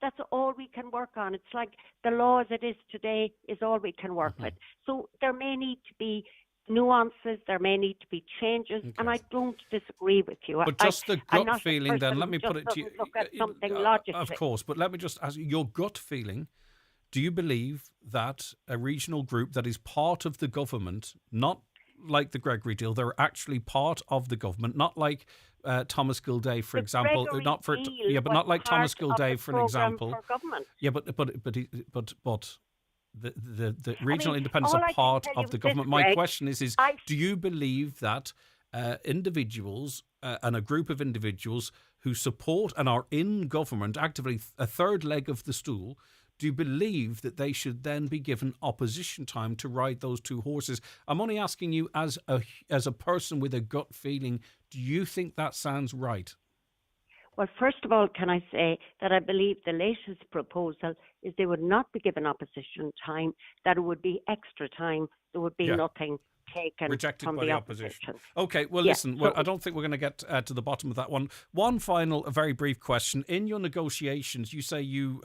S15: that's all we can work on. It's like the law as it is today is all we can work with. So there may need to be nuances, there may need to be changes, and I don't disagree with you.
S1: But just the
S15: I'm
S1: gut
S15: not a
S1: feeling, then,
S15: person
S1: let me
S15: who
S1: put it
S15: just
S1: to you.
S15: doesn't look at something logically.
S1: Of course, but let me just ask you, your gut feeling, do you believe that a regional group that is part of the government, not like the Gregory deal, they're actually part of the government, not like Thomas Gilday, for example,
S15: Gregory
S1: but not like Thomas Gilday, for an example.
S15: For government.
S1: Yeah, but the regional independents are part of the government. My question is do you believe that individuals and a group of individuals who support and are in government actively, a third leg of the stool, do you believe that they should then be given opposition time to ride those two horses? I'm only asking you as a person with a gut feeling, do you think that sounds right?
S15: Well, first of all, can I say that I believe the latest proposal is they would not be given opposition time, that it would be extra time, there would be nothing taken
S1: rejected
S15: from
S1: by the opposition. Okay, well, listen, I don't think we're going to get to the bottom of that one. One final, a very brief question. In your negotiations, you say you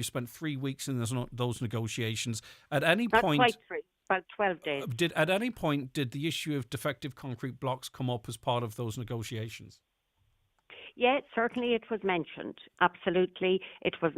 S1: spent 3 weeks in those negotiations. At any point,
S15: not quite 3, about 12 days.
S1: At any point, did the issue of defective concrete blocks come up as part of those negotiations?
S15: Yeah, certainly it was mentioned. Absolutely. It was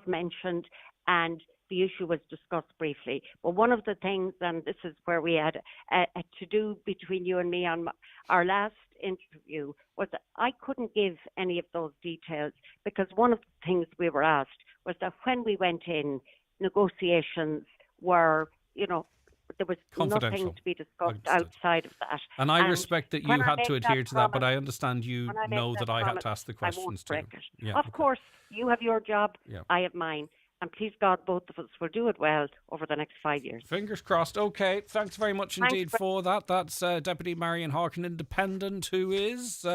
S15: mentioned, and the issue was discussed briefly. But one of the things, and this is where we had a to-do between you and me on our last interview, was that I couldn't give any of those details because one of the things we were asked was that when we went in, negotiations were, there was nothing to be discussed outside of that.
S1: And I respect that you had to adhere to that, but I understand you know that I had to ask the questions too.
S15: Yeah, of course, you have your job, I have mine. And please God, both of us will do it well over the next 5 years.
S1: Fingers crossed. Okay, thanks very much indeed for that. That's Deputy Marian Harkin, Independent, who is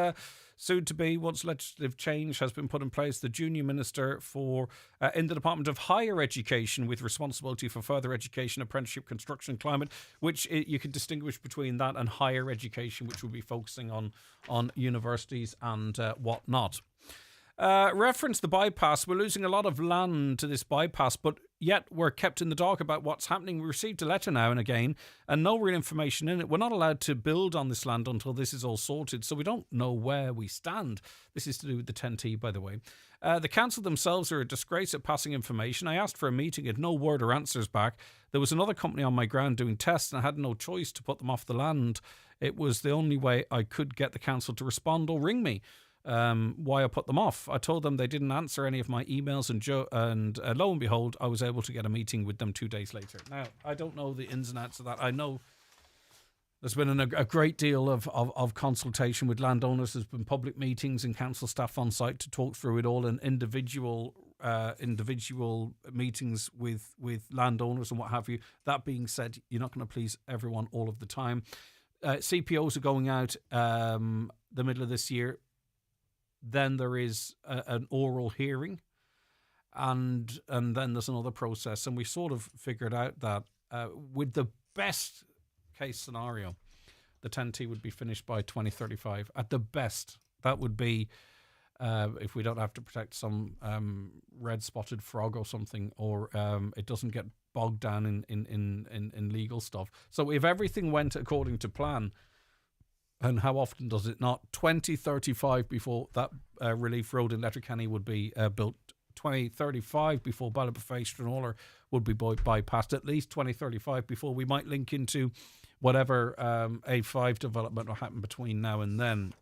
S1: Soon to be, once legislative change has been put in place, the junior minister for in the Department of Higher Education with responsibility for further education, apprenticeship, construction, climate, which you can distinguish between that and higher education, which will be focusing on universities and whatnot. Reference the bypass. We're losing a lot of land to this bypass, but yet we're kept in the dark about what's happening. We received a letter now and again and no real information in it. We're not allowed to build on this land until this is all sorted, so we don't know where we stand. This is to do with the 10T, by the way. The council themselves are a disgrace at passing information. I asked for a meeting, had no word or answers back. There was another company on my ground doing tests and I had no choice to put them off the land. It was the only way I could get the council to respond or ring me. Why I put them off. I told them they didn't answer any of my emails, and lo and behold, I was able to get a meeting with them 2 days later. Now, I don't know the ins and outs of that. I know there's been a great deal of consultation with landowners. There's been public meetings and council staff on site to talk through it all, and individual meetings with landowners and what have you. That being said, you're not going to please everyone all of the time. CPOs are going out the middle of this year. Then there is an oral hearing, and then there's another process. And we sort of figured out that with the best case scenario, the 10T would be finished by 2035. At the best, that would be if we don't have to protect some red-spotted frog or something, or it doesn't get bogged down in legal stuff. So if everything went according to plan, and how often does it not? 2035 before that relief road in Letterkenny would be built. 2035 before Ballybofey Stranraer would be bypassed. At least 2035 before we might link into whatever A5 development will happen between now and then.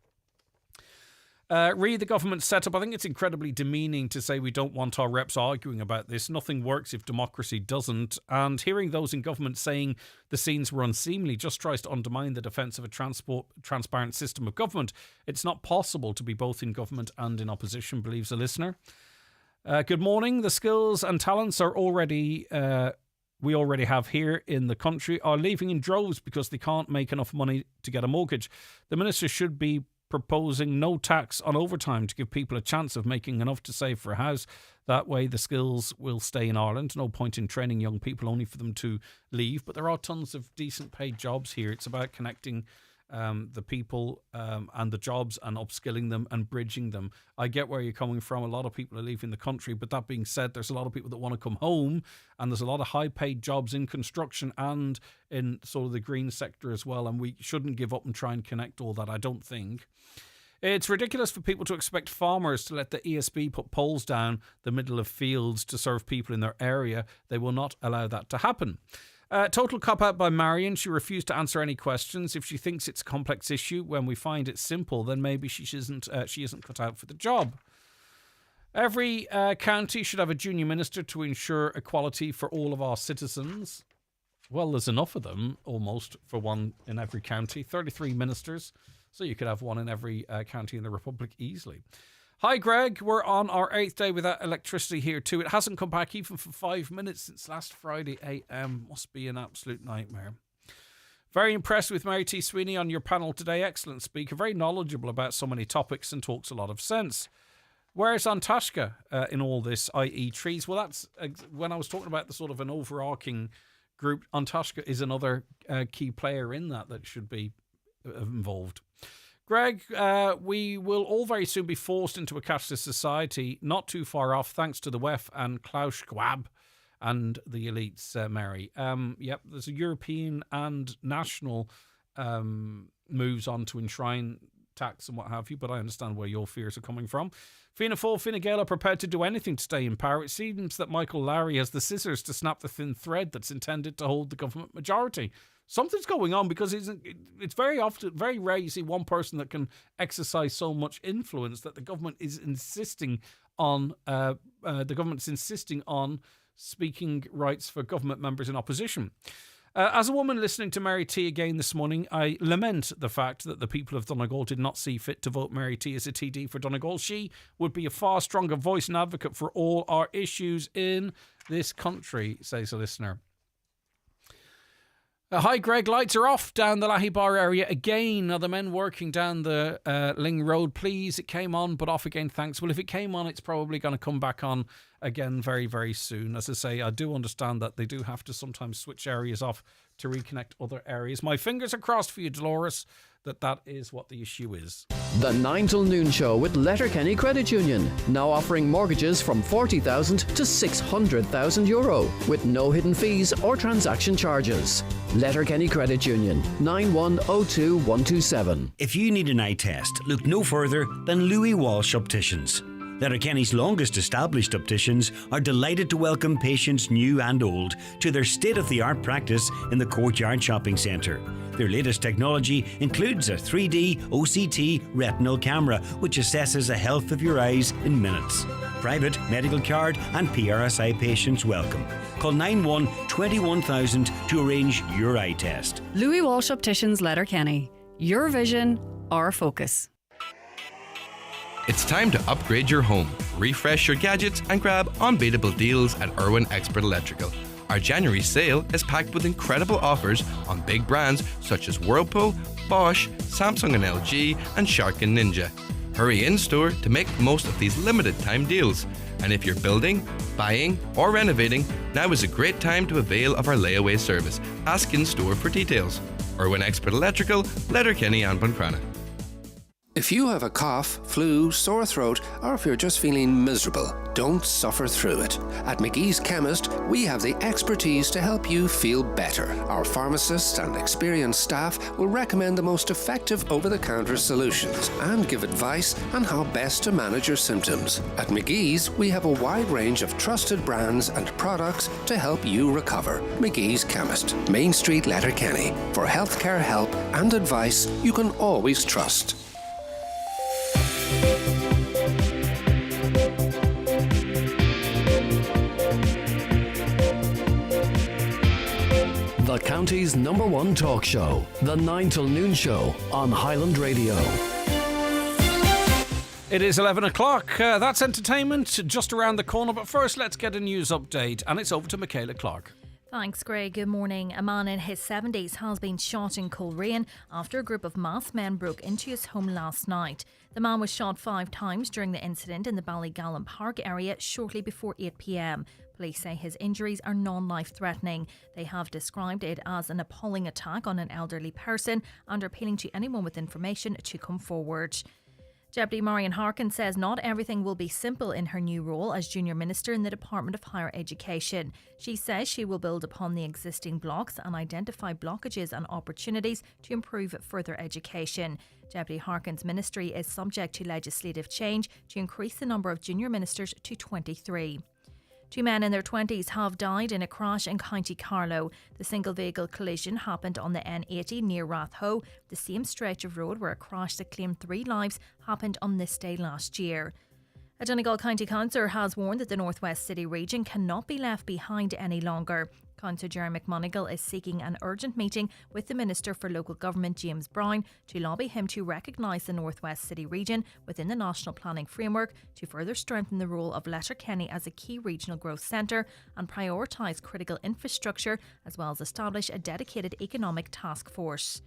S1: Read the government setup. I think it's incredibly demeaning to say we don't want our reps arguing about this. Nothing works if democracy doesn't. And hearing those in government saying the scenes were unseemly just tries to undermine the defence of a transparent system of government. It's not possible to be both in government and in opposition, believes a listener. Good morning. The skills and talents are we already have here in the country are leaving in droves because they can't make enough money to get a mortgage. The minister should be proposing no tax on overtime to give people a chance of making enough to save for a house. That way the skills will stay in Ireland. No point in training young people only for them to leave. But there are tons of decent paid jobs here. It's about connecting the people and the jobs and upskilling them and bridging them. I get where you're coming from. A lot of people are leaving the country, but that being said, there's a lot of people that want to come home, and there's a lot of high paid jobs in construction and in sort of the green sector as well, and we shouldn't give up and try and connect all that, I don't think. It's ridiculous for people to expect farmers to let the ESB put poles down the middle of fields to serve people in their area. They will not allow that to happen. Total cop-out by Marian. She refused to answer any questions. If she thinks it's a complex issue when we find it simple, then maybe she isn't cut out for the job. Every county should have a junior minister to ensure equality for all of our citizens. Well, there's enough of them, almost, for one in every county. 33 ministers, so you could have one in every county in the Republic easily. Hi, Greg. We're on our 8th day without electricity here too. It hasn't come back even for 5 minutes since last Friday AM. Must be an absolute nightmare. Very impressed with Mary T. Sweeney on your panel today. Excellent speaker. Very knowledgeable about so many topics and talks a lot of sense. Where's Antashka in all this, i.e. trees? Well, that's when I was talking about the sort of an overarching group. Antashka is another key player in that should be involved. Greg, we will all very soon be forced into a cashless society, not too far off, thanks to the WEF and Klaus Schwab and the elites, Mary. Yep, there's a European and national moves on to enshrine tax and what have you, but I understand where your fears are coming from. Fianna Fáil, Fine Gael are prepared to do anything to stay in power. It seems that Michael Lowry has the scissors to snap the thin thread that's intended to hold the government majority. Something's going on, because it's very often, very rare you see one person that can exercise so much influence that the government is insisting on. The government's insisting on speaking rights for government members in opposition. As a woman listening to Mary T again this morning, I lament the fact that the people of Donegal did not see fit to vote Mary T as a TD for Donegal. She would be a far stronger voice and advocate for all our issues in this country, says a listener. Hi, Greg. Lights are off down the Lahey Bar area again. Are the men working down the Ling Road? Please, it came on, but off again. Thanks. Well, if it came on, it's probably going to come back on again very, very soon. As I say, I do understand that they do have to sometimes switch areas off to reconnect other areas. My fingers are crossed for you, Dolores, that is what the issue is.
S7: The 9 till noon show with Letterkenny Credit Union, now offering mortgages from 40,000 to 600,000 euro with no hidden fees or transaction charges. Letterkenny Credit Union, 9102127.
S18: If you need an eye test, look no further than Louis Walsh Opticians. Letterkenny's longest established opticians are delighted to welcome patients new and old to their state-of-the-art practice in the Courtyard Shopping Centre. Their latest technology includes a 3D OCT retinal camera which assesses the health of your eyes in minutes. Private, medical card and PRSI patients welcome. Call 91 21000 to arrange your eye test.
S3: Louis Walsh Opticians, Letterkenny. Your vision, our focus.
S16: It's time to upgrade your home, refresh your gadgets and grab unbeatable deals at Irwin Expert Electrical. Our January sale is packed with incredible offers on big brands such as Whirlpool, Bosch, Samsung and LG and Shark and Ninja. Hurry in store to make the most of these limited time deals. And if you're building, buying or renovating, now is a great time to avail of our layaway service. Ask in store for details. Irwin Expert Electrical, Letterkenny and Buncrana.
S17: If you have a cough, flu, sore throat, or if you're just feeling miserable, don't suffer through it. At McGee's Chemist, we have the expertise to help you feel better. Our pharmacists and experienced staff will recommend the most effective over-the-counter solutions and give advice on how best to manage your symptoms. At McGee's, we have a wide range of trusted brands and products to help you recover. McGee's Chemist, Main Street, Letterkenny. For healthcare help and advice you can always trust.
S7: The county's #1 talk show, the 9 till noon show on Highland Radio.
S1: It is 11 o'clock. That's entertainment just around the corner. But first, let's get a news update. And it's over to Michaela Clark.
S28: Thanks, Greg. Good morning. A man in his 70s has been shot in Coleraine after a group of masked men broke into his home last night. The man was shot 5 times during the incident in the Ballygallen Park area shortly before 8 p.m. Police say his injuries are non-life threatening. They have described it as an appalling attack on an elderly person and are appealing to anyone with information to come forward. Deputy Marian Harkin says not everything will be simple in her new role as Junior Minister in the Department of Higher Education. She says she will build upon the existing blocks and identify blockages and opportunities to improve further education. Deputy Harkin's ministry is subject to legislative change to increase the number of junior ministers to 23. 2 men in their 20s have died in a crash in County Carlow. The single vehicle collision happened on the N80 near Ratho, the same stretch of road where a crash that claimed 3 lives happened on this day last year. A Donegal County Councillor has warned that the North West City region cannot be left behind any longer. Councillor Jerry McMonigal is seeking an urgent meeting with the Minister for Local Government, James Brown, to lobby him to recognise the North West City region within the National Planning Framework to further strengthen the role of Letterkenny as a key regional growth centre and prioritise critical infrastructure, as well as establish a dedicated economic task force.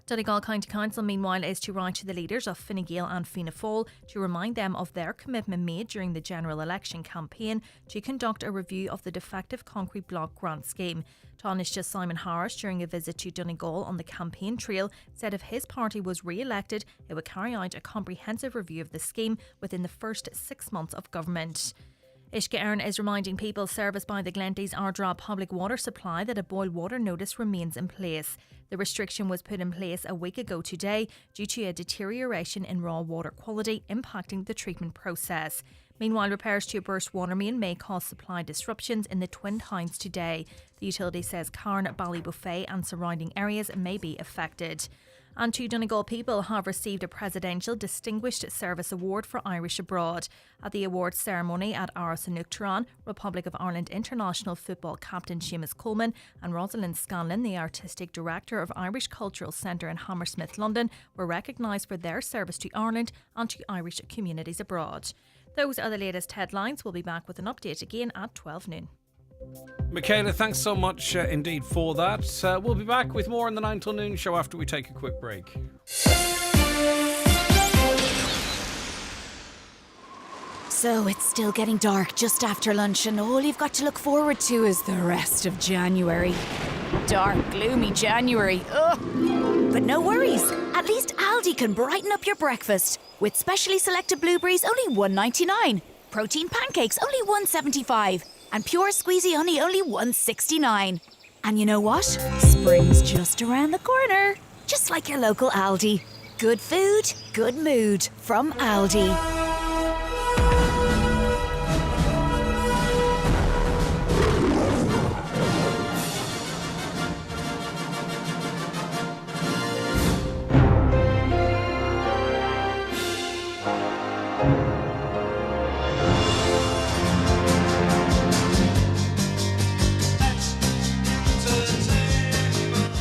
S28: Donegal County Council, meanwhile, is to write to the leaders of Fine Gael and Fianna Fáil to remind them of their commitment made during the general election campaign to conduct a review of the defective concrete block grant scheme. Taoiseach Simon Harris, during a visit to Donegal on the campaign trail, said if his party was re-elected, it would carry out a comprehensive review of the scheme within the first 6 months of government. Uisce Éireann is reminding people serviced by the Glenties Ardra public water supply that a boil water notice remains in place. The restriction was put in place a week ago today due to a deterioration in raw water quality impacting the treatment process. Meanwhile, repairs to a burst water main may cause supply disruptions in the Twin Towns today. The utility says Carn, Ballybuffet and surrounding areas may be affected. And 2 Donegal people have received a Presidential Distinguished Service Award for Irish Abroad. At the awards ceremony at Áras an Uachtaráin, Republic of Ireland international football captain Seamus Coleman and Rosalind Scanlon, the Artistic Director of Irish Cultural Centre in Hammersmith, London, were recognised for their service to Ireland and to Irish communities abroad. Those are the latest headlines. We'll be back with an update again at 12 noon.
S1: Michaela, thanks so much indeed for that. We'll be back with more on the 9 till noon show after we take a quick break.
S4: So it's still getting dark just after lunch, and all you've got to look forward to is the rest of January. Dark, gloomy January. Ugh. But no worries. At least Aldi can brighten up your breakfast. With specially selected blueberries, only $1.99. Protein pancakes, only $1.75. And pure squeezy honey, only $1.69. And you know what? Spring's just around the corner. Just like your local Aldi. Good food, good mood. From Aldi.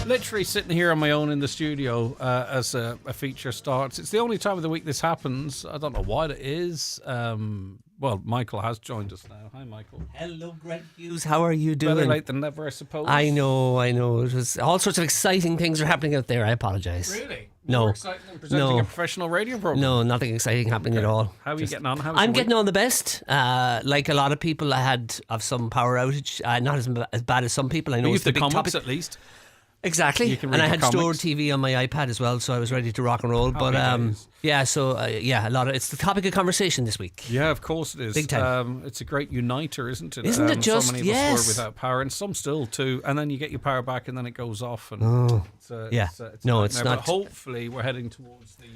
S1: Literally sitting here on my own in the studio as a feature starts. It's the only time of the week this happens. I don't know why it is. Well, Michael has joined us now. Hi, Michael.
S5: Hello, Greg Hughes. How are you doing?
S1: Better late than never, I suppose.
S5: I know. It was all sorts of exciting things are happening out there. I apologise.
S1: Really?
S5: No.
S1: More exciting than presenting a professional radio program?
S5: No, nothing exciting happening at all.
S1: How are you getting on?
S5: I'm getting on the best. Like a lot of people, I had some power outage. Not as bad as some people. I know
S1: you
S5: it's
S1: have
S5: the
S1: the
S5: big
S1: comics
S5: topic.
S1: at least.
S5: Exactly.
S1: You can read
S5: and I
S1: the
S5: had
S1: comics.
S5: stored TV on my iPad as well, so I was ready to rock and roll. But yeah, so a lot of it's the topic of conversation this week.
S1: Yeah, of course it is.
S5: Big time.
S1: It's a great uniter, isn't it?
S5: Isn't it just?
S1: So many of us
S5: Yes.
S1: were without power, and some still too. And then you get your power back, and then it goes off. And it's a
S5: No,
S1: nightmare.
S5: it's not.
S1: But hopefully, we're heading towards
S5: the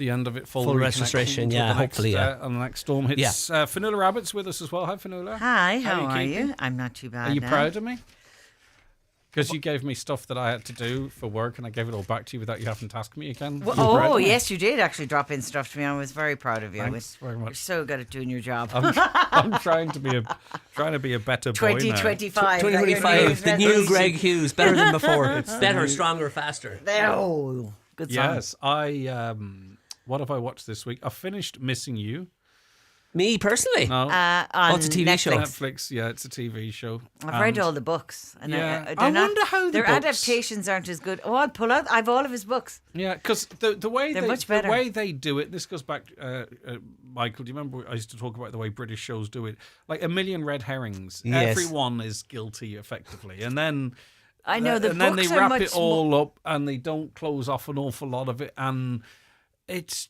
S1: end of it.
S5: Full restoration. Yeah, hopefully.
S1: And the next storm hits. Fionnuala Rabbit's with us as well. Hi, Fionnuala.
S19: Hi, how are
S1: keeping?
S19: you? I'm not too bad.
S1: Are you
S19: now.
S1: proud of me? Because you gave me stuff that I had to do for work, and I gave it all back to you without you having to ask me again.
S19: Well,
S1: You're proud of me?
S19: yes, you did actually drop in stuff to me. I was very proud of you.
S1: Thanks very much.
S19: You're so good at doing your job.
S1: I'm trying to be a better boy now.
S19: 2025.
S5: 2025. The new Greg Hughes, better than before.
S1: It's
S5: Better,
S1: new-
S5: stronger, faster.
S19: Oh, good song.
S1: Yes, I. What have I watched this week? I finished Missing You.
S5: Me personally?
S1: No.
S19: On
S5: it's a TV
S19: Netflix.
S5: show.
S1: Netflix, yeah, it's a TV show.
S19: I've read all the books. And
S1: Yeah.
S19: they're
S1: I
S19: not-
S1: wonder how the
S19: their
S1: books-
S19: adaptations aren't as good. Oh, I'll pull out. I've all of his books.
S1: Yeah, because the way
S19: They're
S1: they,
S19: much
S1: the
S19: better.
S1: way they do it. This goes back, Michael. Do you remember I used to talk about the way British shows do it? Like a million red herrings.
S5: Yes.
S1: Everyone is guilty, effectively, and then.
S19: I know, the
S1: and then they
S19: books are
S1: wrap
S19: much
S1: it all up, and they don't close off an awful lot of it, and it's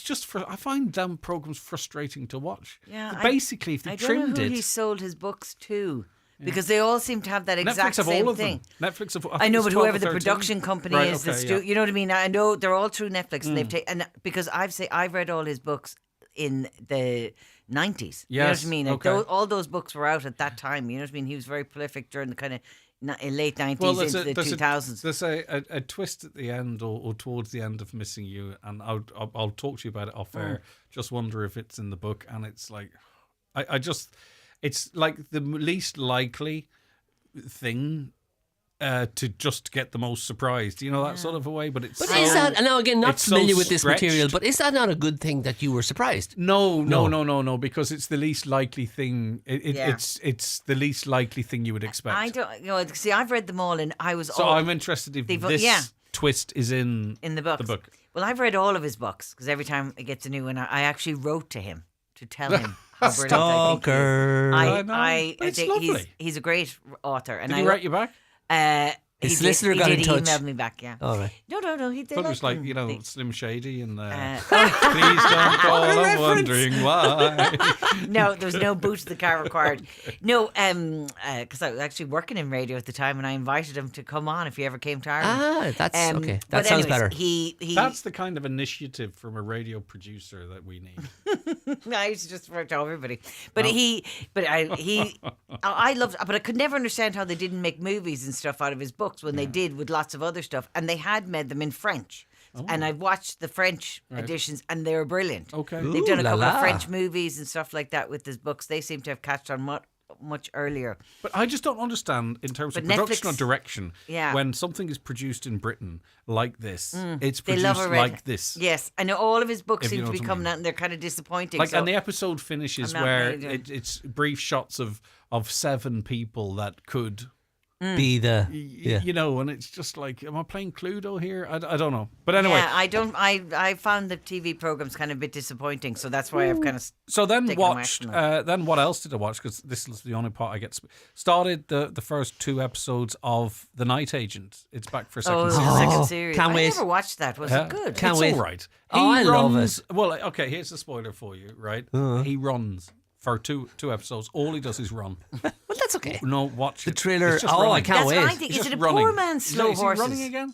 S1: just I find them programs frustrating to watch.
S19: Yeah,
S1: Basically, if they
S19: I don't know
S1: trimmed
S19: who
S1: it,
S19: he sold his books to. Because they all seem to have that exact
S1: Netflix have
S19: same
S1: all of
S19: thing.
S1: them. Netflix have.
S19: I know,
S1: think
S19: but
S1: it's 12
S19: whoever
S1: or
S19: the
S1: 13.
S19: production company
S1: Right,
S19: is,
S1: okay,
S19: you know what I mean. I know they're all through Netflix, and they've taken. And because I've read all his books in the 90s. You know what
S1: Yes,
S19: I mean? Like
S1: okay.
S19: all those books were out at that time. You know what I mean? He was very prolific during the kind of late 90s
S1: there's
S19: into the 2000s.
S1: There's a twist at the end or towards the end of Missing You, and I'll talk to you about it off air. Just wonder if it's in the book, and it's like, it's like the least likely thing to just get the most surprised, you know, that sort of a way. But it's
S5: But
S1: so,
S5: is that, and now again, not
S1: it's so
S5: familiar with this
S1: stretched.
S5: material, but is that not a good thing that you were surprised?
S1: No, because it's the least likely thing.
S19: Yeah.
S1: It's the least likely thing you would expect.
S19: I don't, see, I've read them all, and I was.
S1: So
S19: all,
S1: I'm interested if
S19: they've-
S1: this
S19: yeah.
S1: twist is in
S19: the book.
S1: The book.
S19: Well, I've read all of his books because every time it gets a new one, I actually wrote to him to tell him how brilliant
S5: Stalker.
S19: I
S1: I
S19: think
S1: know,
S19: he is.
S1: but it's
S19: think
S1: lovely.
S19: He's a great author. And
S1: Did he write you back?
S19: He
S5: His solicitor got in touch.
S19: He emailed me back, yeah.
S5: All right.
S19: No. He
S1: I
S19: did.
S1: thought it was like, you know, Slim Shady and please
S19: Please
S1: don't call, I'm wondering why.
S19: No, there was no boot to the car required. No, because I was actually working in radio at the time, and I invited him to come on if he ever came to Ireland.
S5: That's okay. That
S19: but
S5: sounds
S19: anyways,
S5: better.
S19: He
S1: That's the kind of initiative from a radio producer that we need.
S19: I used to just work to everybody, but I loved, but I could never understand how they didn't make movies and stuff out of his books when they did with lots of other stuff, and they had made them in French. And I've watched the French editions, and they were brilliant.
S1: Okay,
S19: they've done a
S5: Ooh, la
S19: couple
S5: la.
S19: of French movies and stuff like that with his books. They seem to have catched on much earlier.
S1: But I just don't understand in terms of production or direction.
S19: Yeah.
S1: When something is produced in Britain like this, it's
S19: They
S1: produced
S19: love
S1: like this.
S19: Yes, I know all of his books
S1: If you
S19: seem
S1: know
S19: to be
S1: what I
S19: coming
S1: mean.
S19: out and they're kind of disappointing.
S1: Like,
S19: so
S1: and the episode finishes
S19: I'm not
S1: where
S19: really doing-
S1: it's brief shots of 7 people that could
S5: Be the
S1: you know, and it's just like, am I playing Cluedo here? I don't know. But anyway,
S19: Yeah, I found the TV programs kind of a bit disappointing, so that's why I've kind of
S1: so then
S19: taken away
S1: watched.
S19: from them.
S1: Then what else did I watch? Because this is the only part I get. Started the first 2 episodes of The Night Agent. It's back for a second season.
S19: Second series.
S5: can't
S19: I
S5: wait.
S19: never watched that. Was it good?
S5: Can't
S1: it's
S5: wait.
S1: all right.
S5: Oh, I love
S1: runs,
S5: it.
S1: Well, okay, here's the spoiler for you, right? He runs for two episodes. All he does is run.
S5: Well, that's okay.
S1: No, watch
S5: The
S1: it.
S5: trailer.
S1: It's just
S5: Oh, I
S1: running.
S5: can't
S19: That's
S5: wait.
S19: what I think.
S1: It's
S19: Is it
S1: just
S19: a
S1: running.
S19: poor man's slow
S1: Is he
S19: horses?
S1: running again?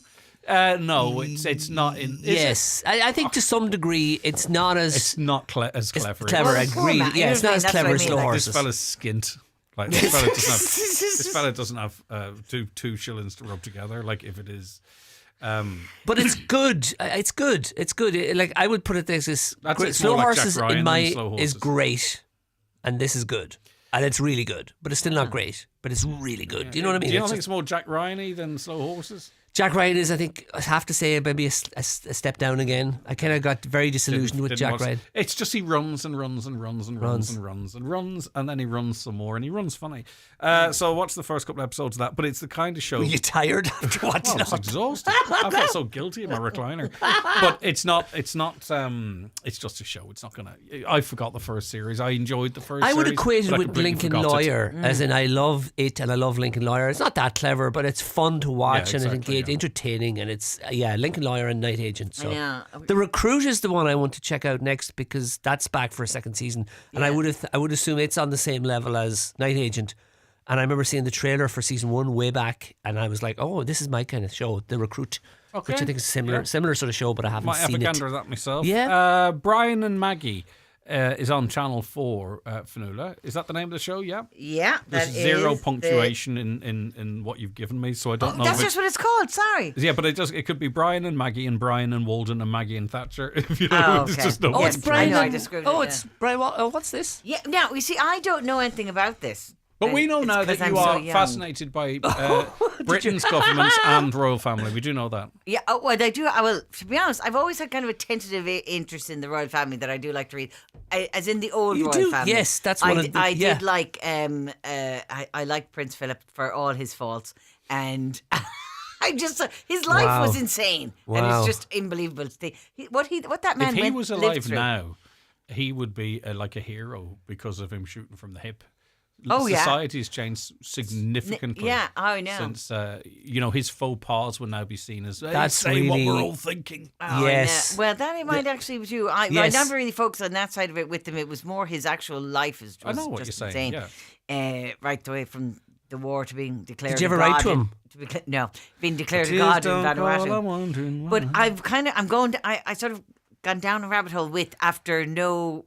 S1: No, it's not in. Is
S5: Yes, I think to some degree it's not as
S1: It's not as clever.
S5: clever.
S19: Well, poor
S5: Agreed.
S19: man.
S5: Yeah, it's not as
S19: That's what
S5: clever
S19: I
S5: as
S19: mean,
S5: slow
S19: like,
S5: horses.
S1: This fella's skint. Like this fella doesn't have two shillings to rub together. Like if it is.
S5: But it's good. It's good. It's good. Like I would put it this is
S1: It's
S5: slow
S1: more like
S5: horses
S1: Jack Ryan
S5: in my
S1: than Slow
S5: is
S1: Horses.
S5: great, and this is good, and it's really good. But it's still not great. But it's really good. Do you know what I mean?
S1: Do you not
S5: It's
S1: think
S5: just-
S1: it's more Jack Ryan-y than Slow Horses?
S5: Jack Ryan is, I think, I have to say, maybe a step down again. I kind of got very disillusioned with
S1: Didn't
S5: Jack
S1: watch-
S5: Ryan.
S1: It's just he runs and runs and runs and runs and runs and runs, and then he runs some more, and he runs funny. So I watched the first couple episodes of that, but it's the kind of show.
S5: Were you tired after watching
S1: I was
S5: it?
S1: exhausted. I felt so guilty in my recliner. But it's not. It's just a show. It's not gonna. I forgot the first series. I enjoyed the first.
S5: I would
S1: series,
S5: equate it
S1: but I
S5: with
S1: completely
S5: Lincoln
S1: forgot it.
S5: Lawyer, as in I love it and I love Lincoln Lawyer. It's not that clever, but it's fun to watch
S1: Yeah,
S5: and
S1: exactly,
S5: it entertaining, and it's Lincoln Lawyer and Night Agent. So
S19: Yeah.
S5: The Recruit is the one I want to check out next because that's back for a second season, and I would assume it's on the same level as Night Agent. And I remember seeing the trailer for season 1 way back, and I was like, "Oh, this is my kind of show, The Recruit,"
S1: Okay.
S5: which I think is similar sort of show, but I haven't
S1: Might have a
S5: seen
S1: gander
S5: it.
S1: at that myself.
S5: Yeah.
S1: Brian and Maggie is on Channel 4. Fionnuala, is that the name of the show? Yeah.
S19: Yeah,
S1: There's
S19: that
S1: zero
S19: is
S1: punctuation in what you've given me, so I don't know.
S19: That's
S1: which-
S19: just what it's called. Sorry.
S1: Yeah, but it could be Brian and Maggie and Brian and Walden and Maggie and Thatcher. If you know,
S19: Oh,
S1: it's
S19: okay.
S1: just no.
S5: Oh, it's Brian.
S19: I know, I
S5: and-
S19: described
S5: oh,
S19: it,
S5: it's Brian. What's this?
S19: Yeah. Now you see, I don't know anything about this.
S1: But we know
S19: It's
S1: now that
S19: 'cause
S1: you
S19: I'm so
S1: are
S19: young.
S1: fascinated by Britain's government and royal family. We do know that.
S19: Yeah, oh, well, I do. I will. To be honest, I've always had kind of a tentative interest in the royal family that I do like to read, as in the old
S5: You
S19: royal
S5: do?
S19: family.
S5: Yes, that's
S19: I
S5: one of
S19: d-
S5: the-
S19: I
S5: yeah.
S19: did like. I like Prince Philip for all his faults, and I just his life
S5: Wow.
S19: was insane, and
S5: Wow.
S19: it's just unbelievable. What that man
S1: If he
S19: went,
S1: was
S19: lived
S1: alive
S19: through.
S1: now, he would be like a hero because of him shooting from the hip.
S19: Oh, yeah.
S1: Society's changed significantly.
S19: Yeah, I know.
S1: Since his faux pas would now be seen as
S5: That's
S1: say what
S5: really-
S1: we're all thinking.
S19: Oh,
S5: Yes.
S19: yeah. Well, that it might actually be true. I
S5: Yes.
S19: never really focused on that side of it with him. It was more his actual life was
S1: I know what
S19: just
S1: you're saying,
S19: insane. Right away from the war to being declared.
S5: Did you ever
S19: a
S5: wr't
S19: god
S5: to
S19: in-
S5: him?
S19: No, being declared a
S1: Tears
S19: god in
S1: don't fall, I'm
S19: Vanuatu.
S1: wondering
S19: But
S1: why.
S19: I'm going. I sort of gone down a rabbit hole with after no.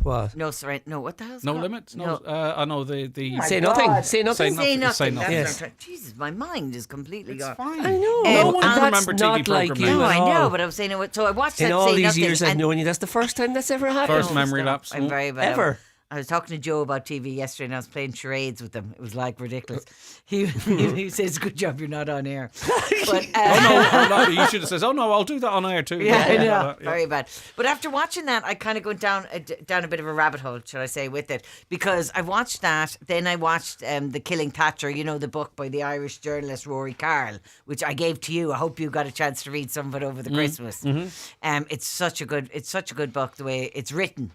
S5: What?
S19: No surrender. No, what the hell's
S1: No
S19: called?
S1: limits. No, I know the.
S19: My
S5: Say nothing.
S19: God.
S5: Say nothing.
S19: Say nothing.
S1: Say
S19: That's
S1: nothing.
S19: what I'm
S5: Yes.
S19: trying- Jesus, my mind is completely gone.
S1: Fine.
S5: I know.
S19: No
S5: no,
S19: one
S5: that's
S1: can remember TV
S5: not like
S1: programme
S5: you
S19: No,
S5: at
S19: I
S5: all.
S19: know, but I was saying so. I watched that.
S5: In all
S19: Say
S5: these
S19: Nothing,
S5: years I've
S19: and-
S5: known you, that's the first time that's ever happened.
S1: First memory lapse.
S19: I'm very bad.
S5: Ever.
S19: I was talking to Joe about TV yesterday, and I was playing charades with him. It was like ridiculous. He says, "Good job, you're not on air." But
S1: Oh no, you should have said, "Oh no, I'll do that on air too."
S19: yeah, I know,
S1: Yeah.
S19: very bad. But after watching that, I kind of go down a bit of a rabbit hole, should I say, with it, because I watched that. Then I watched The Killing Thatcher. You know, the book by the Irish journalist Rory Carl, which I gave to you. I hope you got a chance to read some of it over the Christmas. It's such a good book, the way it's written.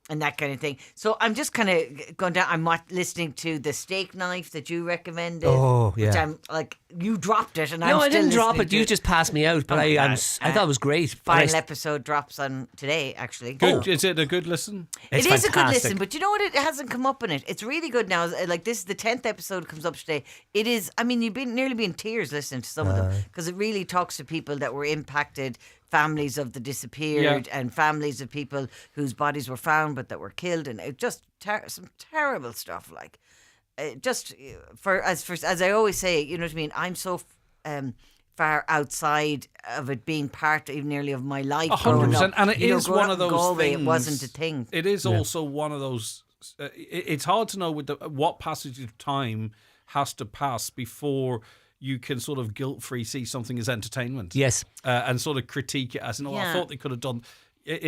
S19: And that kind of thing. So I'm just kind of going down. I'm listening to The Steak Knife that you recommended.
S5: Oh, yeah.
S19: Which I'm like, you dropped it, and
S5: No,
S19: I'm
S5: I
S19: still
S5: didn't drop
S19: listening
S5: it.
S19: to
S5: You just passed me out, but
S19: Oh,
S5: I
S19: God.
S5: thought it was great. But
S19: Final episode drops on today, actually.
S1: Good. Is it a good listen?
S5: It's
S19: It is a good
S5: fantastic.
S19: listen, but you know what? It hasn't come up in it. It's really good now. Like this is the 10th episode comes up today. It is. I mean, you've been nearly be in tears listening to some of them because it really talks to people that were impacted, families of the disappeared, and families of people whose bodies were found but that were killed, and it just some terrible stuff. Like, just as I always say, you know what I mean. I'm so far outside of it being part of nearly of my life. growing
S1: 100%.
S19: up.
S1: And it
S19: You know,
S1: is
S19: growing
S1: one
S19: up
S1: of
S19: in
S1: those
S19: Galway,
S1: things.
S19: It wasn't a thing.
S1: It is also one of those. It's hard to know with what passage of time has to pass before you can sort of guilt-free see something as entertainment.
S5: Yes.
S1: And sort of critique it as, I
S19: Yeah.
S1: thought they could have done. It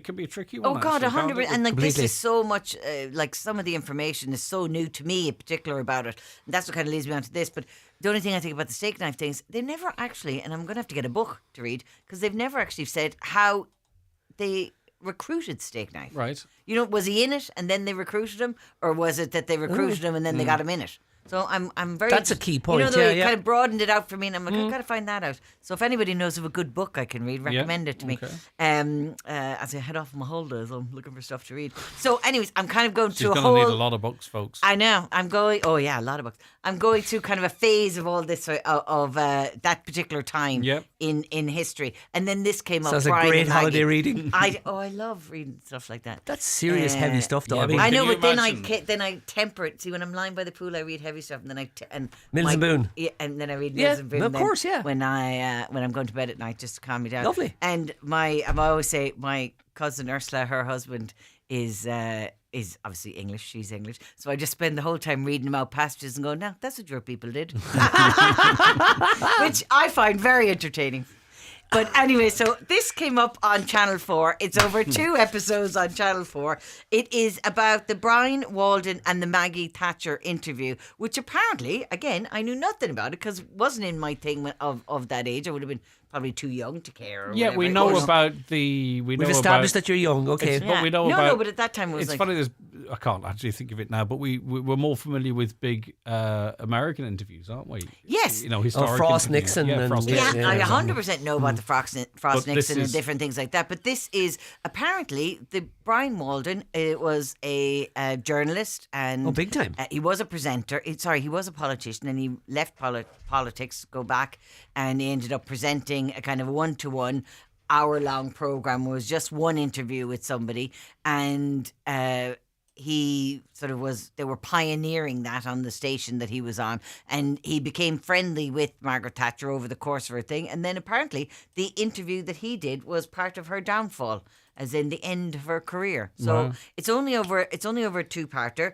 S1: can be a tricky one.
S19: Oh God,
S1: actually,
S19: 100%.
S1: can't it?
S19: And like this
S1: Completely.
S19: is so much. Like some of the information is so new to me, in particular about it. And that's what kind of leads me on to this. But the only thing I think about the steak knife thing is they never actually, and I'm going to have to get a book to read because they've never actually said how they recruited Steak Knife.
S1: Right.
S19: You know, was he in it and then they recruited him, or was it that they recruited him and then they got him in it? So I'm very.
S5: That's a key point,
S19: You know,
S5: yeah,
S19: they
S5: yeah.
S19: kind of broadened it out for me, and I'm like, I've got to find that out. So if anybody knows of a good book I can read, recommend it to me. As I head off my holidays, I'm looking for stuff to read. So, anyways, I'm kind of going
S1: She's
S19: through a
S1: going
S19: whole.
S1: to need a lot of books, folks.
S19: I know. I'm going. Oh yeah, a lot of books. I'm going through kind of a phase of all this of that particular time in history, and then this came up.
S5: Sounds like
S19: Brian
S5: great
S19: and
S5: holiday
S19: Maggie.
S5: reading.
S19: I love reading stuff like that.
S5: That's serious heavy stuff, though.
S1: Yeah,
S5: I mean,
S19: I know,
S1: can you
S19: but then
S1: imagine?
S19: then I temper it. See, when I'm lying by the pool, I read heavy stuff, and then
S5: Mills and Boone.
S19: Yeah, and then I read
S5: Yeah,
S19: Mills and Boone.
S5: of
S19: then
S5: course, yeah.
S19: When I'm going to bed at night, just to calm me down.
S5: Lovely.
S19: And I always say my cousin Ursula, her husband, is obviously English. She's English, so I just spend the whole time reading them out passages and going, "Now that's what your people did," which I find very entertaining. But anyway, so this came up on Channel 4. It's over 2 episodes on Channel 4. It is about the Brian Walden and the Maggie Thatcher interview, which apparently, again, I knew nothing about it because it wasn't in my thing of that age. I would have been probably too young to care. Or
S1: Yeah,
S19: whatever.
S1: we know about the.
S5: We've established that you're young, okay.
S1: But we know
S19: No,
S1: about.
S19: no, but at that time it was
S1: it's
S19: like-
S1: funny. I can't actually think of it now, but we're more familiar with big American interviews, aren't we?
S19: Yes.
S1: You know, historic.
S5: Frost
S1: interviews.
S5: Nixon
S1: Yeah,
S5: and-
S1: Frost
S5: yeah,
S1: Nixon.
S19: I
S5: yeah.
S19: 100% know about the Frost
S1: But this
S19: Nixon and
S1: is-
S19: different things like that. But this is apparently the Brian Walden was a journalist and
S5: Oh, big time.
S19: he was a presenter. He was a politician and he left politics, go back, and he ended up presenting a kind of one-to-one hour-long program. It was just one interview with somebody, and he sort of was, they were pioneering that on the station that he was on, and he became friendly with Margaret Thatcher over the course of her thing, and then apparently the interview that he did was part of her downfall, as in the end of her career. So
S5: Wow.
S19: it's only over a 2-parter.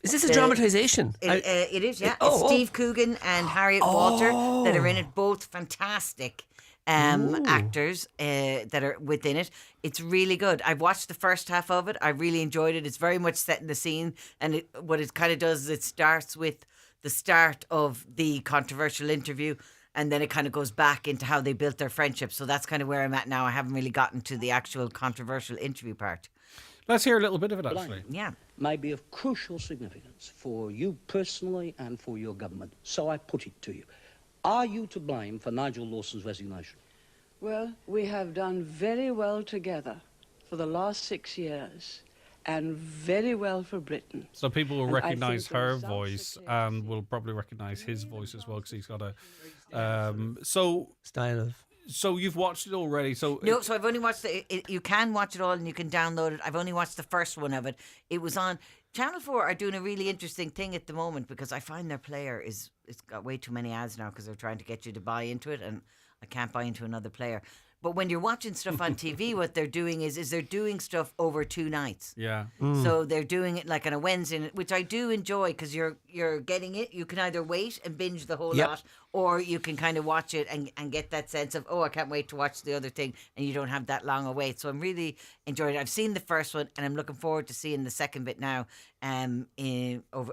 S5: Is this a dramatisation?
S19: It is, yeah.
S5: Oh,
S19: It's
S5: oh.
S19: Steve Coogan and Harriet Walter that are in it, both fantastic actors that are within it. It's really good. I've watched the first half of it. I really enjoyed it. It's very much set in the scene, and what it kind of does is it starts with the start of the controversial interview, and then it kind of goes back into how they built their friendship. So that's kind of where I'm at now. I haven't really gotten to the actual controversial interview part.
S1: Let's hear a little bit of it, actually.
S19: Yeah.
S2: May be of crucial significance for you personally and for your government. So I put it to you. Are you to blame for Nigel Lawson's resignation?
S20: Well, we have done very well together for the last 6 years, and very well for Britain.
S1: So people will
S20: And I
S1: recognise
S20: think
S1: her
S20: the results
S1: voice and will probably recognise his voice as well because he's got a
S5: style of.
S1: So you've watched it already. So
S19: No, so I've only watched you can watch it all and you can download it. I've only watched the first one of it. It was on Channel 4 are doing a really interesting thing at the moment because I find their player it's got way too many ads now because they're trying to get you to buy into it, and I can't buy into another player. But when you're watching stuff on TV, what they're doing is they're doing stuff over 2 nights.
S1: Yeah.
S19: So they're doing it like on a Wednesday, which I do enjoy because you're getting it. You can either wait and binge the whole
S5: Yep.
S19: lot, or you can kind of watch it and get that sense of, oh, I can't wait to watch the other thing, and you don't have that long a wait. So I'm really enjoying it. I've seen the first one, and I'm looking forward to seeing the second bit now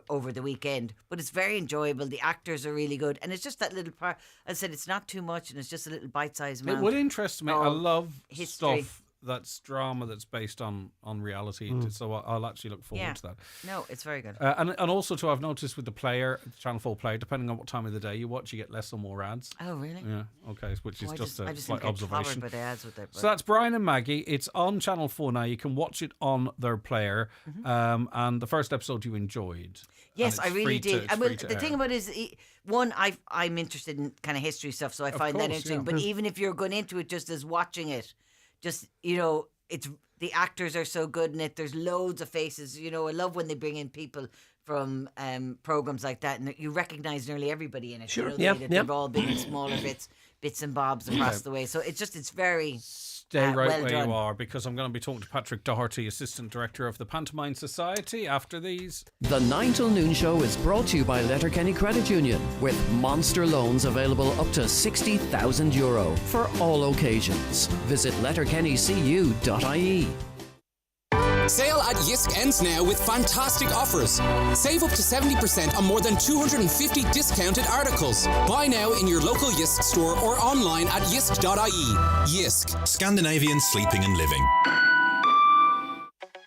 S19: over the weekend. But it's very enjoyable. The actors are really good, and it's just that little part. As I said, it's not too much, and it's just a little bite-sized amount.
S1: It would interest me. I
S19: of
S1: love
S19: history.
S1: stuff that's drama that's based on reality. So I'll actually look forward to that.
S19: No, it's very good.
S1: And also too, I've noticed with the player, the Channel 4 player, depending on what time of the day you watch, you get less or more ads.
S19: Oh, really?
S1: Yeah. Okay. Which is
S19: I
S1: just
S19: I
S1: a
S19: just
S1: slight
S19: didn't get clobbered
S1: observation.
S19: by the ads with it,
S1: So that's Brian and Maggie. It's on Channel 4 now. You can watch it on their player. And the first episode you enjoyed.
S19: Yes,
S1: And
S19: I
S1: it's
S19: really
S1: free
S19: did.
S1: it's
S19: And well,
S1: free to
S19: the
S1: air.
S19: thing about it is, one, I'm interested in kind of history stuff, so I
S1: Of
S19: find that
S1: course,
S19: interesting.
S1: yeah.
S19: But even if you're going into it just as watching it, just, it's the actors are so good in it. There's loads of faces. I love when they bring in people from programs like that, and you recognise nearly everybody in it.
S5: Sure.
S19: You know,
S5: Yeah,
S19: they've all been in smaller bits and bobs across the way. So it's very
S1: Stay right
S19: well
S1: where
S19: done.
S1: you are, because I'm going to be talking to Patrick Doherty, Assistant Director of the Pantomime Society, after these.
S7: The 9 till noon show is brought to you by Letterkenny Credit Union, with monster loans available up to €60,000 for all occasions. Visit letterkennycu.ie.
S6: Sale at Yisk ends now with fantastic offers. Save up to 70% on more than 250 discounted articles. Buy now in your local Yisk store or online at yisk.ie. Yisk.
S8: Scandinavian sleeping and living.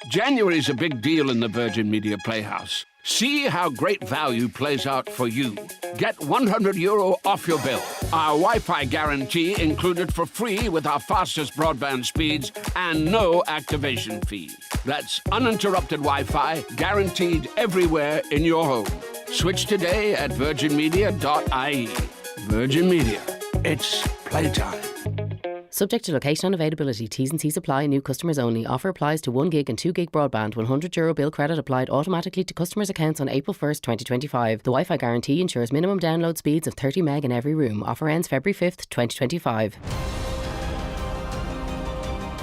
S9: January's a big deal in the Virgin Media Playhouse. See how great value plays out for you. Get €100 off your bill. Our Wi-Fi guarantee included for free with our fastest broadband speeds and no activation fee. That's uninterrupted Wi-Fi, guaranteed everywhere in your home. Switch today at virginmedia.ie. Virgin Media. It's playtime.
S21: Subject to location and availability. T's and C's apply. New customers only. Offer applies to 1 gig and 2 gig broadband. €100 bill credit applied automatically to customers' accounts on April 1st, 2025. The Wi-Fi guarantee ensures minimum download speeds of 30 meg in every room. Offer ends February 5th, 2025.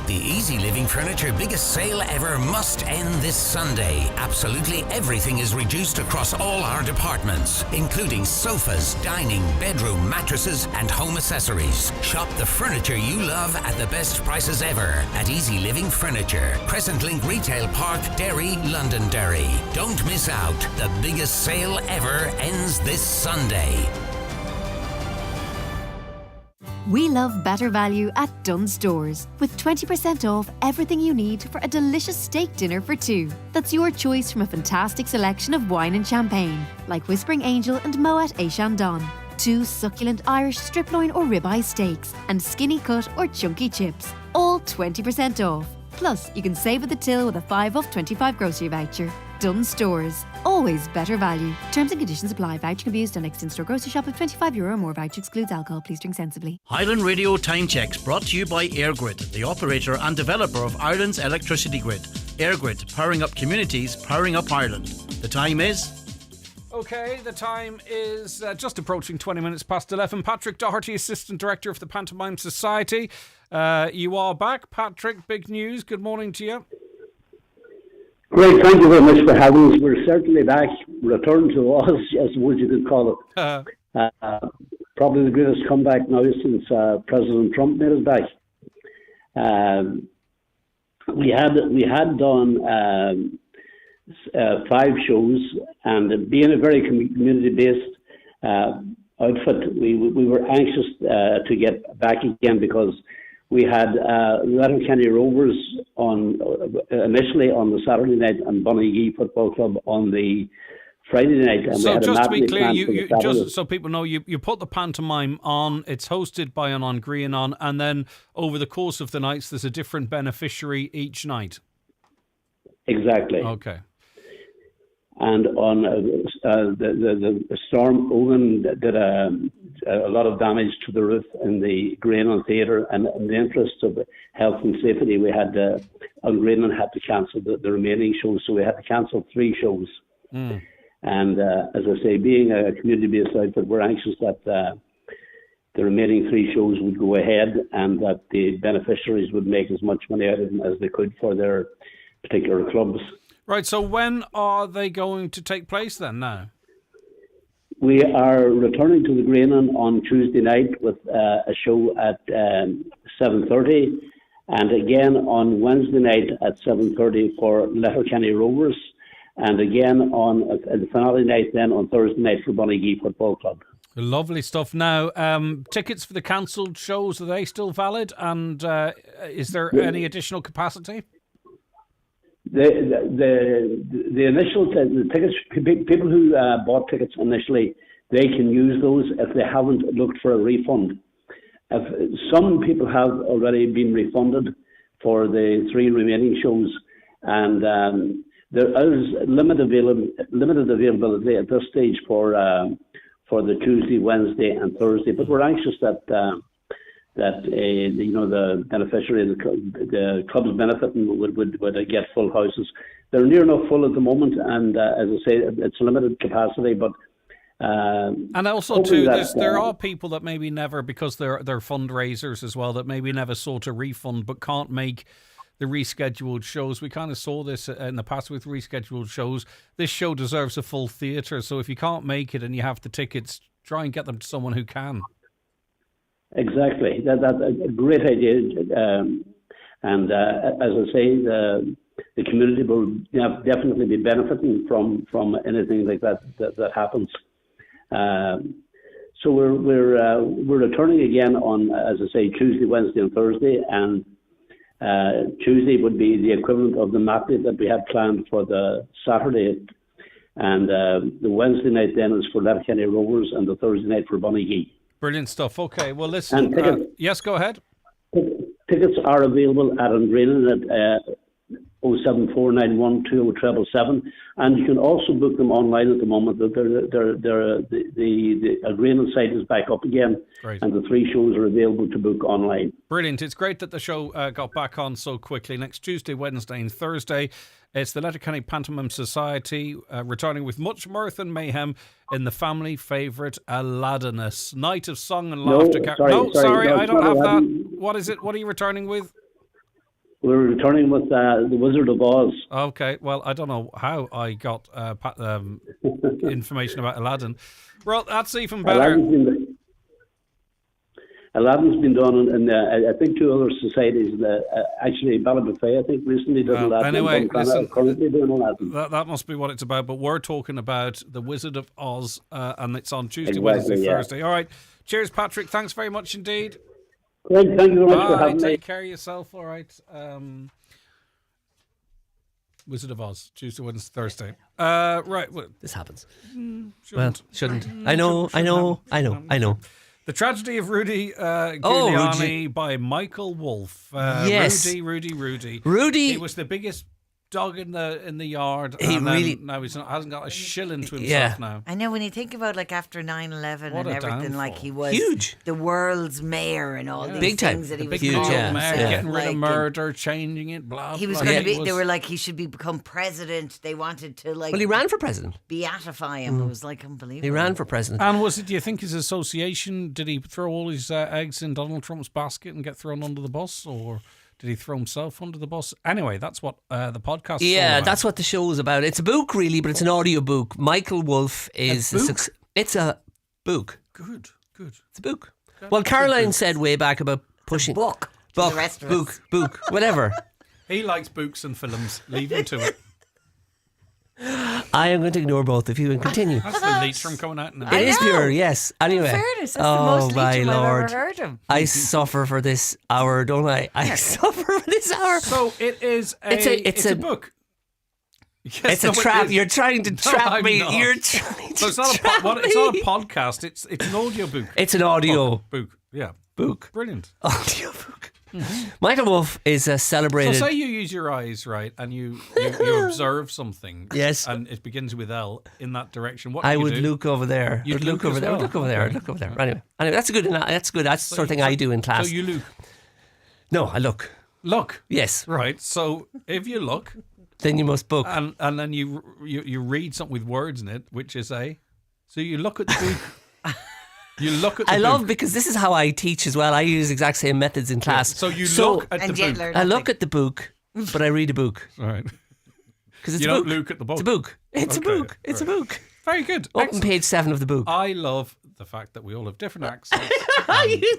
S23: The Easy Living Furniture biggest sale ever must end this Sunday. Absolutely everything is reduced across all our departments, including sofas, dining, bedroom, mattresses and home accessories. Shop the furniture you love at the best prices ever at Easy Living Furniture. Crescent Link Retail Park, Derry, Londonderry. Don't miss out. The biggest sale ever ends this Sunday.
S24: We love better value at Dunnes Stores, with 20% off everything you need for a delicious steak dinner for two. That's your choice from a fantastic selection of wine and champagne, like Whispering Angel and Moet et Chandon. 2 succulent Irish strip loin or ribeye steaks, and skinny cut or chunky chips, all 20% off. Plus, you can save at the till with a 5 off 25 grocery voucher. Dunnes Stores. Always better value. Terms and conditions apply. Voucher can be used on next in-store grocery shop of €25 or more. Voucher excludes alcohol. Please drink sensibly.
S14: Highland Radio Time Checks brought to you by EirGrid, the operator and developer of Ireland's electricity grid. EirGrid, powering up communities, powering up Ireland. The time is...
S1: Okay, the time is just approaching 20 minutes past 11. Patrick Doherty, Assistant Director of the Pantomime Society. You are back. Patrick, big news. Good morning to you.
S25: Great, thank you very much for having us. We're certainly back, return to us, I suppose you could call it. Probably the greatest comeback now since President Trump made us back. We had done 5 shows, and being a very community-based outfit, we were anxious to get back again, because we had Letterkenny Rovers initially on the Saturday night and Bunny Football Club on the Friday night. And
S1: so
S25: we had
S1: just to be clear,
S25: you
S1: just so people know, you put the pantomime on, it's hosted by an An Grianon, and then over the course of the nights there's a different beneficiary each night.
S25: Exactly.
S1: Okay.
S25: And on the storm, Owen did a lot of damage to the roof in the Grianon Theatre, and in the interest of health and safety, we had Grianon had to cancel the remaining shows, so we had to cancel 3 shows.
S1: Mm.
S25: And as I say, being a community-based outfit, we're anxious that the remaining 3 shows would go ahead, and that the beneficiaries would make as much money out of them as they could for their particular clubs.
S1: Right, so when are they going to take place then now?
S25: We are returning to the Grianon on Tuesday night with a show at 7:30, and again on Wednesday night at 7:30 for Letterkenny Rovers, and again on the finale night then on Thursday night for Bunny Football Club.
S1: Lovely stuff. Now, tickets for the cancelled shows, are they still valid? And is there any additional capacity?
S25: The initial the tickets, people who bought tickets initially, they can use those if they haven't looked for a refund. If some people have already been refunded for the 3 remaining shows, and there is limited availability at this stage for the Tuesday, Wednesday, and Thursday. But we're anxious that that the beneficiary, the clubs benefiting would get full houses. They're near enough full at the moment, and as I say, it's limited capacity, but.
S1: And also too, there are people that maybe never, because they're fundraisers as well, that maybe never sought a refund but can't make the rescheduled shows. We kind of saw this in the past with rescheduled shows. This show deserves a full theatre, so if you can't make it and you have the tickets, try and get them to someone who can.
S25: Exactly, that's a great idea, and as I say, the community will definitely be benefiting from anything like that happens. So we're returning again on, as I say, Tuesday, Wednesday, and Thursday, and Tuesday would be the equivalent of the matinee that we had planned for the Saturday, and the Wednesday night then is for Letterkenny Rovers, and the Thursday night for Bonagee.
S1: Brilliant stuff. Okay, well listen. Yes, go ahead.
S25: Tickets are available at Andrenan at 074912077, and you can also book them online at the moment. The agreement site is back up again,
S1: Great.
S25: And the 3 shows are available to book online.
S1: Brilliant. It's great that the show got back on so quickly. Next Tuesday, Wednesday and Thursday, it's the Letterkenny Pantomime Society returning with much mirth and mayhem in the family favourite Aladdinus. Night of song and laughter. Sorry, I don't have that. What is it? What are you returning with?
S25: We're returning with The Wizard of Oz.
S1: Okay, well, I don't know how I got information about Aladdin. Well, that's even better.
S25: Aladdin's been done in I think 2 other societies. Actually, Ballybofey, I think, recently did Aladdin.
S1: Anyway, listen,
S25: currently doing Aladdin.
S1: That must be what it's about, but we're talking about The Wizard of Oz, and it's on Tuesday, Wednesday, Thursday. All right. Cheers, Patrick. Thanks very much indeed.
S25: Great, thank you very much for having me.
S1: Take care of yourself. All right. Wizard of Oz, Tuesday, Wednesday, Thursday. Right. Well,
S5: this happens.
S1: Shouldn't.
S5: I know.
S1: The Tragedy of Rudy Giuliani by Michael Wolff.
S5: Yes.
S1: Rudy. He was the biggest dog in the yard. Now hasn't got a shilling to himself now.
S19: I know, when you think about after 9/11
S1: What
S19: and
S1: a
S19: everything,
S1: downfall.
S19: he was
S5: huge,
S19: the world's mayor and all these
S5: big time,
S19: things that he was
S5: huge,
S19: called.
S1: Getting rid of murder, changing it, blah.
S19: He was
S1: blah.
S19: going to be. They were like, he should become president. They wanted to
S5: Well, he ran for president.
S19: Beatify him. It was unbelievable.
S5: He ran for president.
S1: And do you think his association, did he throw all his eggs in Donald Trump's basket and get thrown under the bus, or did he throw himself under the bus? Anyway, that's what the podcast is all about.
S5: That's what the show is about. It's a book, really, but it's an audio book. Michael Wolff is it's a book.
S1: Good.
S5: It's a book. Well, Caroline said way back about pushing
S19: book, the rest of us.
S5: book, whatever.
S1: He likes books and films. Leave him to it.
S5: I am going to ignore both of you and continue.
S1: That's the Leitrim coming out now.
S5: It is pure, yes. Anyway.
S19: In fairness, that's the most Leitrim I've ever heard of.
S5: I suffer for this hour, don't I? I suffer for this hour.
S1: So it is it's a book. Yes,
S5: it's a trap. You're trying to trap me.
S1: Not.
S5: You're trying to
S1: it's not
S5: trap me.
S1: It's not a podcast. It's an audio book.
S5: It's an audio
S1: book. Yeah.
S5: Book.
S1: Brilliant.
S5: Audio book. Mm-hmm. Michael Wolff is a celebrated.
S1: So say you use your eyes, right, and you observe something.
S5: Yes.
S1: And it begins with L in that direction. What
S5: I
S1: do you
S5: would
S1: do?
S5: look over there.
S1: You'd
S5: look over there.
S1: well.
S5: Look over there.
S1: Okay.
S5: Look over there. Anyway, that's good. That's good. That's the sort of thing I do in class.
S1: So you look.
S5: No, I look.
S1: Look.
S5: Yes.
S1: Right. So if you look,
S5: then you must book,
S1: and then you read something with words in it, which is so you look at the book. You look at the
S5: I love
S1: book.
S5: because this is how I teach as well. I use the exact same methods in class.
S1: So you look at the book.
S5: I look at the book, but I read a book.
S1: All right.
S5: Because it's
S1: you
S5: a
S1: don't
S5: book.
S1: look at the book.
S5: It's a book. It's a
S1: Okay,
S5: book. It's a
S1: right.
S5: book.
S1: Very good.
S5: Open page 7 of the book.
S1: I love the fact that we all have different accents.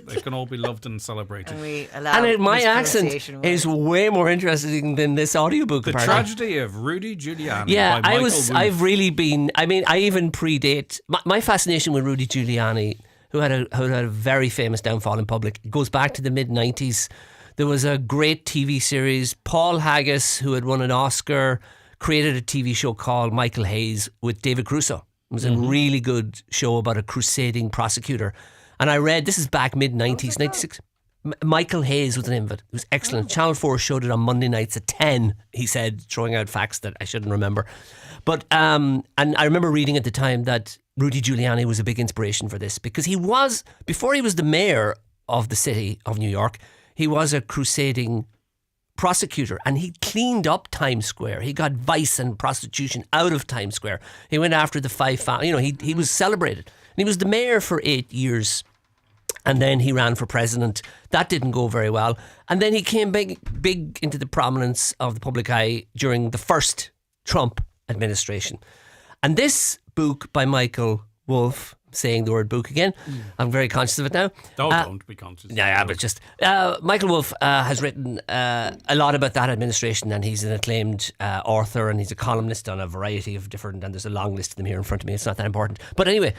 S1: They can all be loved and celebrated.
S19: And
S5: my accent is way more interesting than this audiobook.
S1: The
S5: apparently.
S1: Tragedy of Rudy Giuliani.
S5: Yeah,
S1: by Michael Wolff.
S5: I've really been. I mean, I even predate my fascination with Rudy Giuliani, who had a very famous downfall in public. It goes back to the mid-90s. There was a great TV series. Paul Haggis, who had won an Oscar, created a TV show called Michael Hayes with David Caruso. It was a really good show about a crusading prosecutor. And I read, this is back mid-90s, 96. Michael Hayes was the name of it. It was excellent. Channel 4 showed it on Monday nights at 10, he said, throwing out facts that I shouldn't remember. But and I remember reading at the time that Rudy Giuliani was a big inspiration for this, because he was, before he was the mayor of the city of New York. He was a crusading prosecutor, and he cleaned up Times Square. He got vice and prostitution out of Times Square. He went after the five families. He was celebrated. And he was the mayor for 8 years. And then he ran for president. That didn't go very well. And then he came big into the prominence of the public eye during the first Trump administration. And this book by Michael Wolff, saying the word book again, I'm very conscious of it now.
S1: Don't be conscious.
S5: Yeah, but just Michael Wolff has written a lot about that administration, and he's an acclaimed author, and he's a columnist on a variety of different, and there's a long list of them here in front of me. It's not that important. But anyway,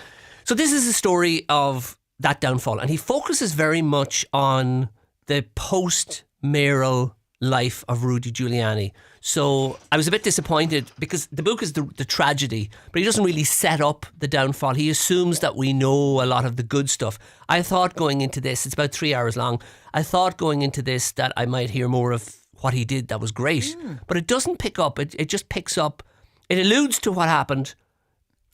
S5: so this is a story of that downfall, and he focuses very much on the post-mayoral life of Rudy Giuliani. So I was a bit disappointed because the book is the tragedy, but he doesn't really set up the downfall. He assumes that we know a lot of the good stuff. I thought going into this, it's about 3 hours long, I thought going into this that I might hear more of what he did that was great, but it doesn't pick up. It just picks up, it alludes to what happened.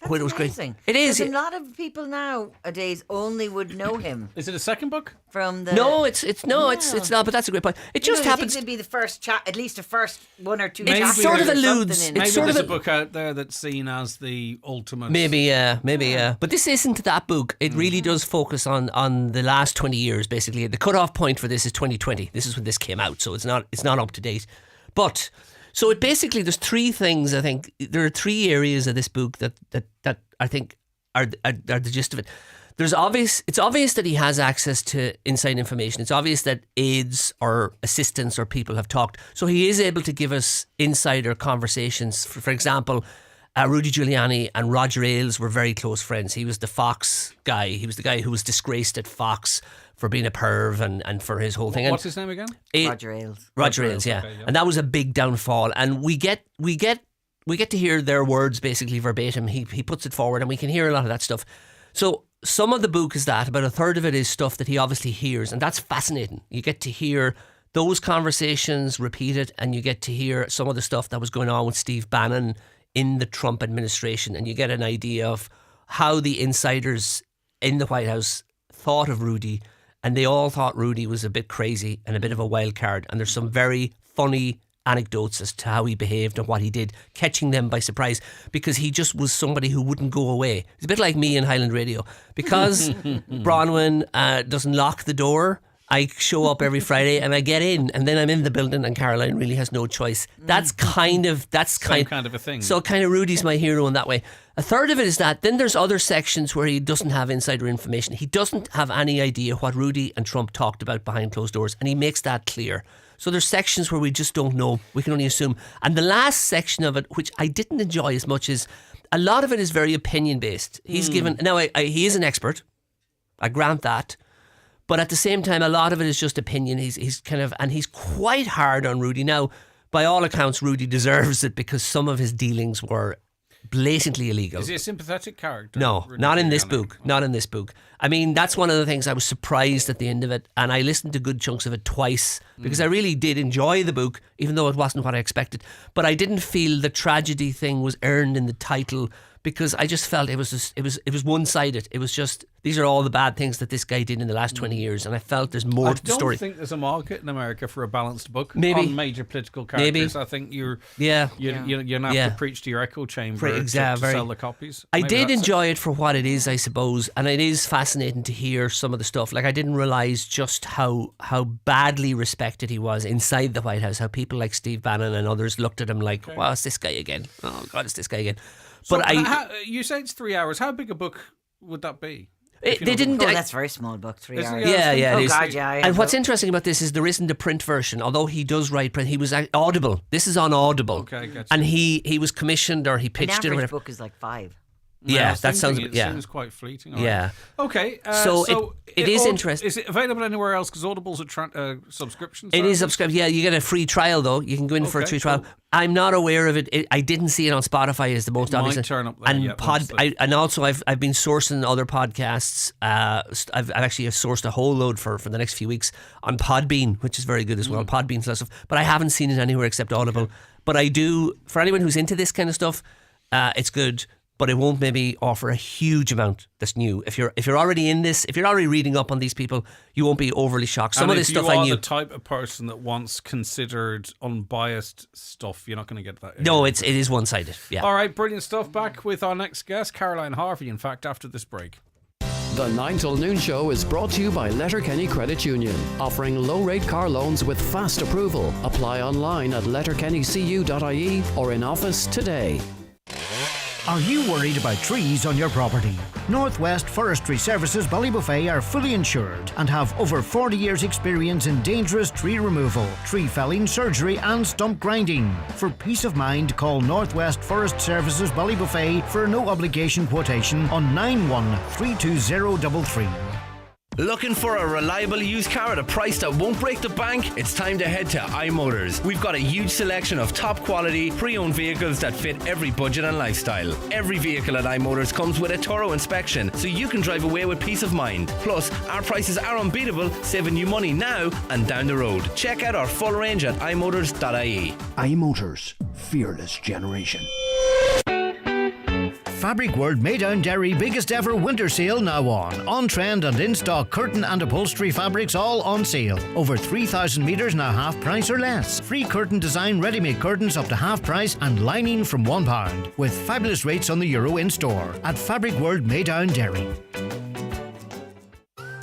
S19: That's
S5: when it was
S19: amazing.
S5: Great. It is.
S19: A lot of people nowadays only would know him.
S1: Is it a second book?
S19: From the
S5: No, it's not. But that's a great point. It just happens.
S19: It'd be the first at least the first one or two.
S5: It
S19: chapters
S5: sort of
S19: or
S5: alludes.
S19: something in
S1: Maybe
S19: it.
S1: there's a book out there that's seen as the ultimate.
S5: Maybe, yeah. But this isn't that book. It really does focus on the last 20 years, basically. The cutoff point for this is 2020. This is when this came out, so it's not up to date. But so it basically, there's three things. I think there are three areas of this book that I think are the gist of it. It's obvious that he has access to inside information. It's obvious that aides or assistants or people have talked. So he is able to give us insider conversations. For example, Rudy Giuliani and Roger Ailes were very close friends. He was the Fox guy. He was the guy who was disgraced at Fox for being a perv and for his whole thing.
S1: What's his name again?
S19: Roger Ailes.
S5: Roger Ailes, yeah.
S1: Okay, yeah.
S5: And that was a big downfall. And we get to hear their words basically verbatim. He puts it forward, and we can hear a lot of that stuff. So some of the book is that. About a third of it is stuff that he obviously hears, and that's fascinating. You get to hear those conversations repeated, and you get to hear some of the stuff that was going on with Steve Bannon in the Trump administration, and you get an idea of how the insiders in the White House thought of Rudy, and they all thought Rudy was a bit crazy and a bit of a wild card. And there's some very funny anecdotes as to how he behaved and what he did, catching them by surprise, because he just was somebody who wouldn't go away. It's a bit like me in Highland Radio. Because Bronwyn doesn't lock the door, I show up every Friday and I get in, and then I'm in the building, and Caroline really has no choice. That's kind of
S1: a thing.
S5: So kind of Rudy's my hero in that way. A third of it is that. Then there's other sections where he doesn't have insider information. He doesn't have any idea what Rudy and Trump talked about behind closed doors, and he makes that clear. So there's sections where we just don't know. We can only assume. And the last section of it, which I didn't enjoy as much, is a lot of it is very opinion based. He's given now. He is an expert. I grant that. But at the same time, a lot of it is just opinion. He's quite hard on Rudy. Now, by all accounts, Rudy deserves it because some of his dealings were blatantly illegal.
S1: Is he a sympathetic character?
S5: No,
S1: Rudy
S5: not in
S1: Giuliani?
S5: this book. Not in this book. I mean, that's one of the things I was surprised at the end of it, and I listened to good chunks of it twice because I really did enjoy the book, even though it wasn't what I expected. But I didn't feel the tragedy thing was earned in the title, because I just felt it was one-sided. It was just, these are all the bad things that this guy did in the last 20 years, and I felt there's more to the story.
S1: I don't think there's a market in America for a balanced book
S5: Maybe.
S1: on major political characters.
S5: Maybe.
S1: I think you're
S5: Yeah.
S1: going to have to preach to your echo chamber to sell the copies.
S5: I
S1: Maybe
S5: did
S1: that's
S5: enjoy it for what it is, I suppose, and it is fascinating to hear some of the stuff. Like, I didn't realise just how badly respected he was inside the White House, how people like Steve Bannon and others looked at him like, well, it's this guy again. Oh, God, it's this guy again.
S1: So you say it's 3 hours. How big a book would that be?
S5: They didn't.
S19: That's a very small book. 3 hours.
S5: Yeah,
S19: Oh
S5: it is.
S19: God, yeah.
S5: And what's interesting about this is there isn't a print version, although he does write print. He was Audible. This is on Audible.
S1: Okay, gotcha.
S5: And he was commissioned or he
S19: An
S5: pitched it or
S19: average
S5: whatever.
S19: book is like 5.
S5: Yeah,
S1: I was
S5: that sounds.
S1: thinking
S5: Yeah,
S1: it seems quite fleeting.
S5: Yeah.
S1: Okay.
S5: So it is interesting.
S1: Is it available anywhere else? Because Audible's a subscription.
S5: It is subscribed. Yeah, you get a free trial though. You can go in for a free trial. I'm not aware of it. I didn't see it on Spotify as the most obvious.
S1: Might turn up there,
S5: and
S1: yeah,
S5: and also I've been sourcing other podcasts. I've actually sourced a whole load for the next few weeks on Podbean, which is very good as well. Podbean's lots of, but I haven't seen it anywhere except Audible. But I do, for anyone who's into this kind of stuff, it's good. but it won't maybe offer a huge amount that's new. If you're already in this, if you're already reading up on these people, you won't be overly shocked. Some of this stuff I knew.
S1: If you are the type of person that wants considered unbiased stuff, you're not going to get that.
S5: No, it is one-sided. Yeah.
S1: All right, brilliant stuff. Back with our next guest, Caroline Harvey. In fact, after this break.
S7: The 9 till noon show is brought to you by Letterkenny Credit Union, offering low-rate car loans with fast approval. Apply online at letterkennycu.ie or in office today.
S10: Are you worried about trees on your property? Northwest Forestry Services Ballybuffet are fully insured and have over 40 years experience in dangerous tree removal, tree felling, surgery and stump grinding. For peace of mind, call Northwest Forest Services Ballybuffet for a no obligation quotation on 91320033.
S11: Looking for a reliable used car at a price that won't break the bank? It's time to head to iMotors. We've got a huge selection of top quality, pre-owned vehicles that fit every budget and lifestyle. Every vehicle at iMotors comes with a thorough inspection, so you can drive away with peace of mind. Plus, our prices are unbeatable, saving you money now and down the road. Check out our full range at imotors.ie.
S12: iMotors, fearless generation.
S10: Fabric World Maydown Derry biggest ever winter sale now on. On trend and in stock curtain and upholstery fabrics all on sale. Over 3,000 metres now half price or less. Free curtain design ready-made curtains up to half price and lining from £1. With fabulous rates on the Euro in store at Fabric World Maydown Derry.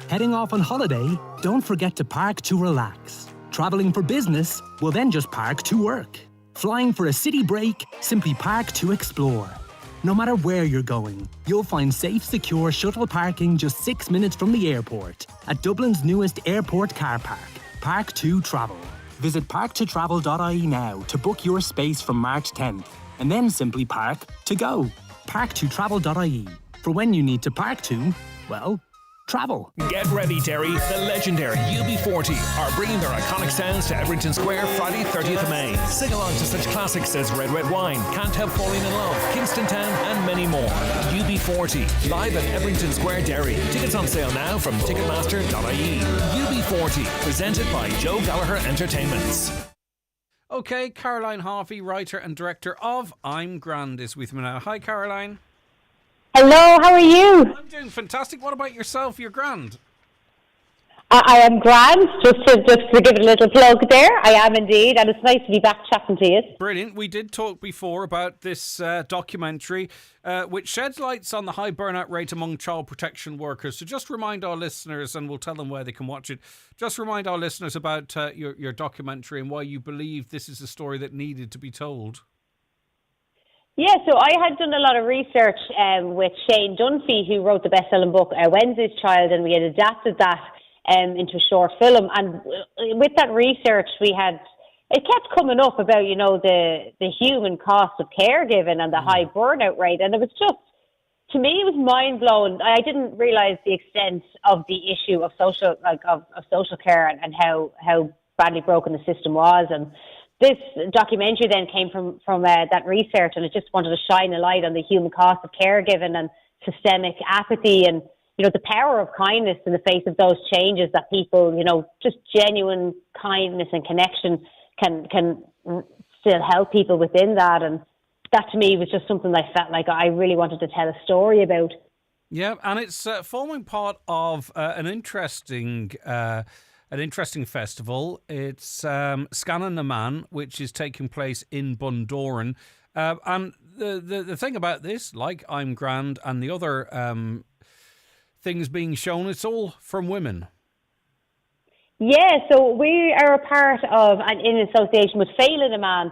S13: Heading off on holiday? Don't forget to park to relax. Travelling for business? Well then just park to work. Flying for a city break? Simply park to explore. No matter where you're going, you'll find safe, secure shuttle parking just 6 minutes from the airport at Dublin's newest airport car park, Park 2 Travel. Visit park2travel.ie now to book your space from March 10th, and then simply park to go. Park2travel.ie. For when you need to park to, well, travel.
S15: Get ready, Derry. The legendary UB40 are bringing their iconic sounds to Everington Square Friday 30th of May. Sing along to such classics as Red Red Wine, Can't Help Falling in Love, Kingston Town and many more. UB40, live at Everington Square, Derry. Tickets on sale now from ticketmaster.ie. UB40, presented by Joe Gallagher Entertainments.
S1: Okay, Caroline Harvey, writer and director of I'm Grand, is with me now. Hi, Caroline.
S22: Hello, how are you?
S1: I'm doing fantastic. What about yourself? You're grand.
S22: I am grand, just to give it a little plug there. I am indeed, and it's nice to be back chatting to you.
S1: Brilliant. We did talk before about this documentary, which sheds lights on the high burnout rate among child protection workers. So just remind our listeners, and we'll tell them where they can watch it, just remind our listeners about your documentary and why you believe this is a story that needed to be told.
S22: Yeah, so I had done a lot of research with Shane Dunphy, who wrote the best-selling book, Wednesday's Child, and we had adapted that into a short film. And with that research, it kept coming up about, the human cost of caregiving and the high burnout rate. And it was just, to me, it was mind-blowing. I didn't realise the extent of the issue of social care and how badly broken the system was. And this documentary then came from that research, and it just wanted to shine a light on the human cost of caregiving and systemic apathy and, the power of kindness in the face of those changes that people, just genuine kindness and connection can still help people within that. And that to me was just something I felt like I really wanted to tell a story about.
S1: Yeah, and it's forming part of an interesting festival. It's Scanna na Man, which is taking place in Bundoran. And the thing about this, like I'm Grand and the other things being shown, it's all from women.
S22: Yeah, so we are a part of and in association with Féile na Man,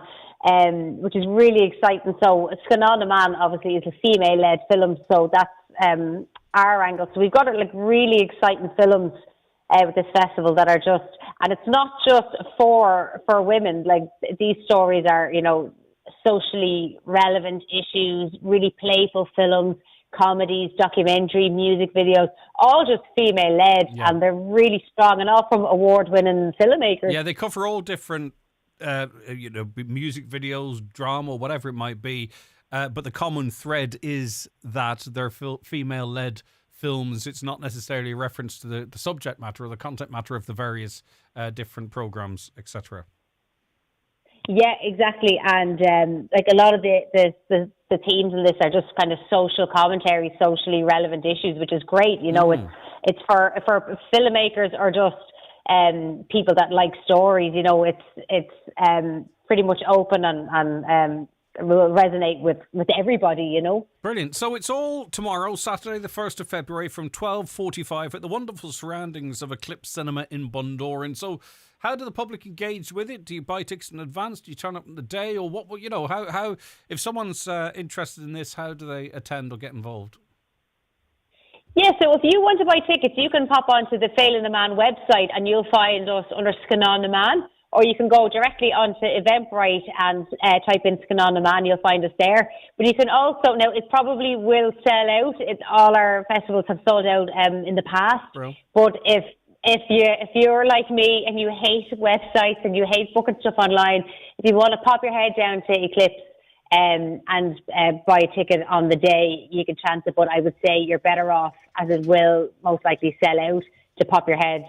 S22: which is really exciting. So Scanna na Man obviously is a female-led film, so that's our angle. So we've got really exciting films with this festival that are just, and it's not just for women. Like, these stories are, socially relevant issues, really playful films, comedies, documentary, music videos, all just female-led, and they're really strong and all from award-winning filmmakers.
S1: Yeah, they cover all different, music videos, drama, whatever it might be, but the common thread is that they're female-led films. It's not necessarily a reference to the subject matter or the content matter of the various different programs, etc.
S22: Yeah, exactly. And a lot of the the themes in this are just kind of social commentary, socially relevant issues, which is great. You know, it's for filmmakers or just people that like stories. You know, it's pretty much open and will resonate with everybody, you know.
S1: Brilliant. So it's all tomorrow, Saturday the 1st of February from 12:45 at the wonderful surroundings of Eclipse Cinema in Bundoran. So how do the public engage with it? Do you buy tickets in advance? Do you turn up on the day? Or what, you know, how if someone's interested in this, how do they attend or get involved?
S22: Yeah, so if you want to buy tickets, you can pop onto the Fail in the Man website and you'll find us under Scanan the Man, or you can go directly onto Eventbrite and type in Scanan the Man, you'll find us there. But you can also, now it probably will sell out. All our festivals have sold out in the past.
S1: Bro.
S22: But if you're like me and you hate websites and you hate booking stuff online, if you want to pop your head down to Eclipse and buy a ticket on the day, you can chance it. But I would say you're better off, as it will most likely sell out, to pop your head,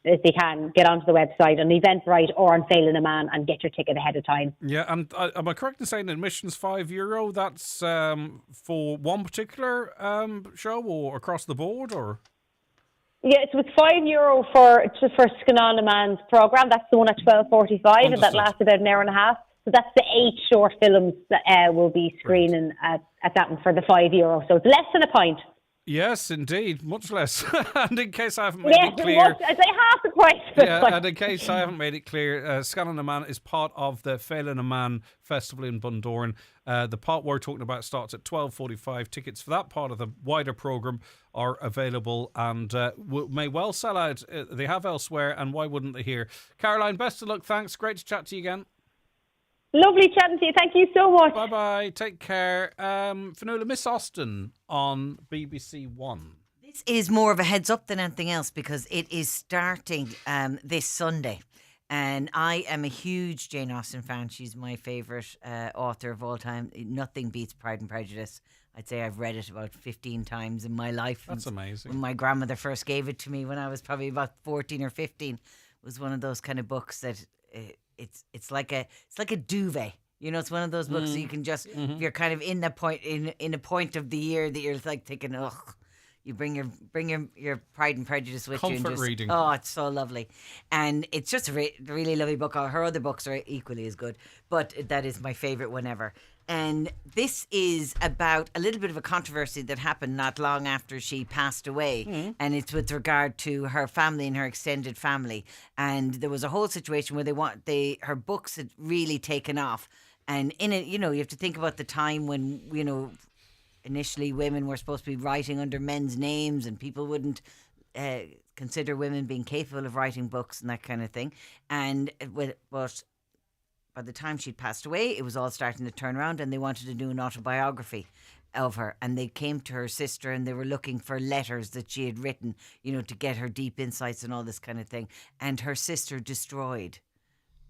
S22: if you can, get onto the website on Eventbrite or on Fail in a Man and get your ticket ahead of time.
S1: Yeah, and am I correct in saying admission's €5? That's for one particular show or across the board, or?
S22: Yeah, it's with €5 for Scanan the Man's programme. That's the one at 12:45, and that lasts about an hour and a half. So that's the 8 short films that will be screening at that one for the €5. So it's less than a pint.
S1: Yes, indeed, much less. And in case I haven't made it clear,
S22: I'd say half the price.
S1: Yeah, and in case I haven't made it clear, Scanan the Man is part of the Fail in a Man Festival in Bundoran. The part we're talking about starts at 12:45. Tickets for that part of the wider programme are available and may well sell out. They have elsewhere, and why wouldn't they here? Caroline, best of luck. Thanks. Great to chat to you again.
S22: Lovely chatting to you. Thank you so much.
S1: Bye-bye. Take care. Fionnuala, Miss Austen on BBC One.
S19: This is more of a heads up than anything else because it is starting this Sunday. And I am a huge Jane Austen fan. She's my favourite author of all time. Nothing beats Pride and Prejudice. I'd say I've read it about 15 times in my life.
S1: That's amazing.
S19: When my grandmother first gave it to me when I was probably about 14 or 15, it was one of those kind of books that... It's like a duvet, you know. It's one of those books that you can just if you're kind of in a point of the year that you're like thinking, ugh, you bring your Pride and Prejudice with you and just
S1: reading.
S19: Oh, it's so lovely, and it's just a really lovely book. Her other books are equally as good, but that is my favourite one ever. And this is about a little bit of a controversy that happened not long after she passed away. And it's with regard to her family and her extended family. And there was a whole situation where her books had really taken off. And in it, you know, you have to think about the time when, you know, initially women were supposed to be writing under men's names and people wouldn't consider women being capable of writing books and that kind of thing. But by the time she'd passed away, it was all starting to turn around and they wanted to do an autobiography of her. And they came to her sister and they were looking for letters that she had written, you know, to get her deep insights and all this kind of thing. And her sister destroyed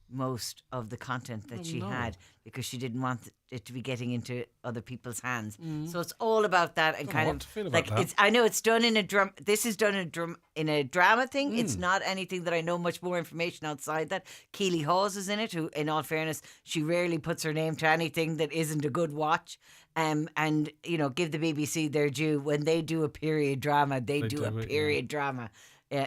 S19: most of the content that she had because she didn't want it to be getting into other people's hands. So it's all about that and kind of like that. I know it's done in a drum. This is done in a drama thing. It's not anything that I know much more information outside that. Keely Hawes is in it, who, in all fairness, she rarely puts her name to anything that isn't a good watch. And you know, give the BBC their due. When they do a period drama, they do a period drama.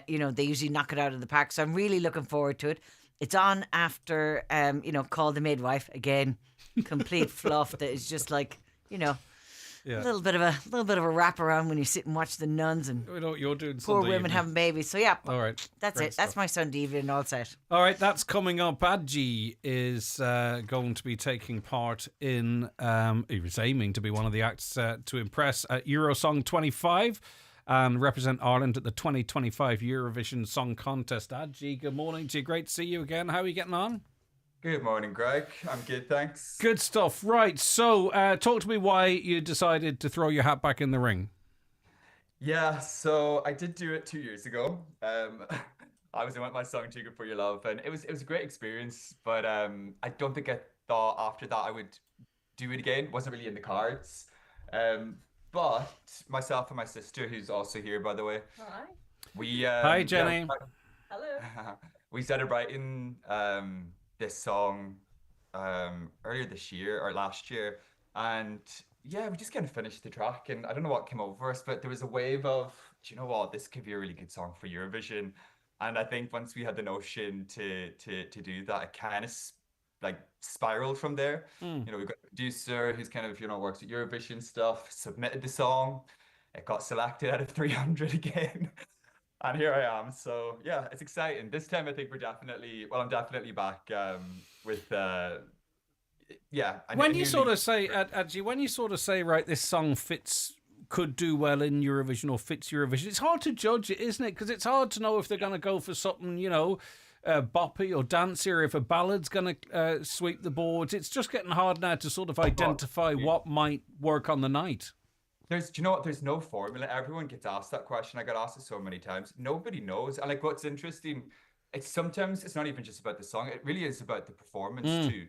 S19: You know, they usually knock it out of the park. So I'm really looking forward to it. It's on after, you know, Call the Midwife again. Complete fluff that is just like, you know, a little bit of a wraparound when you sit and watch the nuns and
S1: we know what you're doing.
S19: Poor
S1: Sunday
S19: women
S1: evening.
S19: having babies. So yeah,
S1: all right,
S19: that's it.
S1: Stuff.
S19: That's my Sunday evening all set.
S1: All right, that's coming up. Adji is going to be taking part in. He was aiming to be one of the acts to impress at Eurosong 25. And represent Ireland at the 2025 Eurovision Song Contest. Adji, good morning to you. Great to see you again. How are you getting on?
S3: Good morning, Greg. I'm good, thanks.
S1: Good stuff. Right, so talk to me why you decided to throw your hat back in the ring.
S3: Yeah, so I did do it 2 years ago. I was in with my song Too Good For Your Love, and it was a great experience, but I don't think I thought after that I would do it again. It wasn't really in the cards. But myself and my sister, who's also here, by the way.
S4: Hi.
S3: We
S1: Hi, Jenny.
S4: Hello.
S3: We started writing this song earlier this year or last year, And yeah, we just kind of finished the track, and I don't know what came over us, but there was a wave of, do you know what, this could be a really good song for Eurovision. And I think once we had the notion to do that, it kind of like spiraled from there. You know, we've got a producer who's kind of, you know, works with Eurovision stuff, submitted the song, it got selected out of 300 again. And here I am. So yeah, it's exciting. This time I think I'm definitely back with yeah.
S1: When you sort of say, actually, when you sort of say, right, this song could do well in Eurovision or fits Eurovision, it's hard to judge it, isn't it? Because it's hard to know if they're going to go for something, you know, boppy or dancey, or if a ballad's going to sweep the boards. It's just getting hard now to sort of identify what might work on the night.
S3: Do you know what? There's no formula. Everyone gets asked that question. I got asked it so many times. Nobody knows. And like, what's interesting, sometimes it's not even just about the song. It really is about the performance too.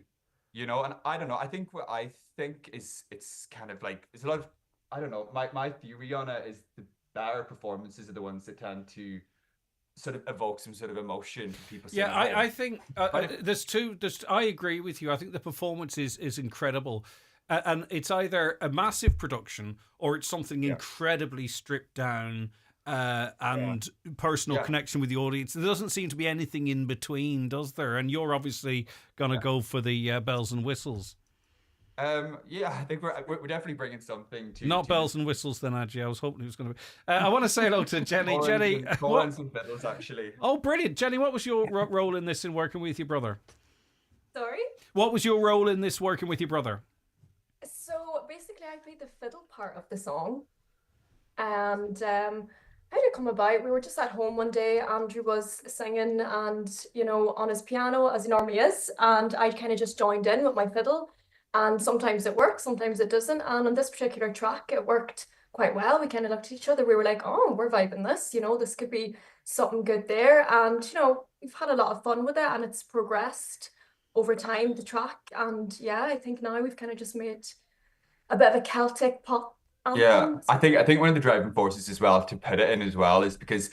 S3: You know, and I don't know. I think what I think is it's kind of like there's a lot of, I don't know. My theory on it is the better performances are the ones that tend to sort of evoke some sort of emotion from people.
S1: Yeah, I think I agree with you. I think the performance is incredible. And it's either a massive production or it's something incredibly stripped down and personal connection with the audience. There doesn't seem to be anything in between, does there? And you're obviously going to go for the bells and whistles.
S3: Yeah, I think we're definitely bringing something to...
S1: Not bells and whistles then, Adji. I was hoping it was going to be... I want to say hello to Jenny. Jenny...
S3: Horns and fiddles, actually.
S1: Oh, brilliant. Jenny, what was your role in this in working with your brother?
S2: Sorry?
S1: What was your role in this working with your brother?
S2: So basically I played the fiddle part of the song, and how did it come about? We were just at home one day, Andrew was singing and, you know, on his piano as he normally is, and I kind of just joined in with my fiddle, and sometimes it works, sometimes it doesn't, and on this particular track it worked quite well. We kind of looked at each other, we were like, oh, we're vibing this, you know, this could be something good there, and, you know, we've had a lot of fun with it, and it's progressed over time, the track, and yeah, I think now we've kind of just made a bit of a Celtic pop album.
S3: Yeah, I think one of the driving forces as well to put it in as well is because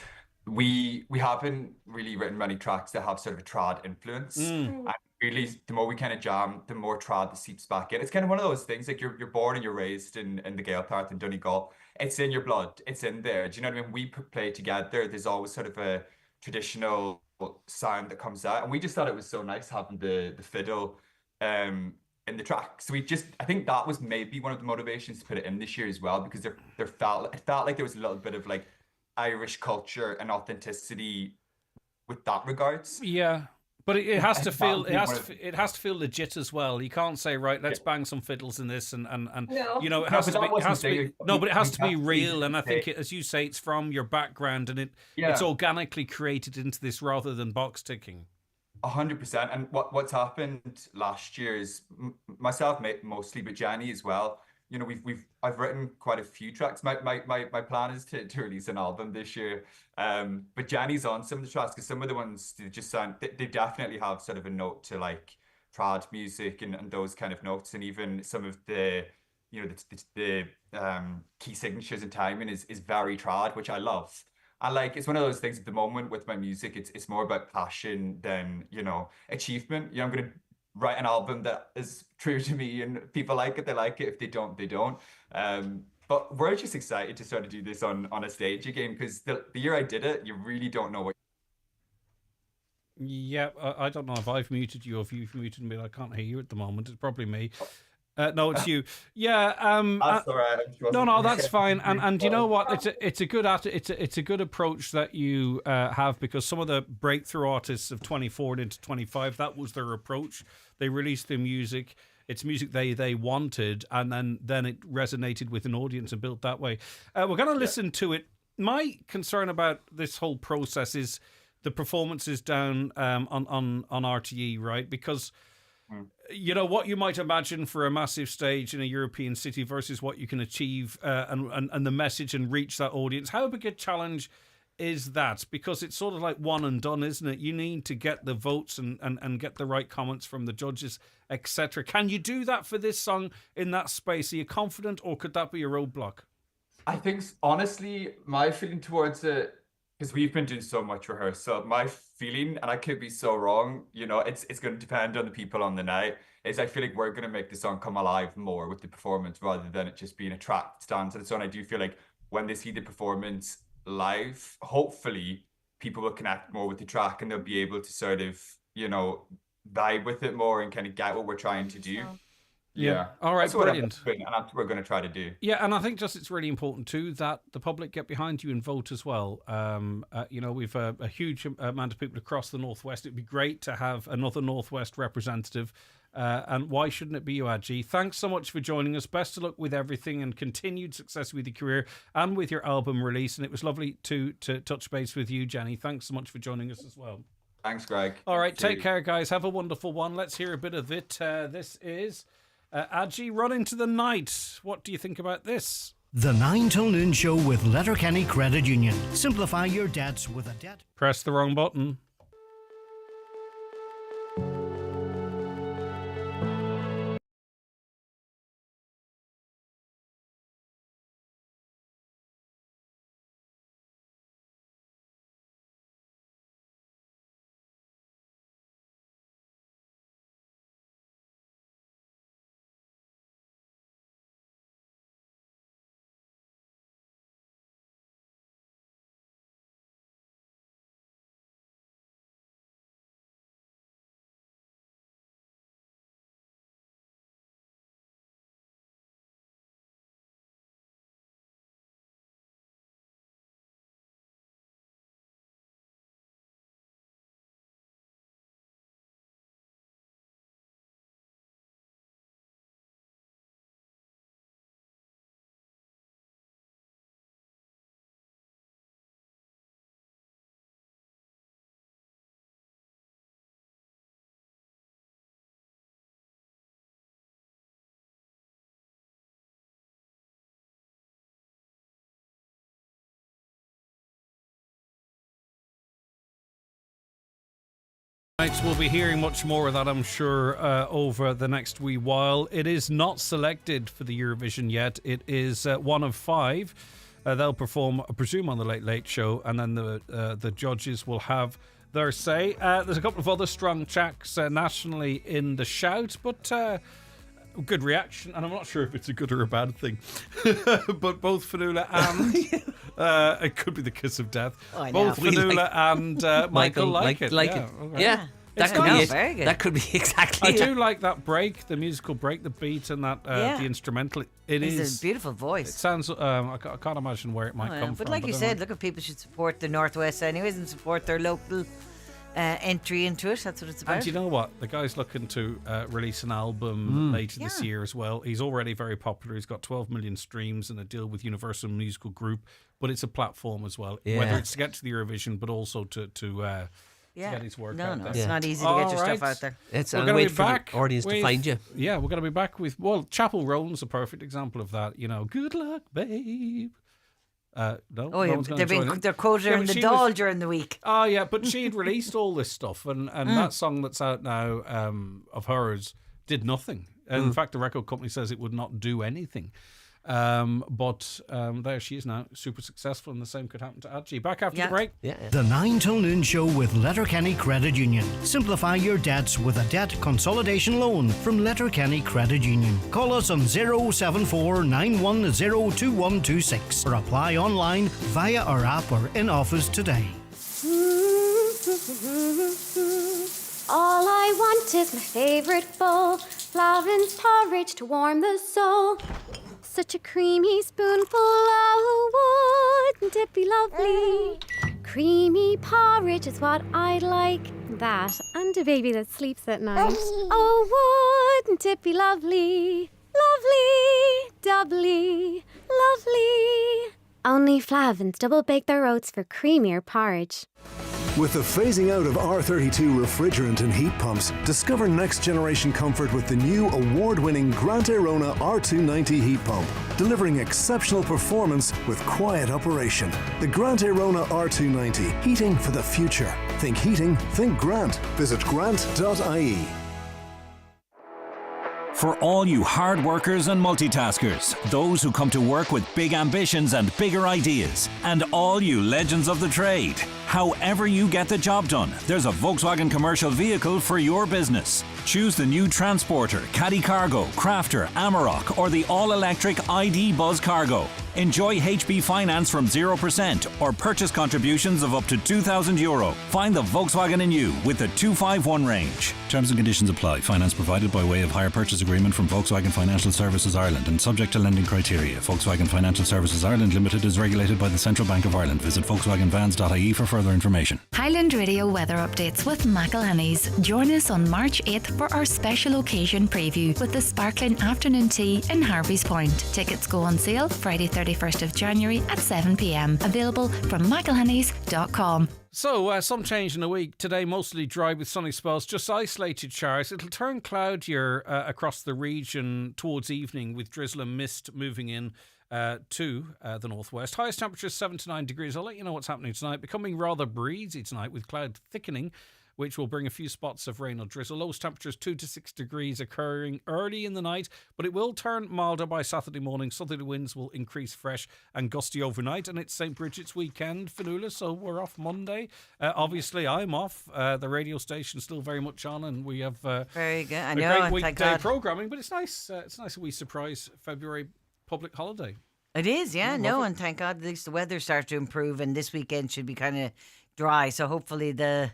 S3: we haven't really written many tracks that have sort of a trad influence. And really, the more we kind of jam, the more trad that seeps back in. It's kind of one of those things, like you're born and you're raised in the Gael part in Donegal. It's in your blood. It's in there. Do you know what I mean? We play together. There's always sort of a traditional sound that comes out, and we just thought it was so nice having the fiddle in the track. So I think that was maybe one of the motivations to put it in this year as well, because it felt like there was a little bit of like Irish culture and authenticity with that regards.
S1: Yeah. But it has to feel it has to feel legit as well. You can't say, right, let's bang some fiddles in this and
S2: no.
S1: You know, it has to be real. And I think as you say, it's from your background, and it's organically created into this rather than box ticking.
S3: 100%. And what's happened last year is myself mostly, but Jenny as well. You know, I've written quite a few tracks. My plan is to release an album this year. But Jenny's on some of the tracks, because some of the ones they just sound, they definitely have sort of a note to like trad music and those kind of notes, and even some of the, you know, the key signatures and timing is very trad, which I love. And like, it's one of those things at the moment with my music, it's more about passion than, you know, achievement. You know, I'm going to write an album that is true to me, and people like it, they like it. If they don't, they don't. But we're just excited to sort of do this on a stage again, because the year I did it, you really don't know what.
S1: Yeah, I don't know if I've muted you or if you've muted me. I can't hear you at the moment. It's probably me. No, it's you. Yeah.
S3: That's all right.
S1: No, that's fine. And you know what? It's a good approach that you have, because some of the breakthrough artists of 24 and into 25, that was their approach. They released their music. It's music they wanted, and then it resonated with an audience and built that way. We're going to listen to it. My concern about this whole process is the performances down on RTE, right? Because you know what you might imagine for a massive stage in a European city versus what you can achieve and the message and reach that audience. How big a challenge is that? Because it's sort of like one and done, isn't it? You need to get the votes and get the right comments from the judges, etc. Can you do that for this song in that space? Are you confident, or could that be a roadblock?
S3: I think, honestly, my feeling towards it, because we've been doing so much rehearsal, my feeling, and I could be so wrong, you know, it's going to depend on the people on the night. is I feel like we're going to make the song come alive more with the performance rather than it just being a track stand to the song. I do feel like when they see the performance live, hopefully people will connect more with the track and they'll be able to sort of, you know, vibe with it more and kind of get what we're trying to do. Yeah.
S1: All right,
S3: that's what
S1: brilliant.
S3: And that's what we're going to try to do.
S1: Yeah, and I think just it's really important too that the public get behind you and vote as well. You know, we've a huge amount of people across the Northwest. It'd be great to have another Northwest representative. And why shouldn't it be you, Adji? Thanks so much for joining us. Best of luck with everything and continued success with your career and with your album release. And it was lovely to touch base with you, Jenny. Thanks so much for joining us as well.
S3: Thanks, Greg.
S1: All right, take care, guys. Have a wonderful one. Let's hear a bit of it. This is Adji, Run Into the Night. What do you think about this?
S10: The 9 till noon show with Letterkenny Credit Union. Simplify your debts with a debt.
S1: Press the wrong button. We'll be hearing much more of that, I'm sure, over the next wee while. It is not selected for the Eurovision yet. It is one of 5. They'll perform, I presume, on the Late Late Show, and then the judges will have their say. There's a couple of other strong tracks nationally in the shout, but good reaction, and I'm not sure if it's a good or a bad thing. But both Fionnuala and it could be the kiss of death.
S19: Oh,
S1: both Fionnuala and Michael like it.
S5: Like
S1: yeah,
S5: it.
S1: okay.
S5: Yeah. That could be it.
S19: Very good.
S5: That could be exactly
S1: I
S5: it.
S1: do like that break, the musical break, the beat, and that the instrumental.
S19: It's a beautiful voice.
S1: It sounds. I can't imagine where it might come
S19: but
S1: from.
S19: like you said, look, at people should support the Northwest anyways and support their local entry into it. That's what it's about.
S1: And you know what? The guy's looking to release an album later this year as well. He's already very popular. He's got 12 million streams and a deal with Universal Musical Group. But it's a platform as well, whether it's to get to the Eurovision, but also to get his work out there.
S19: It's not easy to get your stuff out there.
S1: We're going to be back
S5: for the audience to find you.
S1: Yeah, we're going to be back with, Chapel Roan's a perfect example of that. You know, good luck, babe. No,
S19: they're quoted in the Dáil during the week.
S1: Oh yeah, but she had released all this stuff, and that song that's out now of hers did nothing. In fact, the record company says it would not do anything. But there she is now, super successful, and the same could happen to Adji. Back after the break.
S10: The 9 till noon show with Letterkenny Credit Union. Simplify your debts with a debt consolidation loan from Letterkenny Credit Union. Call us on 074 910 2126 or apply online via our app or in office today.
S4: All I want is my favourite bowl, Flavin's porridge to warm the soul. Such a creamy spoonful, oh, wouldn't it be lovely? Creamy porridge is what I'd like. That and a baby that sleeps at night. Oh, wouldn't it be lovely? Lovely, doubly, lovely. Only Flavin's double bake their oats for creamier porridge.
S16: With the phasing out of R32 refrigerant and heat pumps, discover next generation comfort with the new award-winning Grant Airona R290 heat pump, delivering exceptional performance with quiet operation. The Grant Airona R290, heating for the future. Think heating, think Grant. Visit grant.ie.
S6: For all you hard workers and multitaskers, those who come to work with big ambitions and bigger ideas, and all you legends of the trade, however you get the job done, there's a Volkswagen commercial vehicle for your business. Choose the new Transporter, Caddy Cargo, Crafter, Amarok, or the all-electric ID Buzz Cargo. Enjoy HB finance from 0% or purchase contributions of up to €2,000. Find the Volkswagen in you with the 251 range. Terms and conditions apply. Finance provided by way of hire purchase agreement from Volkswagen Financial Services Ireland and subject to lending criteria. Volkswagen Financial Services Ireland Limited is regulated by the Central Bank of Ireland. Visit volkswagenvans.ie for further information.
S8: Highland Radio weather updates with McElhenny's. Join us on March 8th for our special occasion preview with the sparkling afternoon tea in Harvey's Point. Tickets go on sale Friday 31st of January at 7pm. Available from mcelhennys.com.
S1: So, some change in the week. Today, mostly dry with sunny spells, just isolated showers. It'll turn cloudier across the region towards evening with drizzle and mist moving in to the northwest. Highest temperature 7 to 9 degrees. I'll let you know what's happening tonight. Becoming rather breezy tonight with cloud thickening, which will bring a few spots of rain or drizzle. Lowest temperatures 2 to 6 degrees occurring early in the night, but it will turn milder by Saturday morning. Southerly winds will increase fresh and gusty overnight, and it's St. Bridget's weekend, Fionnuala, so we're off Monday. Obviously, I'm off. The radio station's still very much on, and we have
S19: very good. I
S1: a
S19: know,
S1: great
S19: thank
S1: weekday
S19: God.
S1: programming, but it's nice. It's nice that we surprise February public holiday.
S19: It is, yeah,
S1: I
S19: no,
S1: love it.
S19: and thank God at least the weather starts to improve, and this weekend should be kind of dry, so hopefully the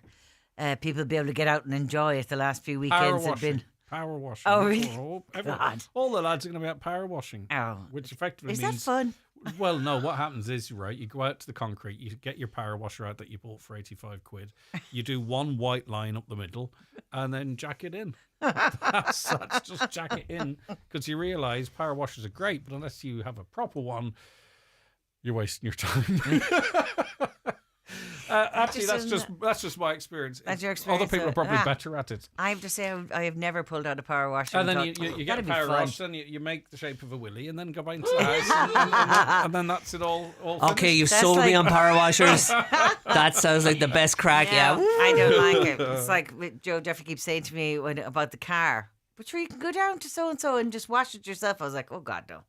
S19: people will be able to get out and enjoy it. The last few weekends have been...
S1: Power washing.
S19: Oh, really?
S1: God. All the lads are going to be out power washing.
S19: Oh.
S1: Which effectively
S19: Is
S1: means...
S19: that fun?
S1: Well, no, what happens is, right, you go out to the concrete, you get your power washer out that you bought for 85 quid, you do one white line up the middle, and then jack it in. That's just jack it in, because you realise power washers are great, but unless you have a proper one, you're wasting your time. Actually, that's just my experience.
S19: That's your experience.
S1: Other people are probably better at it.
S19: I have to say, I have never pulled out a power washer.
S1: And then
S19: thought,
S1: you get a power wash, then you make the shape of a willy, and then go back into the house, and then that's it all
S5: Okay,
S1: finished.
S5: you sold me on power washers. That sounds like the best crack, yeah.
S19: I don't like it. It's like Joe Jeffrey keeps saying to me about the car. But sure, you can go down to so-and-so and just wash it yourself. I was like, oh, God, no.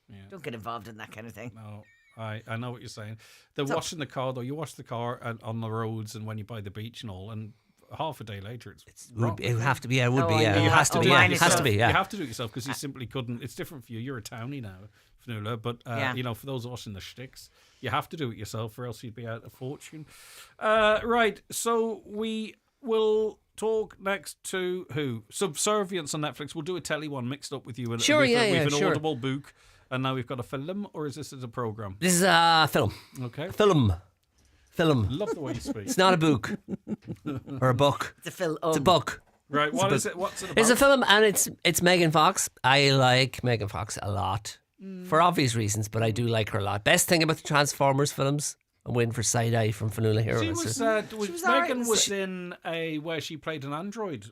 S19: Yeah. Don't get involved in that kind of thing.
S1: No. I know what you're saying. The washing the car, though, you wash the car on the roads and when you buy the beach and all, and half a day later it's wrong.
S5: It would have to be, yeah, it would be,
S1: It
S5: yeah.
S1: has to be,
S5: yeah. It has to be, yeah.
S1: You have to do it yourself because you simply couldn't. It's different for you. You're a townie now, Fionnuala, but you know, for those washing the sticks, you have to do it yourself, or else you'd be out a fortune. Right, so we will talk next to who? Subservience on Netflix. We'll do a telly one mixed up with you.
S5: Sure,
S1: with an
S5: sure.
S1: Audible book. And now we've got a film, or is this as a programme?
S5: This is a film.
S1: Okay.
S5: Film.
S1: Love the way you speak.
S5: It's not a book. Or a book.
S19: It's a film.
S5: It's a book.
S1: Right, what is it? What's it about?
S5: It's a film, and it's Megan Fox. I like Megan Fox a lot. For obvious reasons, but I do like her a lot. Best thing about the Transformers films, I'm waiting for side eye from Fionnuala here.
S1: She was Megan was in where she played an android.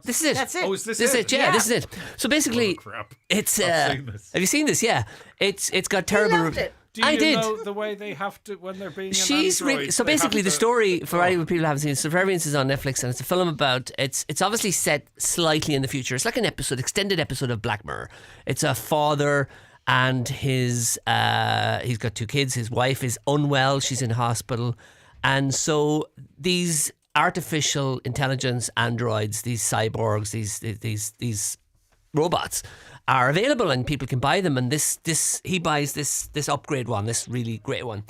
S5: This is it.
S19: That's it.
S1: Oh, is this
S5: This is
S1: it?
S5: it. Yeah, this is it. So basically,
S1: crap.
S5: it's.
S1: I've seen this.
S5: Have you seen this? Yeah, it's got terrible.
S19: loved it.
S1: Do you
S5: I did.
S1: know the way they have to when they're being?
S5: She's
S1: an android,
S5: really, so
S1: they have
S5: basically the
S1: to-
S5: story for any people who haven't seen it. Subservience is on Netflix, and it's a film about it's obviously set slightly in the future. It's like an extended episode of Black Mirror. It's a father and his he's got 2 kids. His wife is unwell. She's in hospital, and so these artificial intelligence androids, these cyborgs, these robots are available and people can buy them, and he buys this upgrade one, this really great one.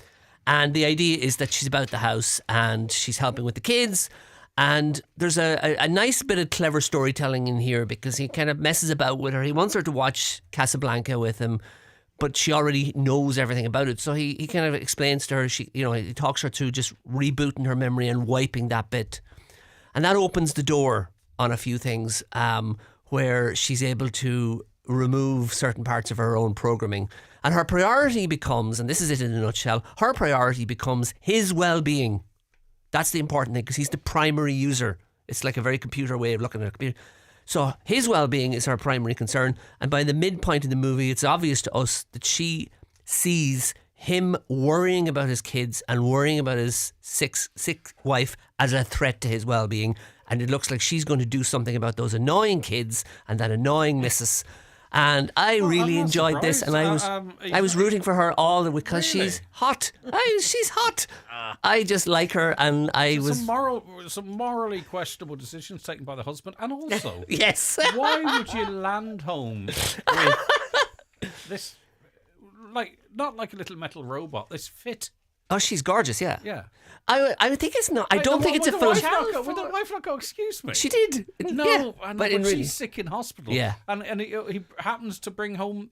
S5: And the idea is that she's about the house and she's helping with the kids, and there's a nice bit of clever storytelling in here because he kind of messes about with her. He wants her to watch Casablanca with him, but she already knows everything about it, so he kind of explains to her, he talks her through just rebooting her memory and wiping that bit, and that opens the door on a few things where she's able to remove certain parts of her own programming. And her priority becomes, and this is it in a nutshell, her priority becomes his well-being. That's the important thing because he's the primary user. It's like a very computer way of looking at a computer. So his well-being is her primary concern. And by the midpoint in the movie, it's obvious to us that she sees him worrying about his kids and worrying about his sick wife as a threat to his well-being. and it looks like she's going to do something about those annoying kids and that annoying missus. And I really enjoyed this, and I was rooting for her all the way because she's hot. She's hot. I just like her, and
S1: some morally questionable decisions taken by the husband, and also
S5: yes.
S1: Why would you land home with this, like not like a little metal robot, this fit?
S5: Oh, she's gorgeous, yeah.
S1: Yeah.
S5: I think it's not. I don't think it's a film.
S1: Would the wife not go, excuse me?
S5: She did.
S1: No,
S5: yeah,
S1: but
S5: she's
S1: she's sick in hospital.
S5: Yeah.
S1: And he happens to bring home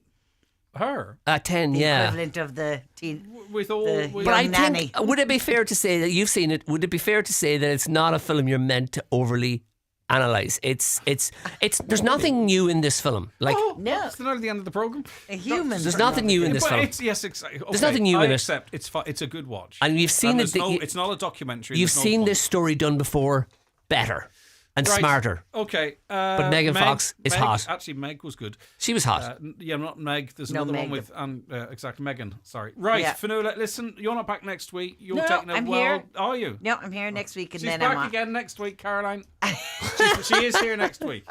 S1: her.
S5: 10,
S19: the
S5: yeah.
S19: equivalent of the teen.
S1: With all.
S5: But I think, would it be fair to say that you've seen it? Would it be fair to say that it's not a film you're meant to overly analyze? It's there's nothing new in this film. Like
S19: no,
S1: it's not at the end of the program.
S5: There's nothing new in this film.
S1: Yes, exactly. Okay,
S5: there's nothing new in it.
S1: Except it's a good watch.
S5: And you've seen it.
S1: It's not a documentary.
S5: You've seen this story done before, better and smarter.
S1: Okay,
S5: but Megan Fox is hot.
S1: Actually, Meg was good.
S5: She was hot.
S1: Yeah, not Meg. There's
S19: No,
S1: another
S19: Meg.
S1: one with exactly Megan. Sorry. Right,
S19: Yeah.
S1: Fanula. Listen, you're not back next week. You're
S19: No,
S1: taking a
S19: I'm
S1: well.
S19: here.
S1: Are you?
S19: No, I'm here next week, and
S1: She's
S19: then
S1: back
S19: I'm
S1: again next week, Caroline. She is here next week.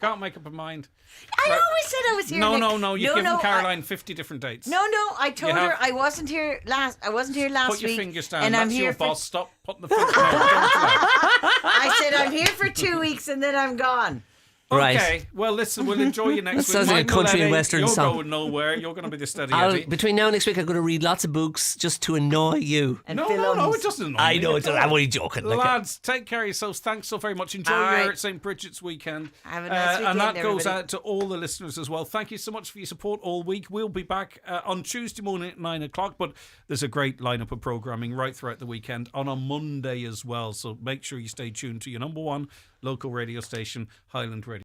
S1: Can't make up her mind.
S19: I always said I was here.
S1: No. You've given Caroline 50 different dates.
S19: No, I told
S1: You
S19: her
S1: have.
S19: I wasn't here last. I wasn't here last
S1: Put your
S19: week.
S1: fingers down.
S19: And
S1: That's
S19: I'm here
S1: your
S19: for.
S1: boss. Stop putting the fingers down.
S19: I said I'm here for 2 weeks, and then I'm gone.
S5: Right.
S1: Okay, well, listen, we'll enjoy you next
S5: That
S1: week.
S5: sounds like a
S1: Mike
S5: country and
S1: Mulledy,
S5: western
S1: you're
S5: song.
S1: going nowhere. You're going to be the steady Eddie.
S5: Between now and next week, I'm going to read lots of books just to annoy you.
S19: And
S1: No, it doesn't annoy
S5: I
S1: me
S5: know,
S1: at all.
S5: I'm only joking. Like,
S1: Lads, take care of yourselves. Thanks so very much. Enjoy
S19: All
S1: your
S19: right.
S1: St. Bridget's weekend.
S19: Have a nice
S1: and
S19: weekend,
S1: that goes
S19: everybody.
S1: out to all the listeners as well. Thank you so much for your support all week. We'll be back on Tuesday morning at 9 o'clock, but there's a great lineup of programming right throughout the weekend on a Monday as well. So make sure you stay tuned to your number one local radio station, Highland Radio.